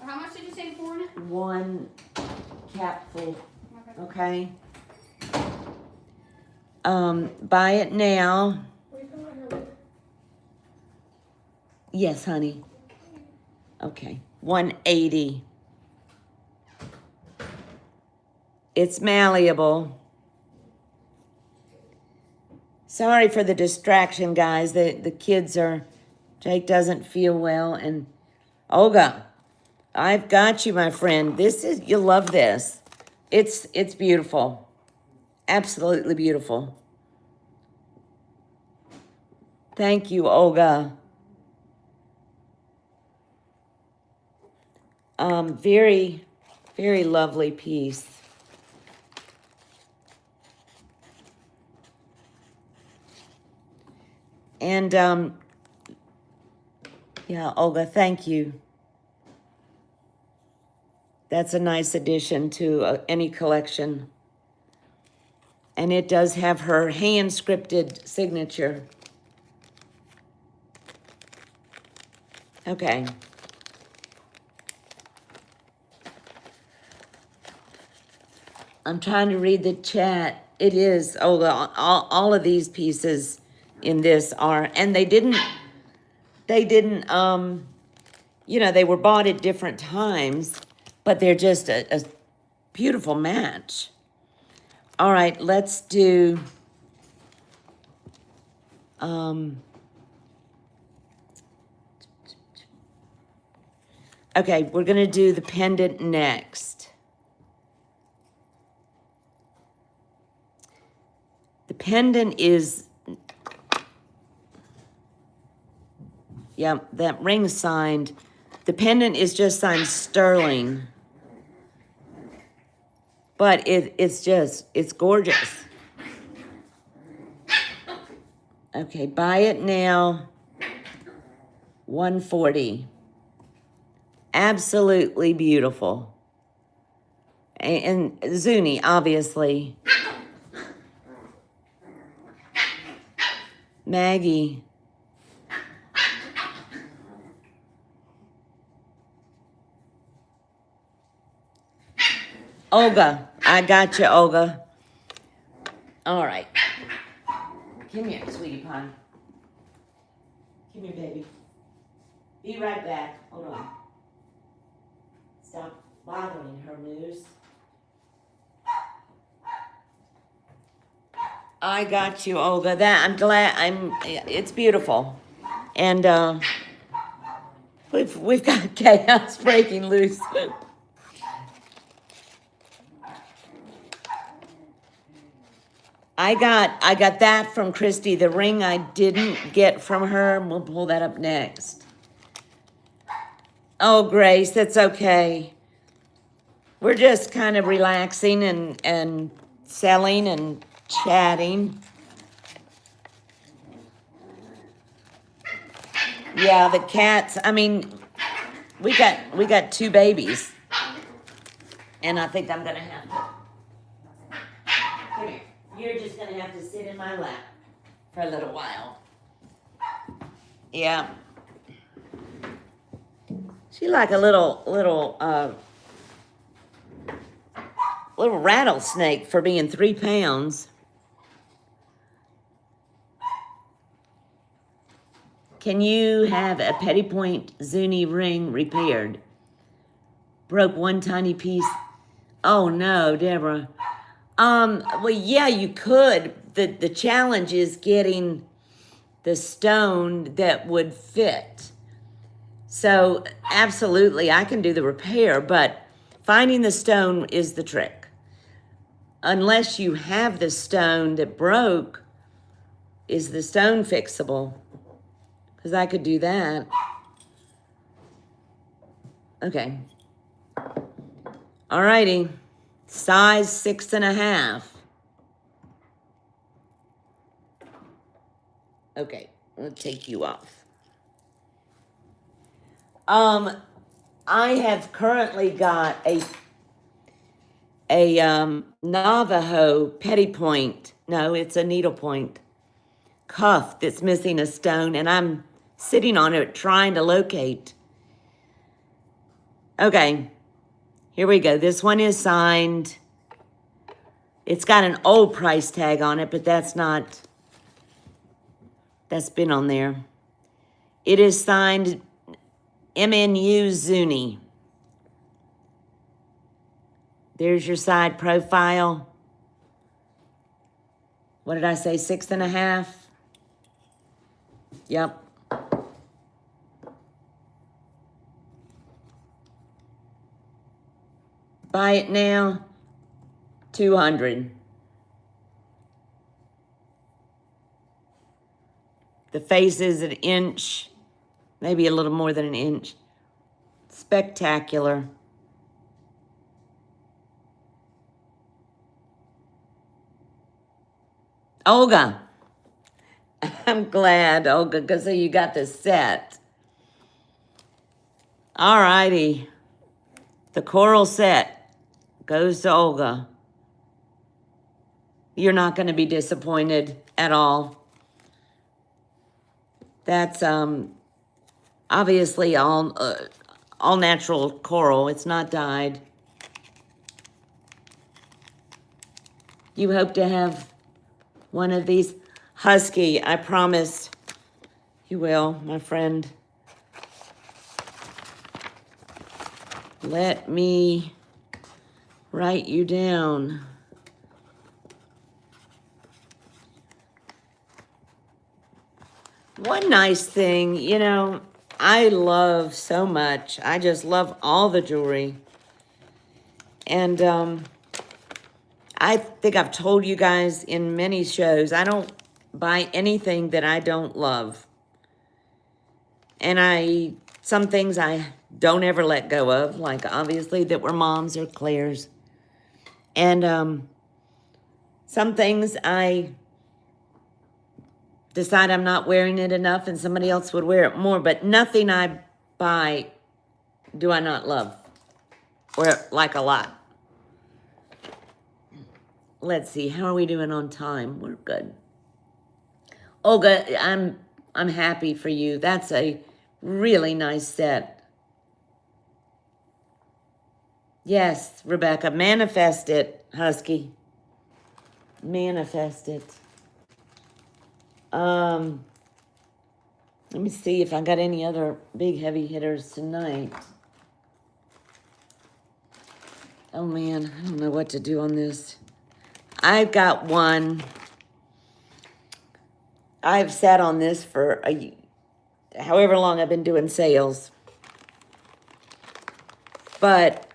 how much did you say for it? One capful, Okay. okay? Buy it now. Will you come out here later? Yes, honey. Okay, 180. It's malleable. Sorry for the distraction, guys. The kids are, Jake doesn't feel well, and Olga, I've got you, my friend. You'll love this. It's beautiful. Absolutely beautiful. Thank you, Olga. Very, very lovely piece. And, yeah, Olga, thank you. That's a nice addition to any collection. And it does have her hand-scripted signature. Okay. I'm trying to read the chat. It is, all of these pieces in this are, and they didn't, they were bought at different times, but they're just a beautiful match. All right, let's do, okay, we're gonna do the pendant next. The pendant is, yeah, that ring's signed. The pendant is just signed sterling. But it's gorgeous. Okay, buy it now. $140. Absolutely beautiful. And Zuni, obviously. Maggie. Olga. I got you, Olga. All right. Come here, sweetie pie. Come here, baby. Be right back. Hold on. Stop bothering her, Moose. I got you, Olga. I'm glad. It's beautiful. And we've got chaos breaking loose. I got that from Christy. The ring I didn't get from her. We'll pull that up next. Oh, Grace, that's okay. We're just kind of relaxing and selling and chatting. Yeah, the cats. I mean, we got 2 babies, and I think I'm gonna have to. Come here. You're just gonna have to sit in my lap for a little while. Yeah. She like a little rattlesnake for being 3 pounds. Can you have a petty point Zuni ring repaired? Broke one tiny piece. Oh no, Deborah. Well, yeah, you could. The challenge is getting the stone that would fit. So absolutely, I can do the repair, but finding the stone is the trick. Unless you have the stone that broke, is the stone fixable? Because I could do that. Okay. All righty. Size 6.5. Okay, I'll take you off. I have currently got a Navajo petty point. No, it's a needle point cuff that's missing a stone, and I'm sitting on it trying to locate. Okay, here we go. This one is signed. It's got an old price tag on it, but that's been on there. It is signed MNU Zuni. There's your side profile. What did I say, 6.5? Yep. Buy it now, $200. The face is an inch, maybe a little more than an inch. Spectacular. Olga. I'm glad, Olga, because you got this set. All righty. The coral set goes to Olga. You're not going to be disappointed at all. That's Obviously, all natural coral. It's not dyed. You hope to have one of these. Husky, I promise you will, my friend. Let me write you down. One nice thing, you know, I love so much. I just love all the jewelry. And I think I've told you guys in many shows, I don't buy anything that I don't love. And some things I don't ever let go of, like obviously that were Mom's or Claire's. And some things I decide I'm not wearing it enough and somebody else would wear it more, but nothing I buy do I not love or like a lot. Let's see, how are we doing on time? We're good. Olga, I'm happy for you. That's a really nice set. Yes, Rebecca, manifest it, Husky. Manifest it. Let me see if I got any other big heavy hitters tonight. Oh man, I don't know what to do on this. I've got one. I've sat on this for however long I've been doing sales. But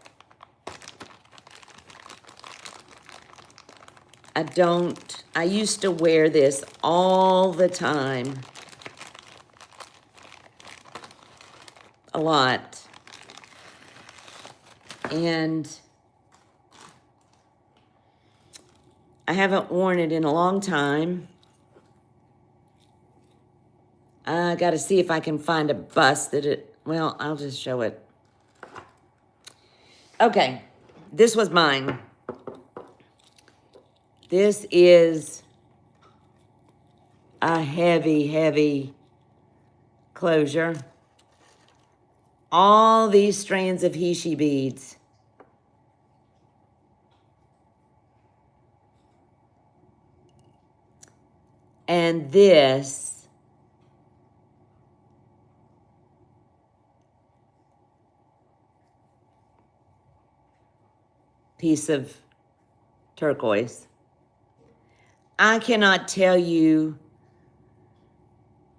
I used to wear this all the time. A lot. And I haven't worn it in a long time. I got to see if I can find a bust well, I'll just show it. Okay, this was mine. This is a heavy, heavy closure. All these strands of Hishi beads. And this piece of turquoise. I cannot tell you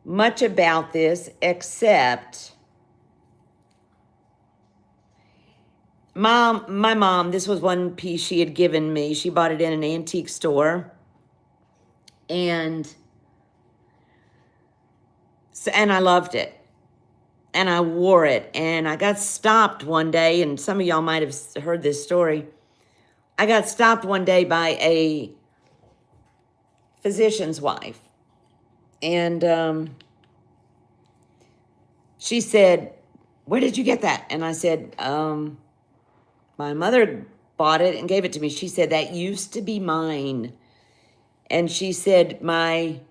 much about this except my mom, this was one piece she had given me. She bought it in an antique store. And I loved it. And I wore it. And I got stopped one day, and some of y'all might have heard this story. I got stopped one day by a physician's wife. And she said, "Where did you get that?" And I said, "My mother bought it and gave it to me." She said, "That used to be mine." And she said, "My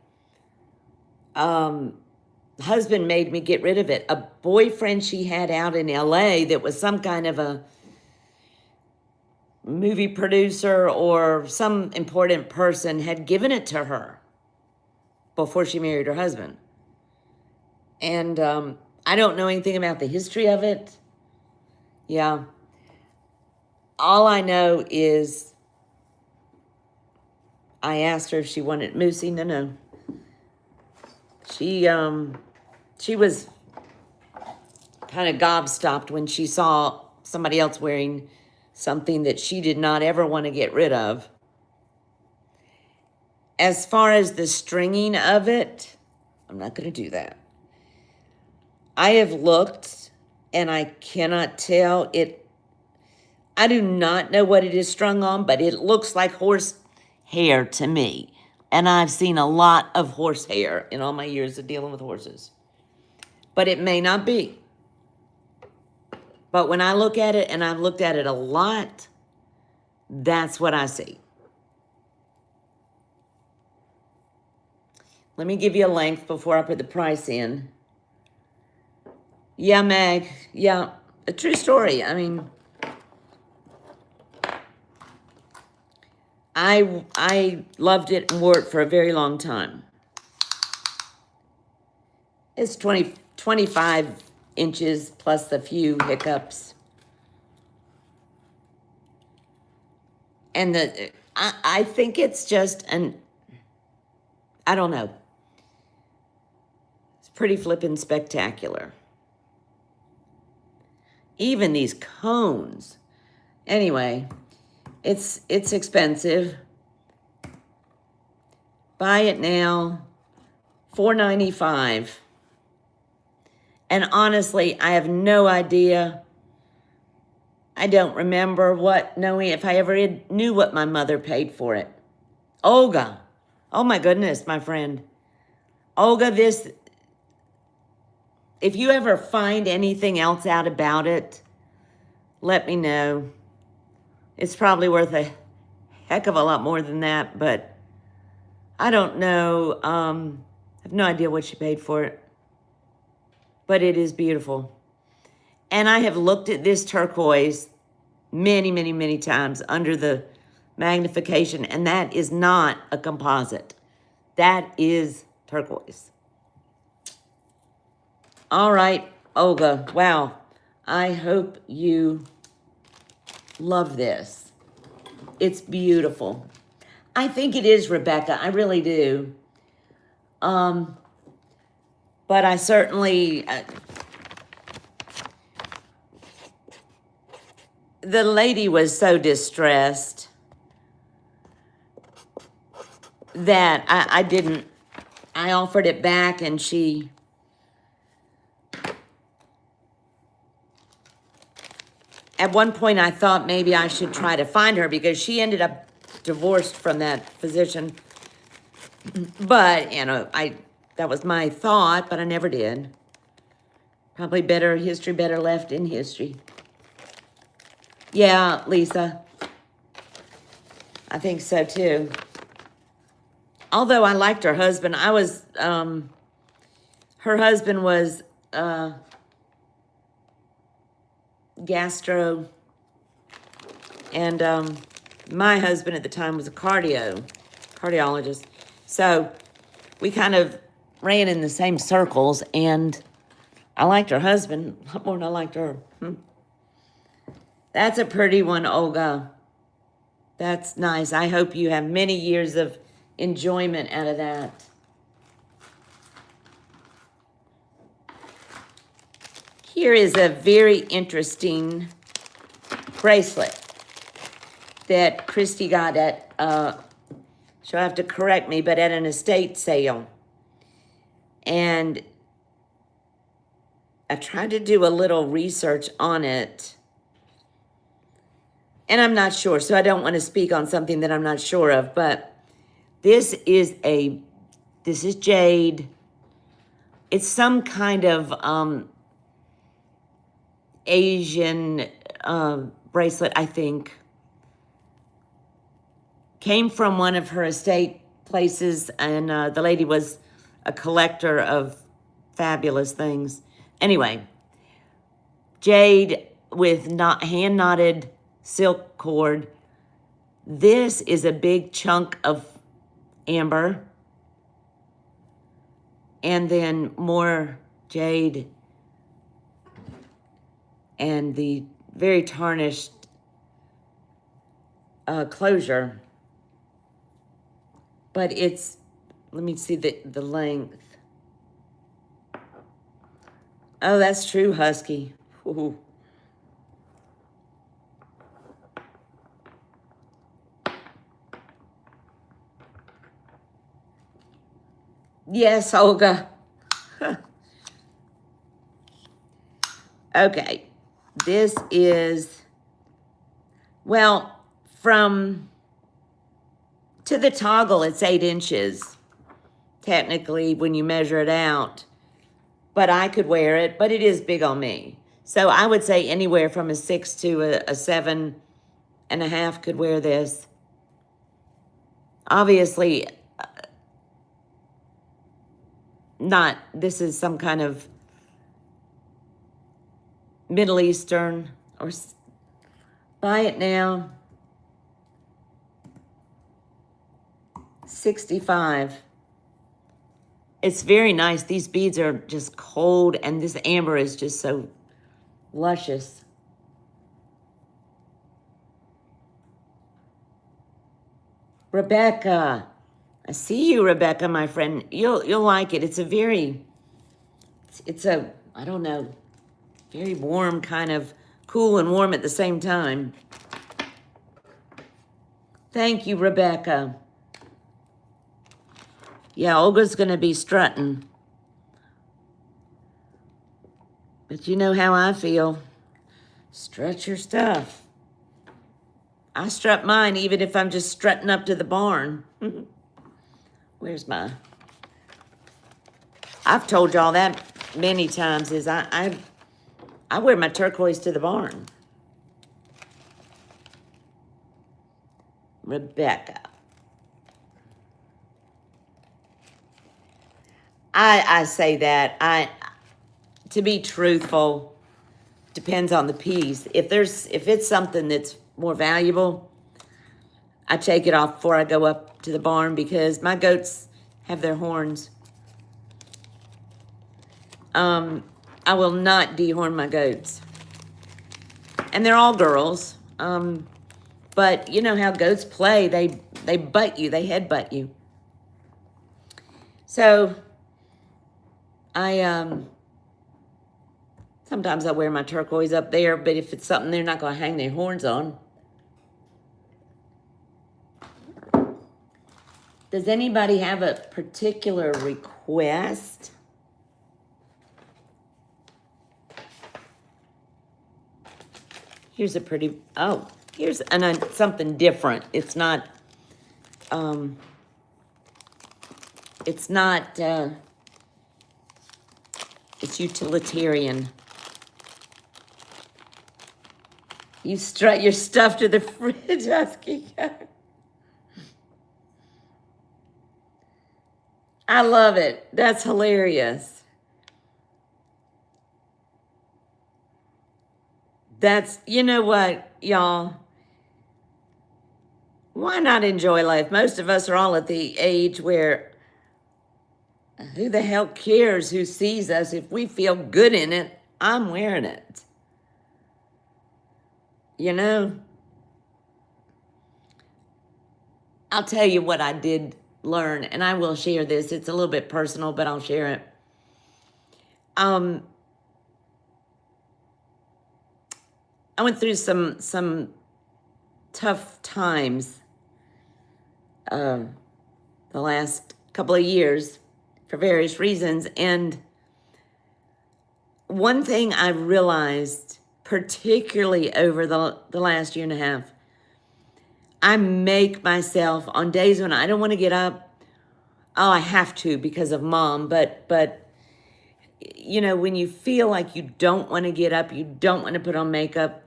husband made me get rid of it." A boyfriend she had out in LA that was some kind of a movie producer or some important person had given it to her before she married her husband. And I don't know anything about the history of it. Yeah. All I know is I asked her if she wanted Moosey. No. She was kind of gobstopped when she saw somebody else wearing something that she did not ever want to get rid of. As far as the stringing of it, I'm not going to do that. I have looked and I cannot tell it. I do not know what it is strung on, but it looks like horse hair to me. And I've seen a lot of horse hair in all my years of dealing with horses. But it may not be. But when I look at it, and I've looked at it a lot, that's what I see. Let me give you a length before I put the price in. Yeah, Meg. Yeah, a true story. I mean, I loved it and wore it for a very long time. It's 25 inches plus a few hiccups. And I think it's just I don't know. It's pretty flippin' spectacular. Even these cones. Anyway, it's expensive. Buy it now, $4.95. And honestly, I have no idea. I don't remember knowing if I ever knew what my mother paid for it. Olga. Oh my goodness, my friend. Olga, if you ever find anything else out about it, let me know. It's probably worth a heck of a lot more than that, but I don't know. I have no idea what she paid for it, but it is beautiful. And I have looked at this turquoise many, many, many times under the magnification, and that is not a composite. That is turquoise. All right, Olga. Wow. I hope you love this. It's beautiful. I think it is Rebecca. I really do. But I certainly... the lady was so distressed that I offered it back, and she... At one point, I thought maybe I should try to find her because she ended up divorced from that physician. But, that was my thought, but I never did. Probably history better left in history. Yeah, Lisa. I think so, too. Although I liked her husband. Her husband was gastro, and my husband at the time was a cardiologist. So we kind of ran in the same circles, and I liked her husband a lot more than I liked her. That's a pretty one, Olga. That's nice. I hope you have many years of enjoyment out of that. Here is a very interesting bracelet that Christy got at, she'll have to correct me, but at an estate sale. And I tried to do a little research on it, and I'm not sure, so I don't want to speak on something that I'm not sure of, but this is jade. It's some kind of Asian bracelet, I think. Came from one of her estate places, and the lady was a collector of fabulous things. Anyway, jade with hand-knotted silk cord. This is a big chunk of amber. And then more jade. And the very tarnished closure. But it's, let me see the length. Oh, that's true, Husky. Ooh. Yes, Olga. Okay. This is, well, to the toggle, it's 8 inches, technically, when you measure it out. But I could wear it, but it is big on me. So I would say anywhere from a 6 to a 7.5 could wear this. Obviously, this is some kind of Middle Eastern, or buy it now. 65. It's very nice. These beads are just cold, and this amber is just so luscious. Rebecca, I see you, Rebecca, my friend. You'll like it. It's a very, it's a, I don't know, very warm, kind of cool and warm at the same time. Thank you, Rebecca. Yeah, Olga's gonna be strutting. But you know how I feel. Strut your stuff. I strut mine even if I'm just strutting up to the barn. Where's my... I've told y'all that many times, is I wear my turquoise to the barn. Rebecca. I say that. To be truthful, depends on the piece. If it's something that's more valuable, I take it off before I go up to the barn because my goats have their horns. I will not dehorn my goats. And they're all girls. But you know how goats play. They butt you. They headbutt you. So, sometimes I wear my turquoise up there, but if it's something they're not going to hang their horns on. Does anybody have a particular request? Here's a pretty, here's something different. It's not, it's utilitarian. You strut your stuff to the fridge, Husky. I love it. That's hilarious. You know what, y'all? Why not enjoy life? Most of us are all at the age where who the hell cares who sees us? If we feel good in it, I'm wearing it. You know? I'll tell you what I did learn, and I will share this. It's a little bit personal, but I'll share it. I went through some tough times the last couple of years for various reasons. And one thing I realized, particularly over the last year and a half, I make myself, on days when I don't want to get up, I have to because of Mom, but you know, when you feel like you don't want to get up, you don't want to put on makeup,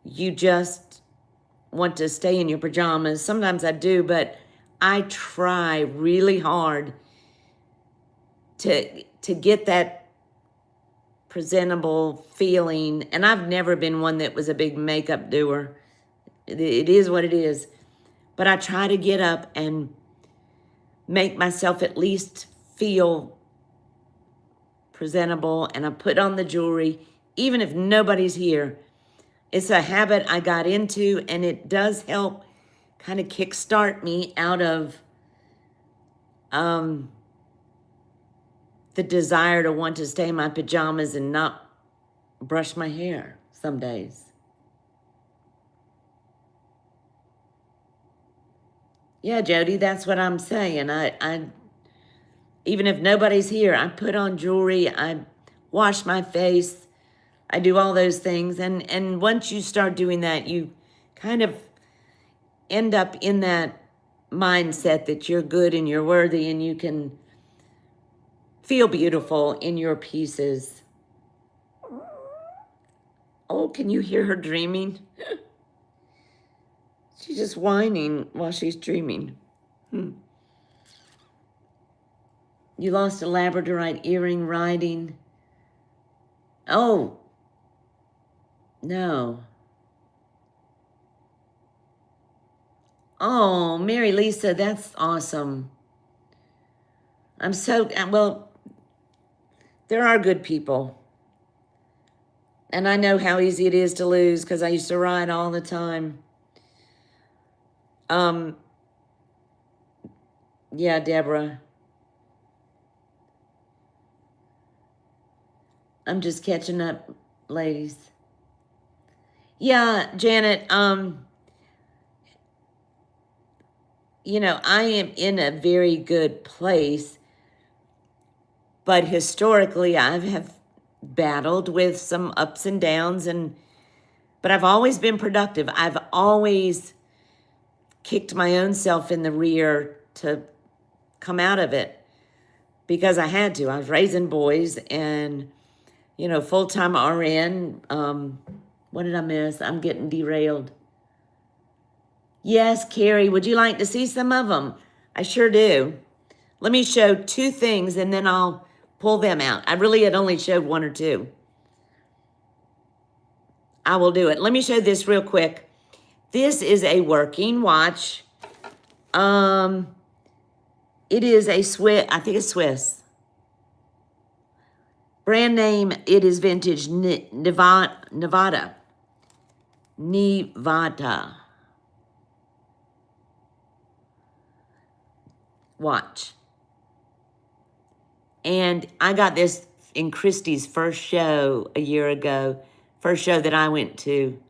you just want to stay in your pajamas. Sometimes I do, but I try really hard to get that presentable feeling. And I've never been one that was a big makeup doer. It is what it is. But I try to get up and make myself at least feel presentable, and I put on the jewelry, even if nobody's here. It's a habit I got into, and it does help kind of kickstart me out of the desire to want to stay in my pajamas and not brush my hair some days. Yeah, Jody, that's what I'm saying. I even if nobody's here, I put on jewelry, I wash my face, I do all those things. And once you start doing that, you kind of end up in that mindset that you're good and you're worthy and you can feel beautiful in your pieces. Oh, can you hear her dreaming? She's just whining while she's dreaming. You lost a labradorite earring riding. Oh, No. Oh, Mary Lisa, that's awesome. I'm so, well, there are good people. And I know how easy it is to lose because I used to ride all the time. Yeah, Deborah. I'm just catching up, ladies. Yeah, Janet, you know, I am in a very good place, but historically I have battled with some ups and downs, but I've always been productive. I've always kicked my own self in the rear to come out of it because I had to. I was raising boys and, you know, full-time RN. What did I miss? I'm getting derailed. Yes, Carrie, would you like to see some of them? I sure do. Let me show 2 things and then I'll pull them out. I really had only showed 1 or 2. I will do it. Let me show this real quick. This is a working watch. It is a Swiss, I think it's Swiss. Brand name, it is vintage Nevada. Watch. And I got this in Christie's first show a year ago. First show that I went to.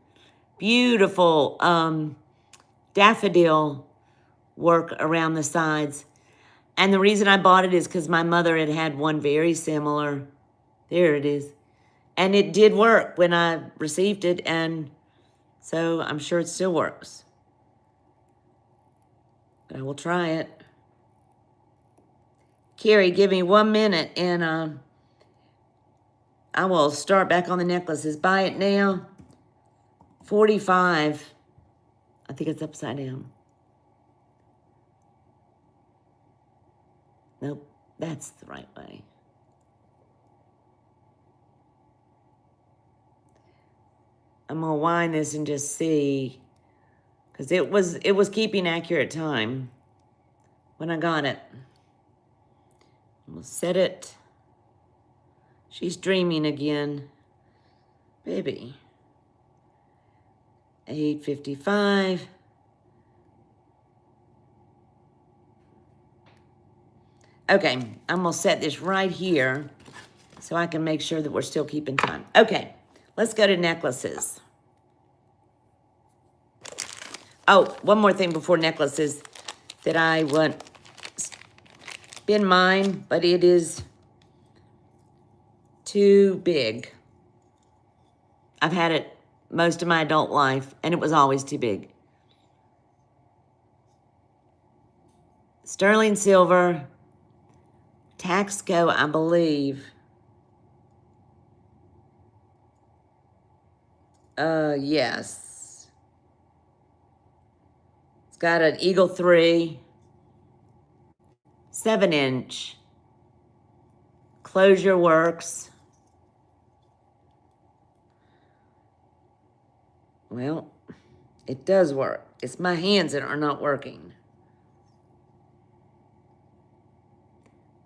Beautiful daffodil work around the sides. And the reason I bought it is because my mother had one very similar. There it is. And it did work when I received it, and so I'm sure it still works. But I will try it. Carrie, give me 1 minute, and I will start back on the necklaces. Buy it now. 45. I think it's upside down. Nope, that's the right way. I'm gonna wind this and just see, because it was keeping accurate time when I got it. We'll set it. She's dreaming again. Baby. 8:55. Okay, I'm gonna set this right here so I can make sure that we're still keeping time. Okay, let's go to necklaces. Oh, one more thing before necklaces that I want. Been mine, but it is too big. I've had it most of my adult life, and it was always too big. Sterling silver, Taxco, I believe. Yes. It's got an Eagle 3, 7-inch. Closure works. Well, it does work. It's my hands that are not working.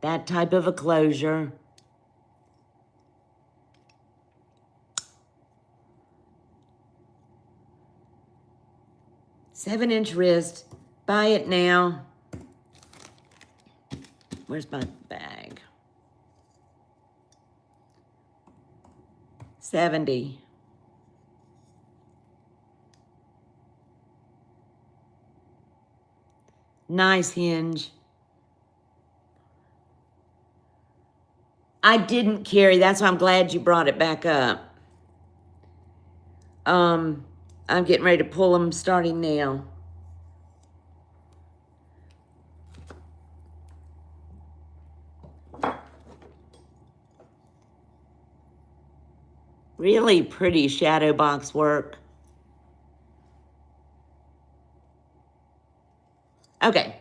That type of a closure. Seven-inch wrist. Buy it now. Where's my bag? 70. Nice hinge. I didn't carry. That's why I'm glad you brought it back up. I'm getting ready to pull them starting now. Really pretty shadow box work. Okay.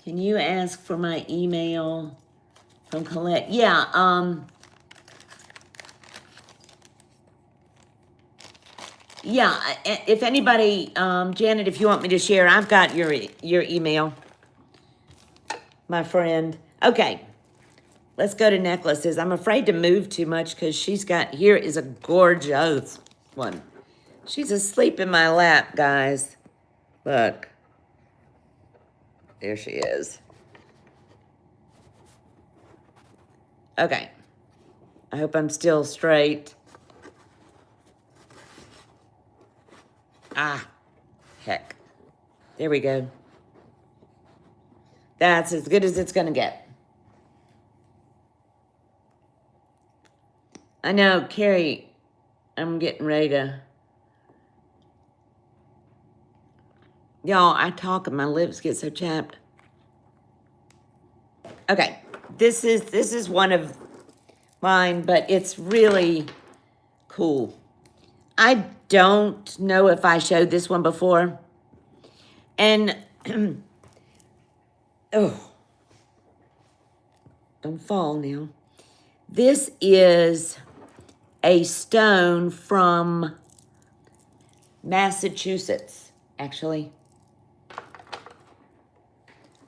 Can you ask for my email from Colette? Yeah, Yeah, if anybody, Janet, if you want me to share, I've got your email, my friend. Okay, let's go to necklaces. I'm afraid to move too much because here is a gorgeous one. She's asleep in my lap, guys. Look, there she is. Okay, I hope I'm still straight. Ah, heck. There we go. That's as good as it's gonna get. I know, Carrie, I'm getting ready to... Y'all, I talk and my lips get so chapped. Okay, this is one of mine, but it's really cool. I don't know if I showed this one before. And, oh, don't fall now. This is a stone from Massachusetts, actually.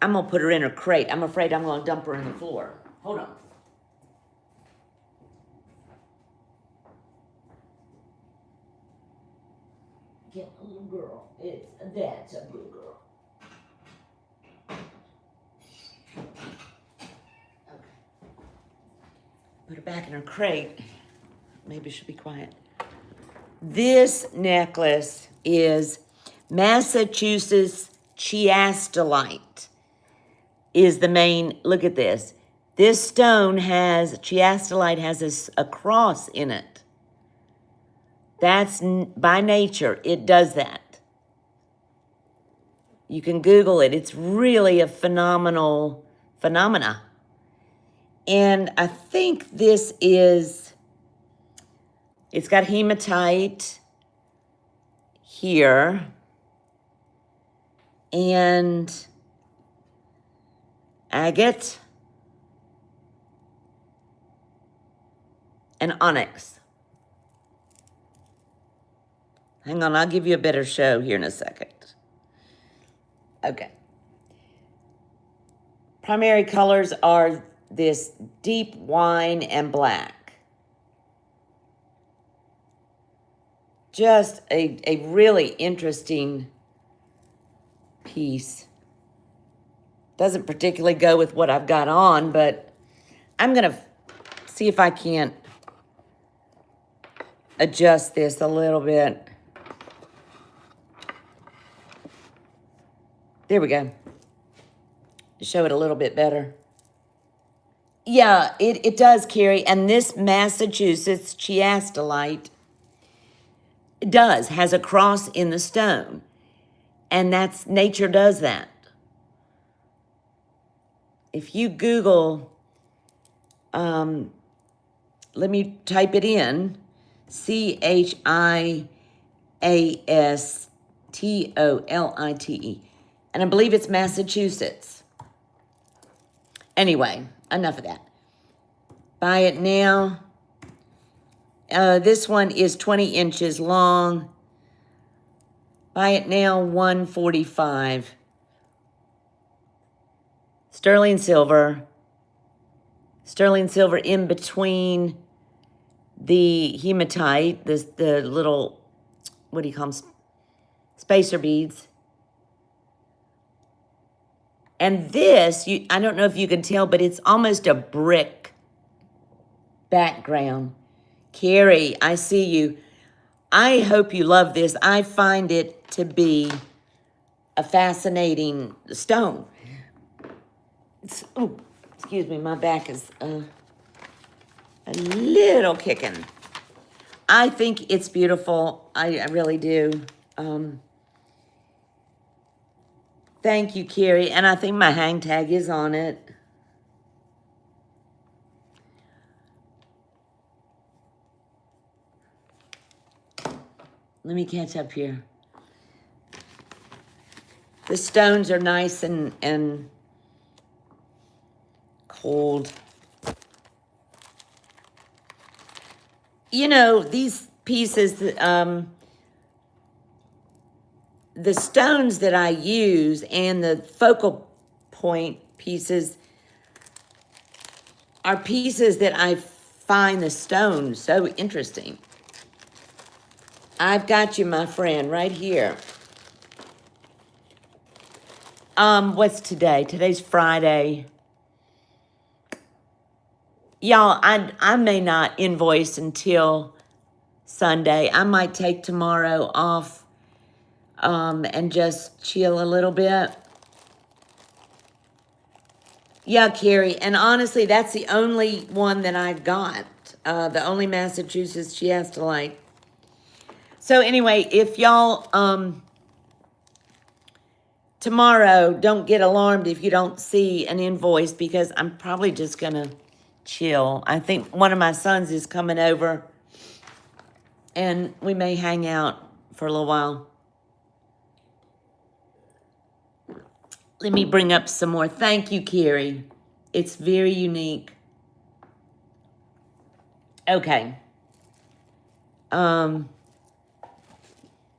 I'm gonna put her in her crate. I'm afraid I'm gonna dump her in the floor. Hold on. Get a little girl. That's a good girl. Okay. Put her back in her crate. Maybe she'll be quiet. This necklace is Massachusetts chiastolite. Is the main, look at this. This stone chiastolite has a cross in it. That's by nature, it does that. You can Google it. It's really a phenomena. And I think it's got hematite here. And agate and onyx. Hang on, I'll give you a better show here in a second. Okay. Primary colors are this deep wine and black. Just a really interesting piece. Doesn't particularly go with what I've got on, but I'm going to see if I can't adjust this a little bit. There we go. Show it a little bit better. Yeah, it does, Carrie. And this Massachusetts chiastolite has a cross in the stone. And nature does that. If you Google, let me type it in, chiastolite, and I believe it's Massachusetts. Anyway, enough of that. Buy it now. This one is 20 inches long. Buy it now, $145. Sterling silver in between the hematite, the little, what do you call them, spacer beads. And this, I don't know if you can tell, but it's almost a brick background. Carrie, I see you. I hope you love this. I find it to be a fascinating stone. Oh, excuse me, my back is a little kicking. I think it's beautiful. I really do. Thank you, Carrie. And I think my hang tag is on it. Let me catch up here. The stones are nice and cold. You know, these pieces, the stones that I use and the focal point pieces are pieces that I find the stone so interesting. I've got you, my friend, right here. What's today? Today's Friday. Y'all, I may not invoice until Sunday. I might take tomorrow off and just chill a little bit. Yeah, Carrie, and honestly, that's the only one that I got. The only Massachusetts she has to like. So anyway, if y'all tomorrow, don't get alarmed if you don't see an invoice, because I'm probably just gonna chill. I think one of my sons is coming over and we may hang out for a little while. Let me bring up some more. Thank you, Carrie. It's very unique. Okay.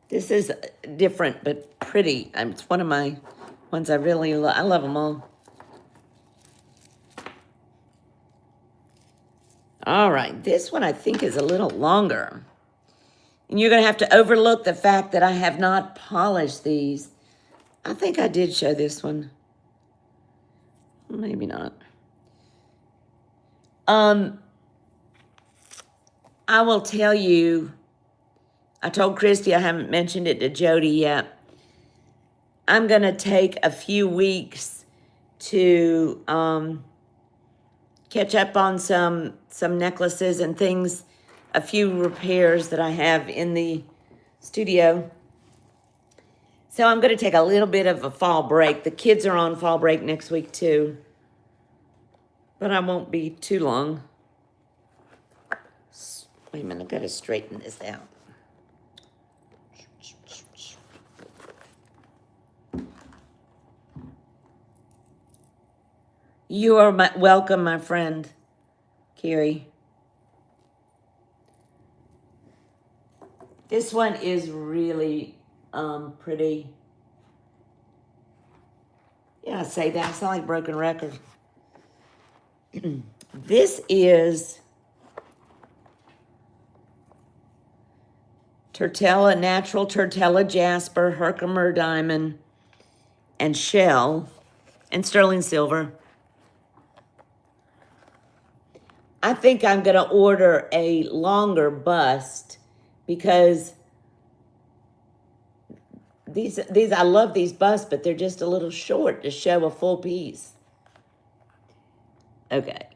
This is different but pretty. It's one of my ones I really love. I love them all. All right, this one I think is a little longer. And you're going to have to overlook the fact that I have not polished these. I think I did show this one. Maybe not. I will tell you, I told Christy I haven't mentioned it to Jody yet. I'm going to take a few weeks to catch up on some necklaces and things, a few repairs that I have in the studio. So I'm going to take a little bit of a fall break. The kids are on fall break next week too. But I won't be too long. Wait a minute, I've got to straighten this out. You are welcome, my friend, Carrie. This one is really pretty. Yeah, I say that. I sound like a broken record. This is natural Tortella Jasper, Herkimer Diamond, and Shell, and sterling silver. I think I'm going to order a longer bust because these I love these busts, but they're just a little short to show a full piece. Okay.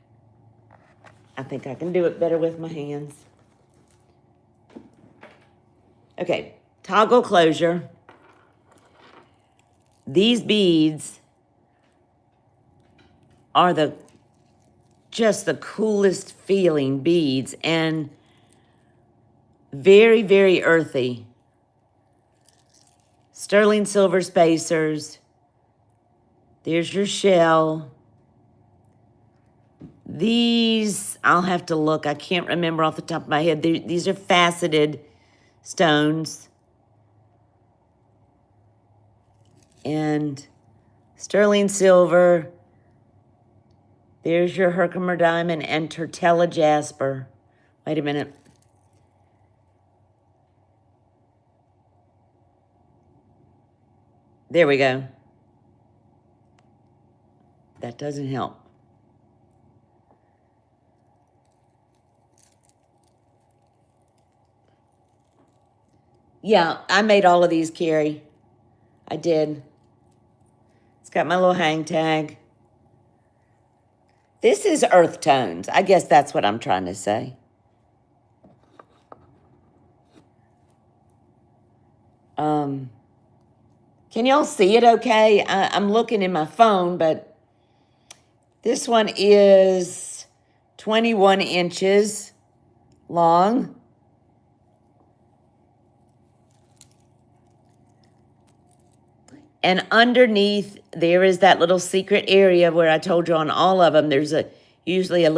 I think I can do it better with my hands. Okay, toggle closure. These beads are just the coolest feeling beads and very, very earthy. Sterling silver spacers. There's your shell. These, I'll have to look. I can't remember off the top of my head. These are faceted stones. And sterling silver. There's your Herkimer Diamond and Tortella Jasper. Wait a minute. There we go. That doesn't help. Yeah, I made all of these, Carrie. I did. It's got my little hang tag. This is earth tones. I guess that's what I'm trying to say. Can y'all see it okay? I'm looking in my phone, but this one is 21 inches long. And underneath, there is that little secret area where I told you on all of them, there's usually a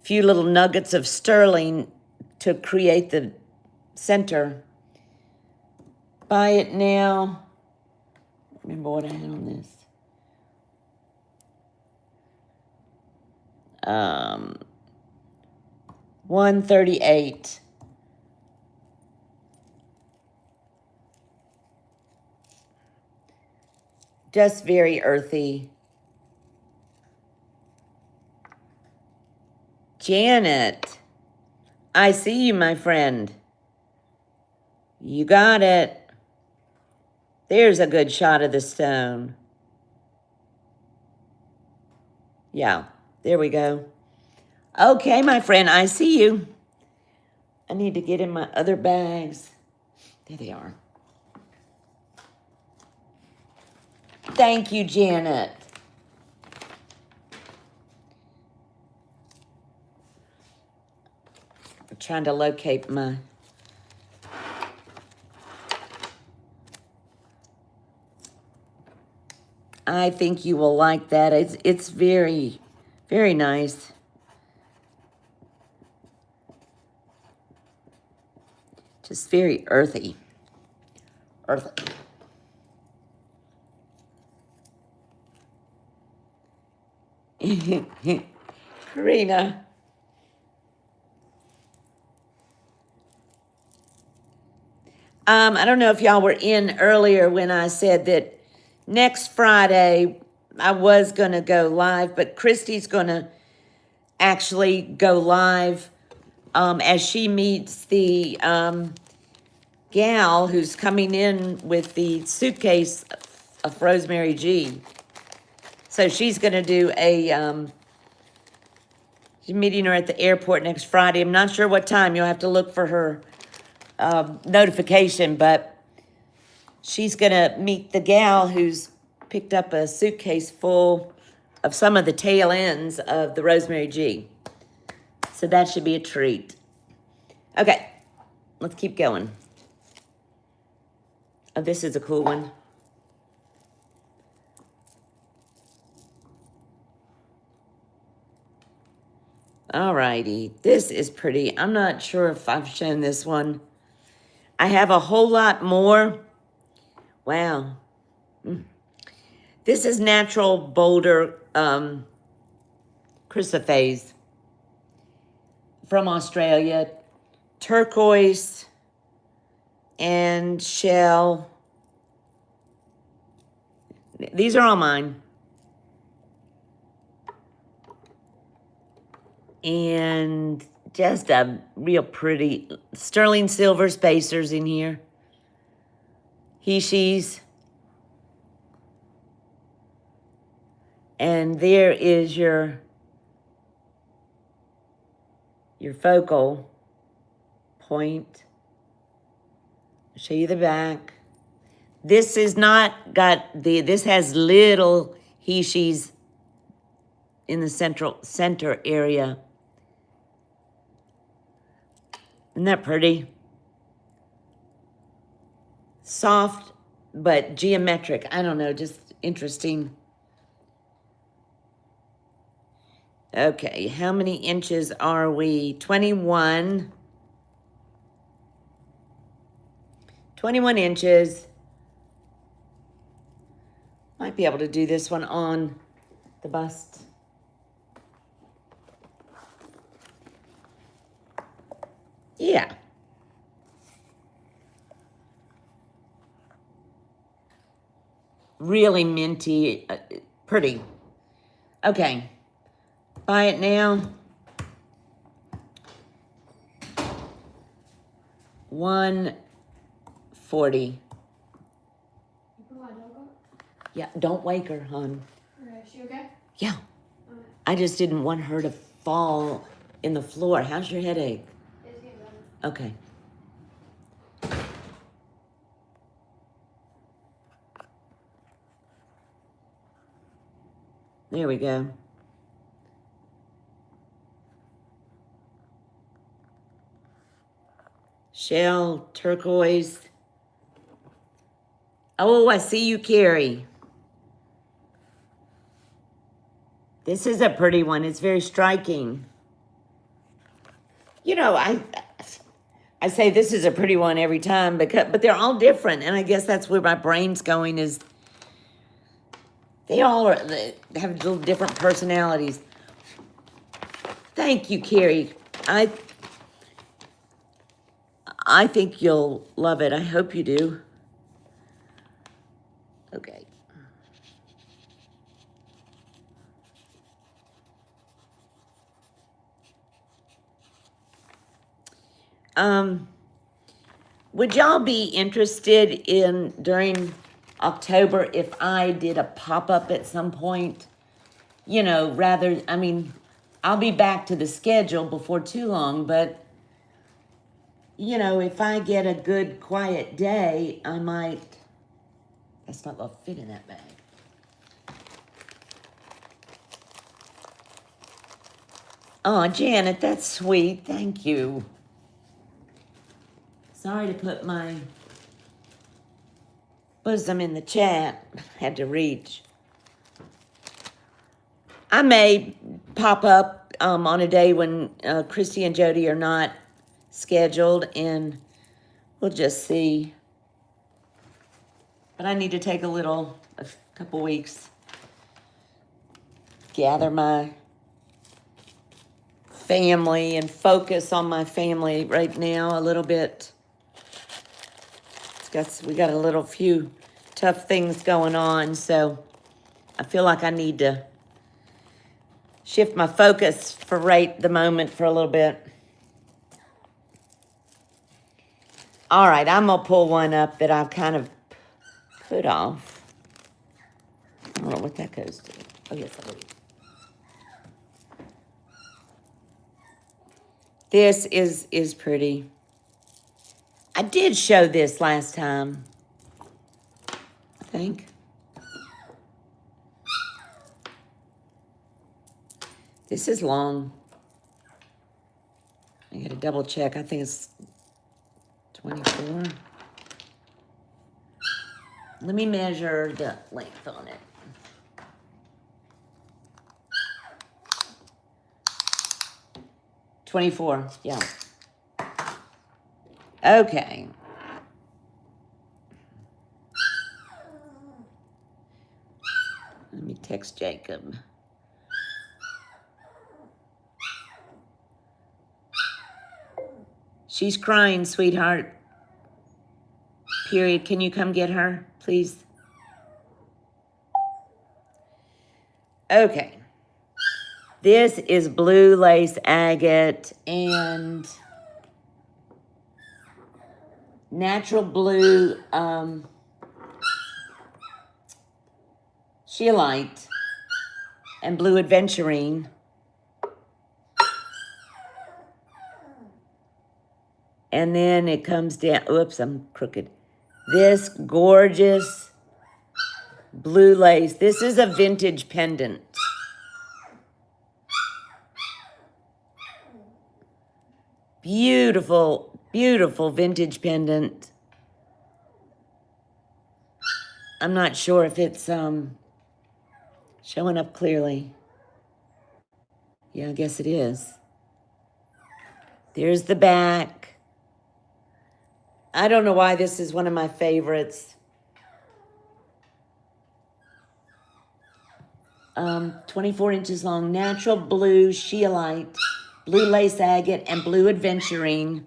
few little nuggets of sterling to create the center. Buy it now. Remember what I had on this. 138. Just very earthy. Janet, I see you, my friend. You got it. There's a good shot of the stone. Yeah, there we go. Okay, my friend, I see you. I need to get in my other bags. There they are. Thank you, Janet. I'm trying to locate my... I think you will like that. It's very, very nice. Just very earthy. Earthy. Karina. I don't know if y'all were in earlier when I said that next Friday I was going to go live, but Christy's going to actually go live as she meets the gal who's coming in with the suitcase of Rosemary G. So she's going to do a, she's meeting her at the airport next Friday. I'm not sure what time. You'll have to look for her notification, but she's going to meet the gal who's picked up a suitcase full of some of the tail ends of the Rosemary G. So that should be a treat. Okay, let's keep going. Oh, this is a cool one. Alrighty, this is pretty. I'm not sure if I've shown this one. I have a whole lot more. Wow. This is natural boulder chrysoprase from Australia. Turquoise and shell. These are all mine. And just a real pretty sterling silver spacers in here. He, she's. And there is your focal point. Show you the back. This is not got this has little he, she's in the center area. Isn't that pretty? Soft, but geometric. I don't know, just interesting. Okay, how many inches are we? 21. 21 inches. Might be able to do this one on the bust. Yeah. Really minty, pretty. Okay. Buy it now. 140. You put my dog up? Yeah, don't wake her, hon. Okay, is she okay? Yeah. Okay. I just didn't want her to fall in the floor. How's your headache? It's getting better. Okay. There we go. Shell, turquoise. Oh, I see you, Carrie. This is a pretty one. It's very striking. You know, I say this is a pretty one every time, but they're all different, and I guess that's where my brain's going is they have little different personalities. Thank you, Carrie. I think you'll love it. I hope you do. Okay. Would y'all be interested in during October if I did a pop-up at some point? You know, I'll be back to the schedule before too long, but you know, if I get a good quiet day, I might, that's not gonna fit in that bag. Oh, Janet, that's sweet. Thank you. Sorry to put my bosom in the chat. Had to reach. I may pop up on a day when Christy and Jody are not scheduled, and we'll just see. But I need to take a couple weeks, gather my family and focus on my family right now a little bit. We got a few tough things going on, so I feel like I need to shift my focus for right the moment for a little bit. All right, I'm gonna pull one up that I've kind of put off. I don't know what that goes to. Oh, yes, I believe. This is pretty. I did show this last time, I think. This is long. I gotta double check. I think it's 24. Let me measure the length on it. $24, yeah. Okay. Let me text Jacob. She's crying, sweetheart. Period. Can you come get her, please? Okay. This is blue lace agate and natural blue scheelite and blue adventurine. And then it comes down, oops, I'm crooked. This gorgeous blue lace. This is a vintage pendant. Beautiful, beautiful vintage pendant. I'm not sure if it's showing up clearly. Yeah, I guess it is. There's the back. I don't know why this is one of my favorites. 24 inches long, natural blue scheelite, blue lace agate, and blue adventurine.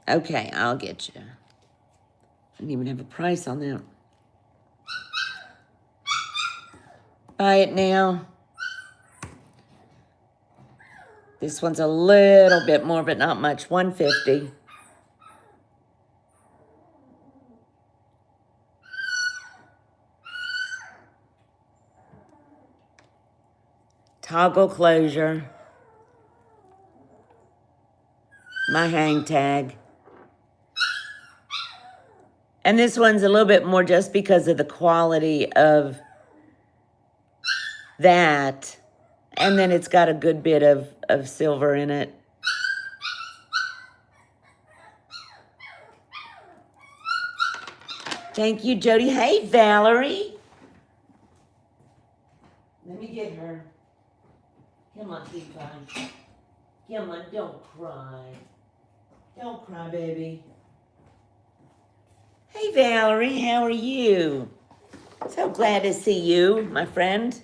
Okay, I'll get you. I didn't even have a price on that. Buy it now. This one's a little bit more, but not much. $150. Toggle closure. My hang tag. And this one's a little bit more just because of the quality of that. And then it's got a good bit of silver in it. Thank you, Jody. Hey, Valerie. Let me get her. Come on, sweet pie. Come on, don't cry. Don't cry, baby. Hey, Valerie, how are you? So glad to see you, my friend.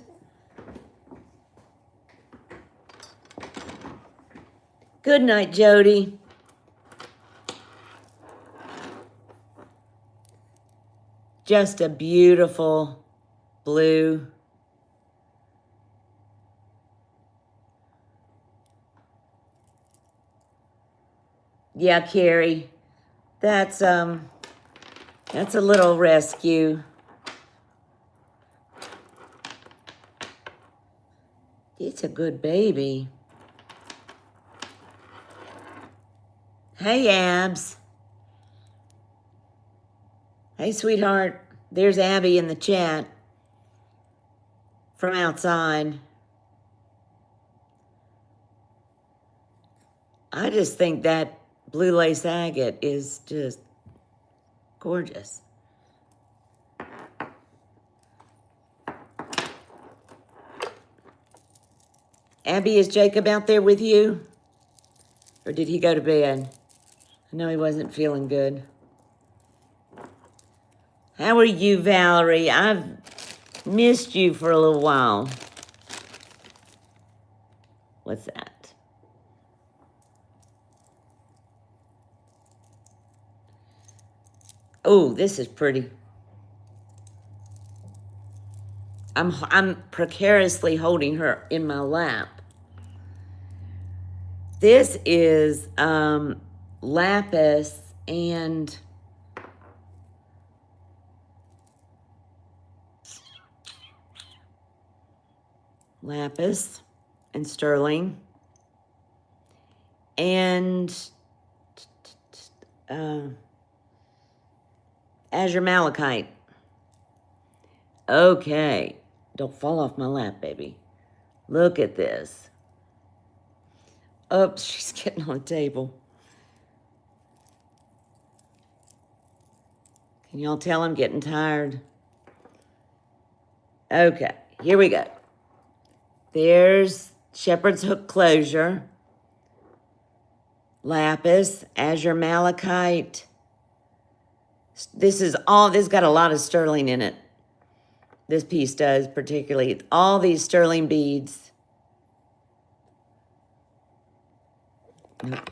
Good night, Jody. Just a beautiful blue. Yeah, Carrie, that's a little rescue. It's a good baby. Hey, Abs. Hey, sweetheart. There's Abby in the chat from outside. I just think that blue lace agate is just gorgeous. Abby, is Jacob out there with you? Or did he go to bed? I know he wasn't feeling good. How are you, Valerie? I've missed you for a little while. What's that? Oh, this is pretty. I'm precariously holding her in my lap. This is lapis and sterling and azure malachite. Okay, don't fall off my lap, baby. Look at this. Oops, she's getting on the table. Can y'all tell I'm getting tired? Okay, here we go. There's shepherd's hook closure, lapis, azure malachite. This got a lot of sterling in it. This piece does, particularly. All these sterling beads. Nope,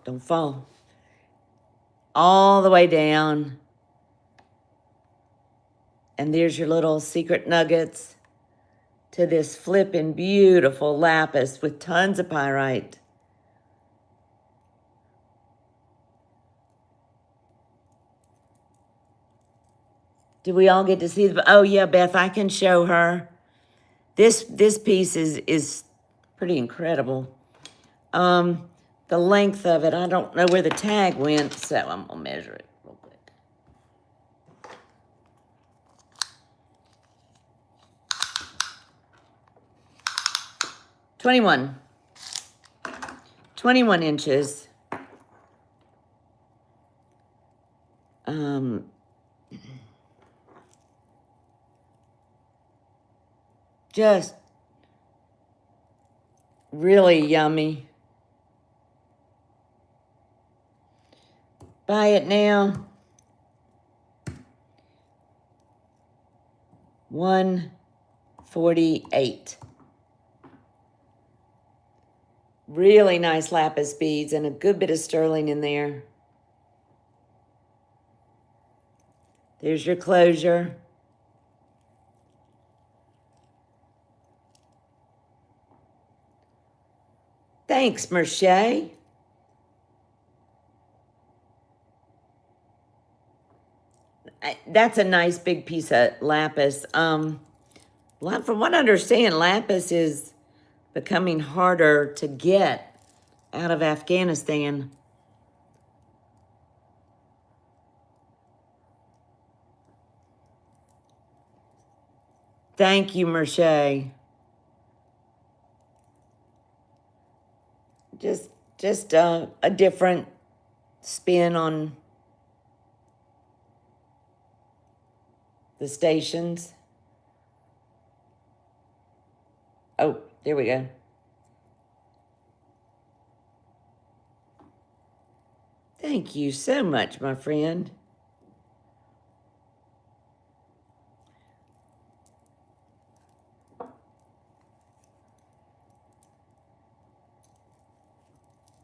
don't fall. All the way down. And there's your little secret nuggets to this flippin' beautiful lapis with tons of pyrite. Do we all get to see the, oh yeah, Beth, I can show her. This piece is pretty incredible. The length of it, I don't know where the tag went, so I'm gonna measure it real quick. Twenty-one inches. Just really yummy. Buy it now. $148. Really nice lapis beads and a good bit of sterling in there. There's your closure. Thanks, Merche. That's a nice big piece of lapis. From what I understand, lapis is becoming harder to get out of Afghanistan. Thank you, Merche. Just a different spin on the stations. Oh, there we go. Thank you so much, my friend.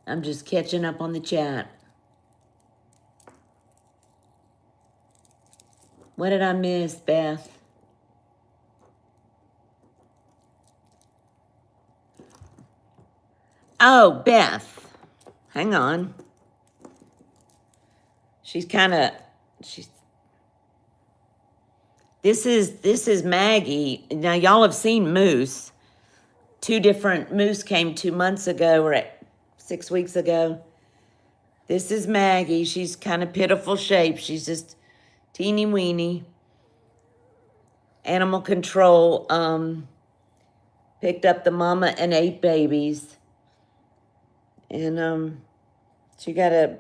I'm just catching up on the chat. What did I miss, Beth? Oh, Beth. Hang on. She's this is Maggie. Now y'all have seen Moose. 2 different Moose came 2 months ago or 6 weeks ago. This is Maggie. She's kind of pitiful shape. She's just teeny weeny. Animal control picked up the mama and 8 babies. And she got a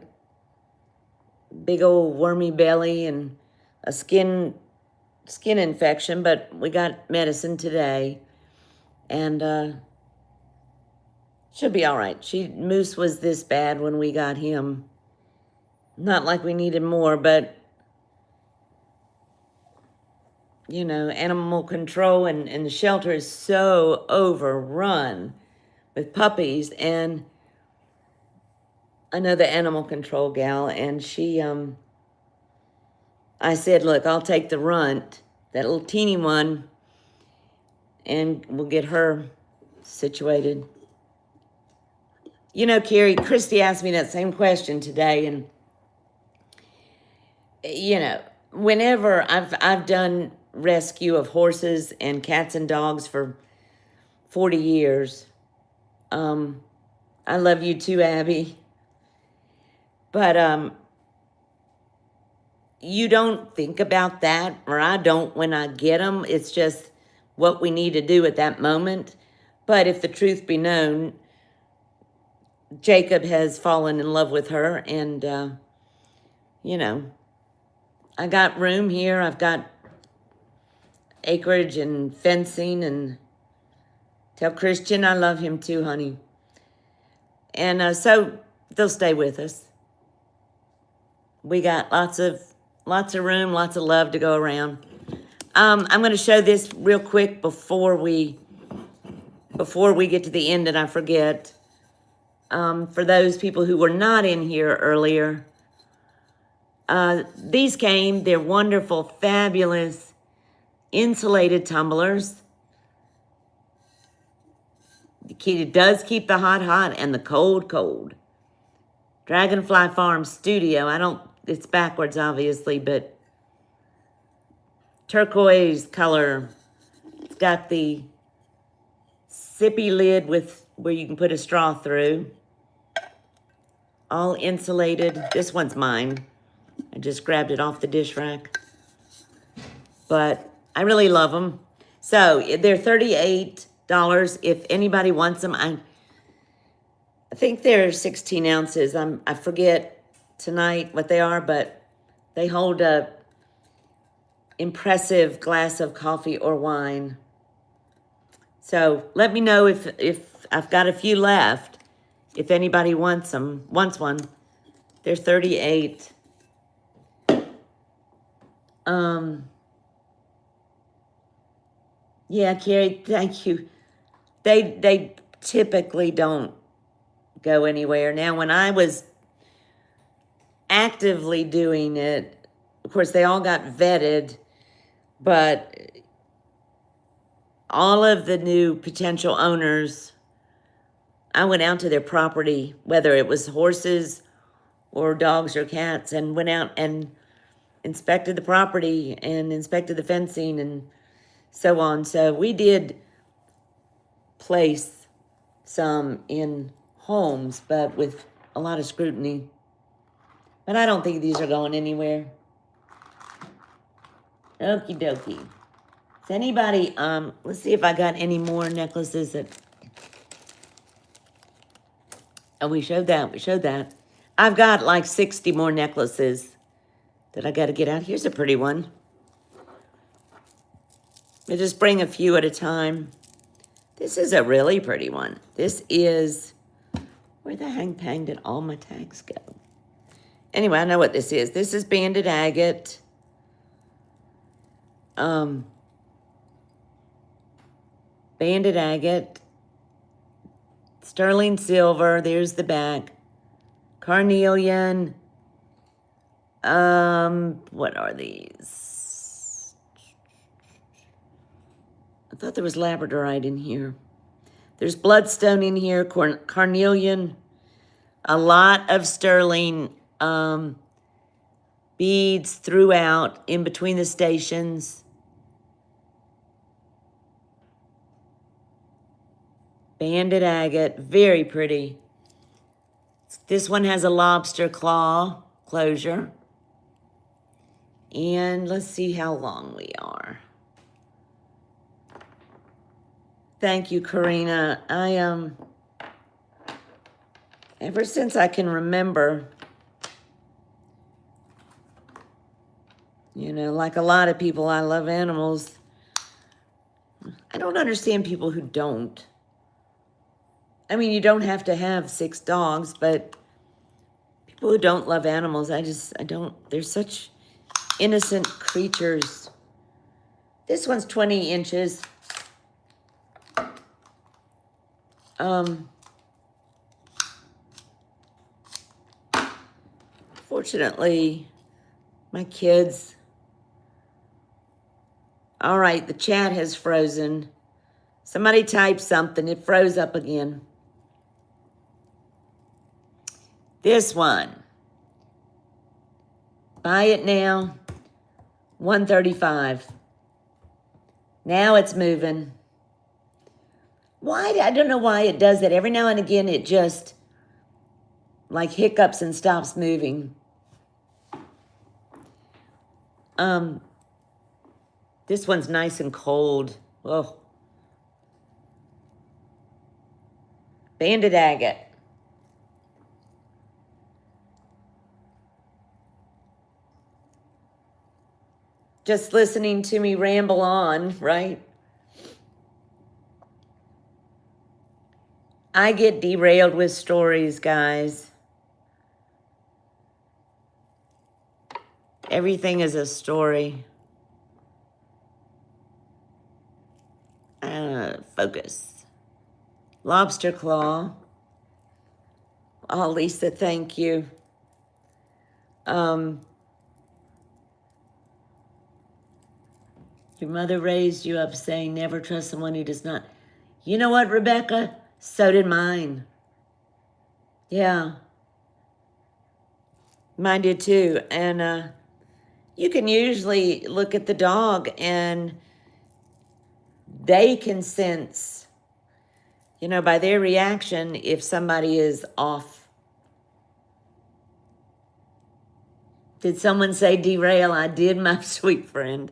big old wormy belly and a skin infection, but we got medicine today. And she'll be all right. Moose was this bad when we got him. Not like we needed more, but you know, animal control and the shelter is so overrun with puppies. And I know the animal control gal, and she, I said, look, I'll take the runt, that little teeny one, and we'll get her situated. You know, Carrie, Christy asked me that same question today, and, you know, whenever I've done rescue of horses and cats and dogs for 40 years. I love you too, Abby. But you don't think about that, or I don't when I get them. It's just what we need to do at that moment. But if the truth be known, Jacob has fallen in love with her, and, you know, I got room here. I've got acreage and fencing, and tell Christian I love him too, honey. And so they'll stay with us. We got lots of room, lots of love to go around. I'm going to show this real quick before we get to the end and I forget. For those people who were not in here earlier, these came. They're wonderful, fabulous, insulated tumblers. It does keep the hot hot and the cold cold. Dragonfly Farm Studio. It's backwards obviously, but turquoise color. It's got the sippy lid where you can put a straw through. All insulated. This one's mine. I just grabbed it off the dish rack. But I really love them. So they're $38 if anybody wants them. I think they're 16 ounces. I forget tonight what they are, but they hold a impressive glass of coffee or wine. So let me know if I've got a few left. If anybody wants one. They're 38. Yeah, Carrie, thank you. They typically don't go anywhere. Now, when I was actively doing it, of course, they all got vetted, but all of the new potential owners, I went out to their property, whether it was horses or dogs or cats, and went out and inspected the property and inspected the fencing and so on. So we did place some in homes, but with a lot of scrutiny. But I don't think these are going anywhere. Okie dokie. Is anybody, let's see if I got any more necklaces that, oh, we showed that. I've got like 60 more necklaces that I got to get out. Here's a pretty one. I just bring a few at a time. This is a really pretty one. This is, where the hang pang did all my tags go? Anyway, I know what this is. This is banded agate. Banded agate. Sterling silver. There's the back. Carnelian. What are these? I thought there was labradorite in here. There's bloodstone in here, carnelian, a lot of sterling beads throughout in between the stations. Banded agate, very pretty. This one has a lobster claw closure. And let's see how long we are. Thank you, Karina. Ever since I can remember, you know, like a lot of people, I love animals. I don't understand people who don't. I mean, you don't have to have 6 dogs, but people who don't love animals, I don't, they're such innocent creatures. This one's 20 inches. Fortunately, my kids. All right, the chat has frozen. Somebody typed something, it froze up again. This one. Buy it now. $135. Now it's moving. Why? I don't know why it does that. Every now and again, it just like hiccups and stops moving. This one's nice and cold. Oh. Banded agate. Just listening to me ramble on, right? I get derailed with stories, guys. Everything is a story. Focus. Lobster claw. Oh, Lisa, thank you. Your mother raised you up saying never trust someone who does not. You know what, Rebecca? So did mine. Yeah. Mine did too. And you can usually look at the dog and they can sense, you know, by their reaction if somebody is off. Did someone say derail? I did, my sweet friend.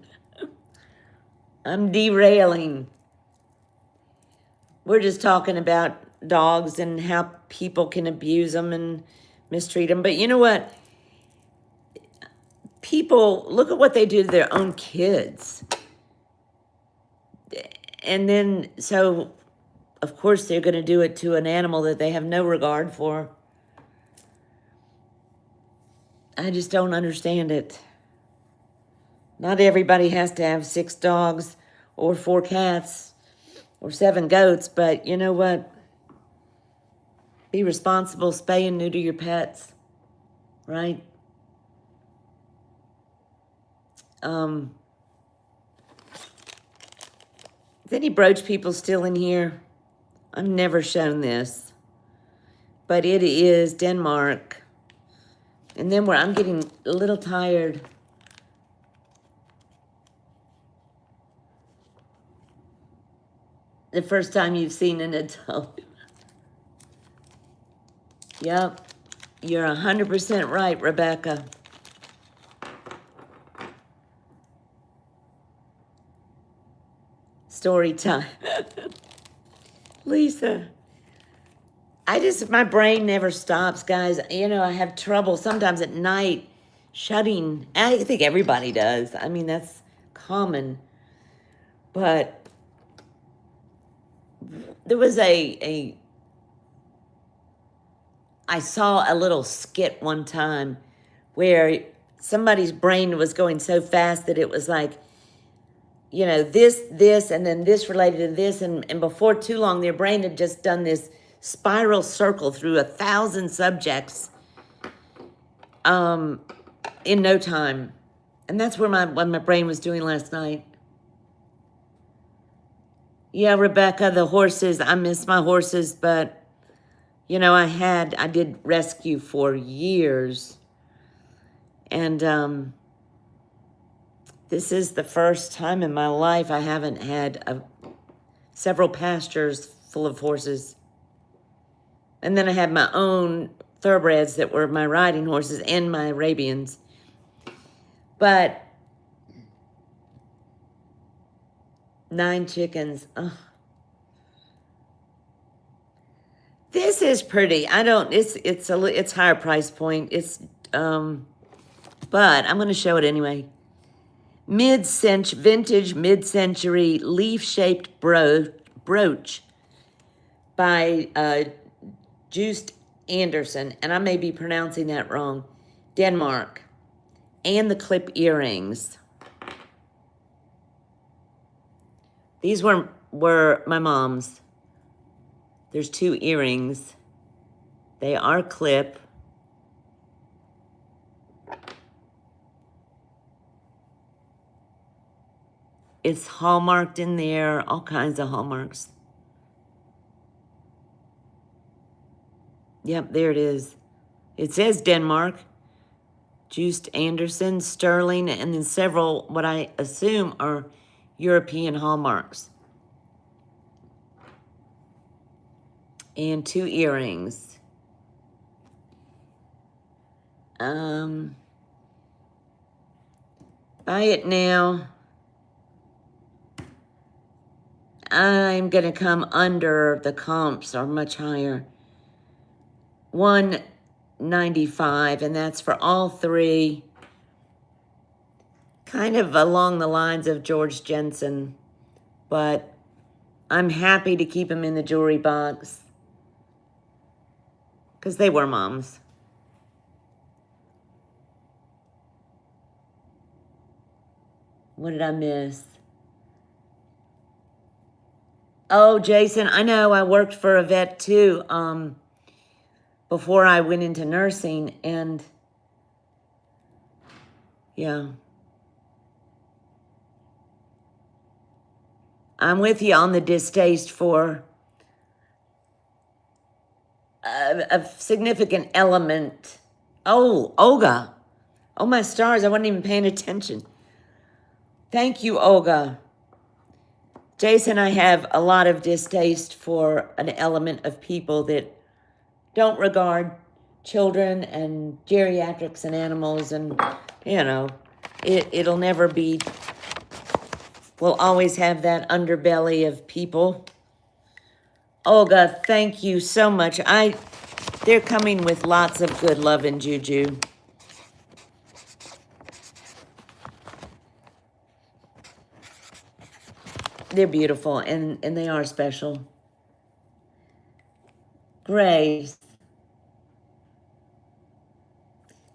I'm derailing. We're just talking about dogs and how people can abuse them and mistreat them. But you know what? People, look at what they do to their own kids. And then, so, of course, they're going to do it to an animal that they have no regard for. I just don't understand it. Not everybody has to have 6 dogs or 4 cats or 7 goats, but you know what? Be responsible, spay and neuter your pets, right? Is any brooch people still in here? I've never shown this, but it is Denmark. And then I'm getting a little tired. The first time you've seen an adult. Yep, you're 100% right, Rebecca. Story time. Lisa, my brain never stops, guys. You know, I have trouble sometimes at night shutting. I think everybody does. I mean, that's common. But there was I saw a little skit one time where somebody's brain was going so fast that it was like, you know, this, and then this related to this. And before too long, their brain had just done this spiral circle through 1,000 subjects in no time. And that's what my brain was doing last night. Yeah, Rebecca, the horses, I miss my horses, but, you know, I did rescue for years. And this is the first time in my life I haven't had several pastures full of horses. And then I had my own thoroughbreds that were my riding horses and my Arabians. But 9 chickens. Ugh. This is pretty. It's higher price point. But I'm going to show it anyway. Vintage mid-century leaf-shaped brooch by Joost Anderson, and I may be pronouncing that wrong, Denmark, and the clip earrings. These were my mom's. There's 2 earrings. They are clip. It's hallmarked in there, all kinds of hallmarks. Yep, there it is. It says Denmark, Joost Anderson, sterling, and then several, what I assume are European hallmarks. And 2 earrings. Buy it now. I'm gonna come under. The comps are much higher. $195, and that's for all 3. Kind of along the lines of George Jensen, but I'm happy to keep them in the jewelry box because they were mom's. What did I miss? Oh, Jason, I know I worked for a vet too before I went into nursing, and yeah. I'm with you on the distaste for a significant element. Oh, Olga. Oh, my stars, I wasn't even paying attention. Thank you, Olga. Jason, I have a lot of distaste for an element of people that don't regard children and geriatrics and animals, and, you know, it'll never be, we'll always have that underbelly of people. Olga, thank you so much. They're coming with lots of good love and juju. They're beautiful, and they are special. Grace.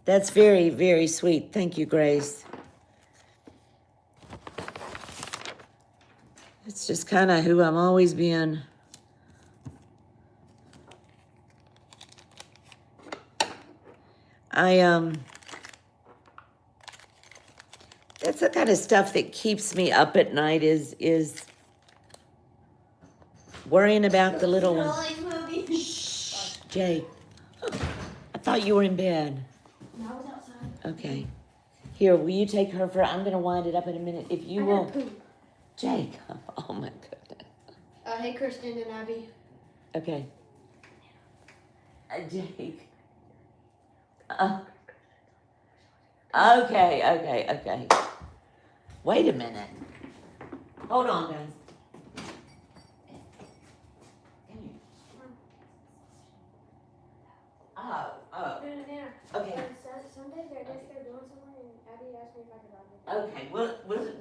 That's very, very sweet. Thank you, Grace. It's just kind of who I'm always been. That's the kind of stuff that keeps me up at night is worrying about the little one. Shh, Jake. I thought you were in bed. No, I was outside. Okay. Here, will you take her for, I'm going to wind it up in a minute. If you will. Poop. Jake. Oh, my goodness. Hey, Kristen and Abby. Okay. Jake. Okay. Wait a minute. Hold on, guys. Oh. Doing dinner. Okay. Sunday, I guess they're doing something, and Abby asked me if I could have it. Okay,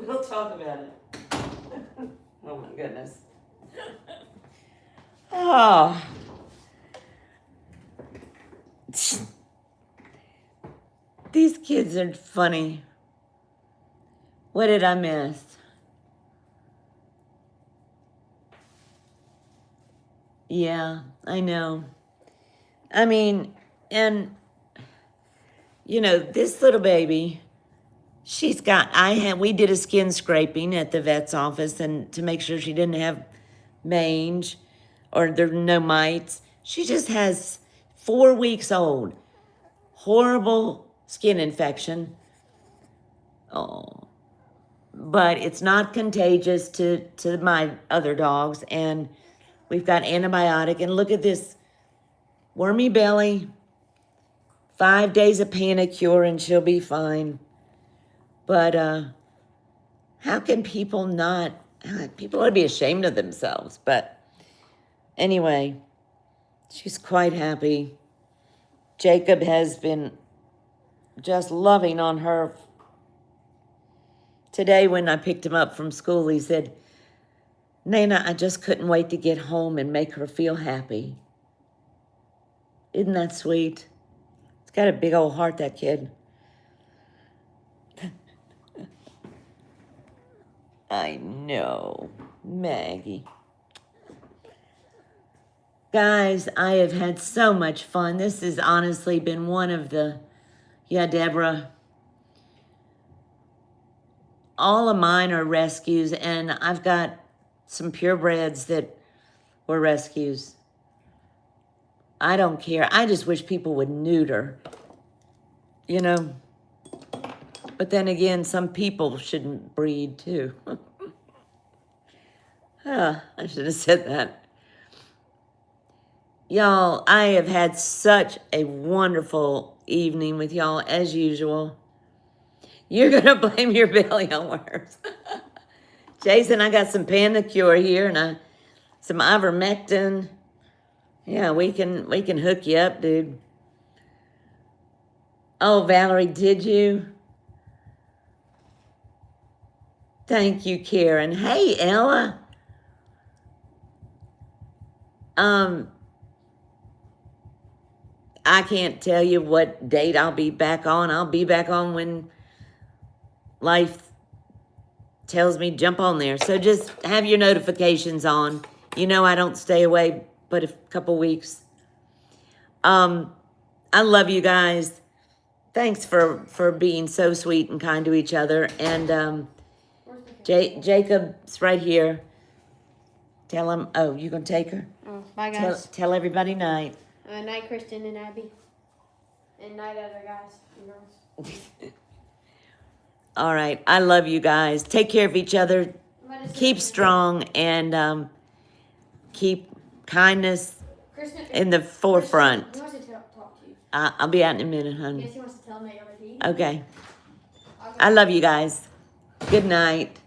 we'll talk about it. Oh my goodness. Oh. These kids are funny. What did I miss? Yeah, I know. I mean, and you know, this little baby, we did a skin scraping at the vet's office and to make sure she didn't have mange or there were no mites. She just has 4 weeks old. Horrible skin infection. Oh, but it's not contagious to my other dogs. And we've got antibiotic. And look at this wormy belly. 5 days of Panacure and she'll be fine. But how can people not? People ought to be ashamed of themselves. But anyway, she's quite happy. Jacob has been just loving on her. Today when I picked him up from school, he said, Nana, I just couldn't wait to get home and make her feel happy. Isn't that sweet? He's got a big old heart, that kid. I know, Maggie. Guys, I have had so much fun. This has honestly been one of the, yeah, Deborah. All of mine are rescues, and I've got some purebreds that were rescues. I don't care. I just wish people would neuter, you know. But then again, some people shouldn't breed too. I should have said that. Y'all, I have had such a wonderful evening with y'all as usual. You're going to blame your belly on worms. Jason, I got some Panacure here and some ivermectin. Yeah, we can hook you up, dude. Oh, Valerie, did you? Thank you, Karen. Hey, Ella. I can't tell you what date I'll be back on. I'll be back on when life tells me jump on there. So just have your notifications on. You know I don't stay away but a couple weeks. I love you guys. Thanks for being so sweet and kind to each other. And Jacob's right here. Tell him, oh, you gonna take her? Oh, bye, guys. Tell everybody night. Night, Kristen and Abby. And night, other guys and girls. All right. I love you guys. Take care of each other. Keep strong and keep kindness Kristen, in the forefront. He wants to talk to you. I'll be out in a minute, honey. Yes, he wants to tell me everything. Okay. I love you guys. Good night.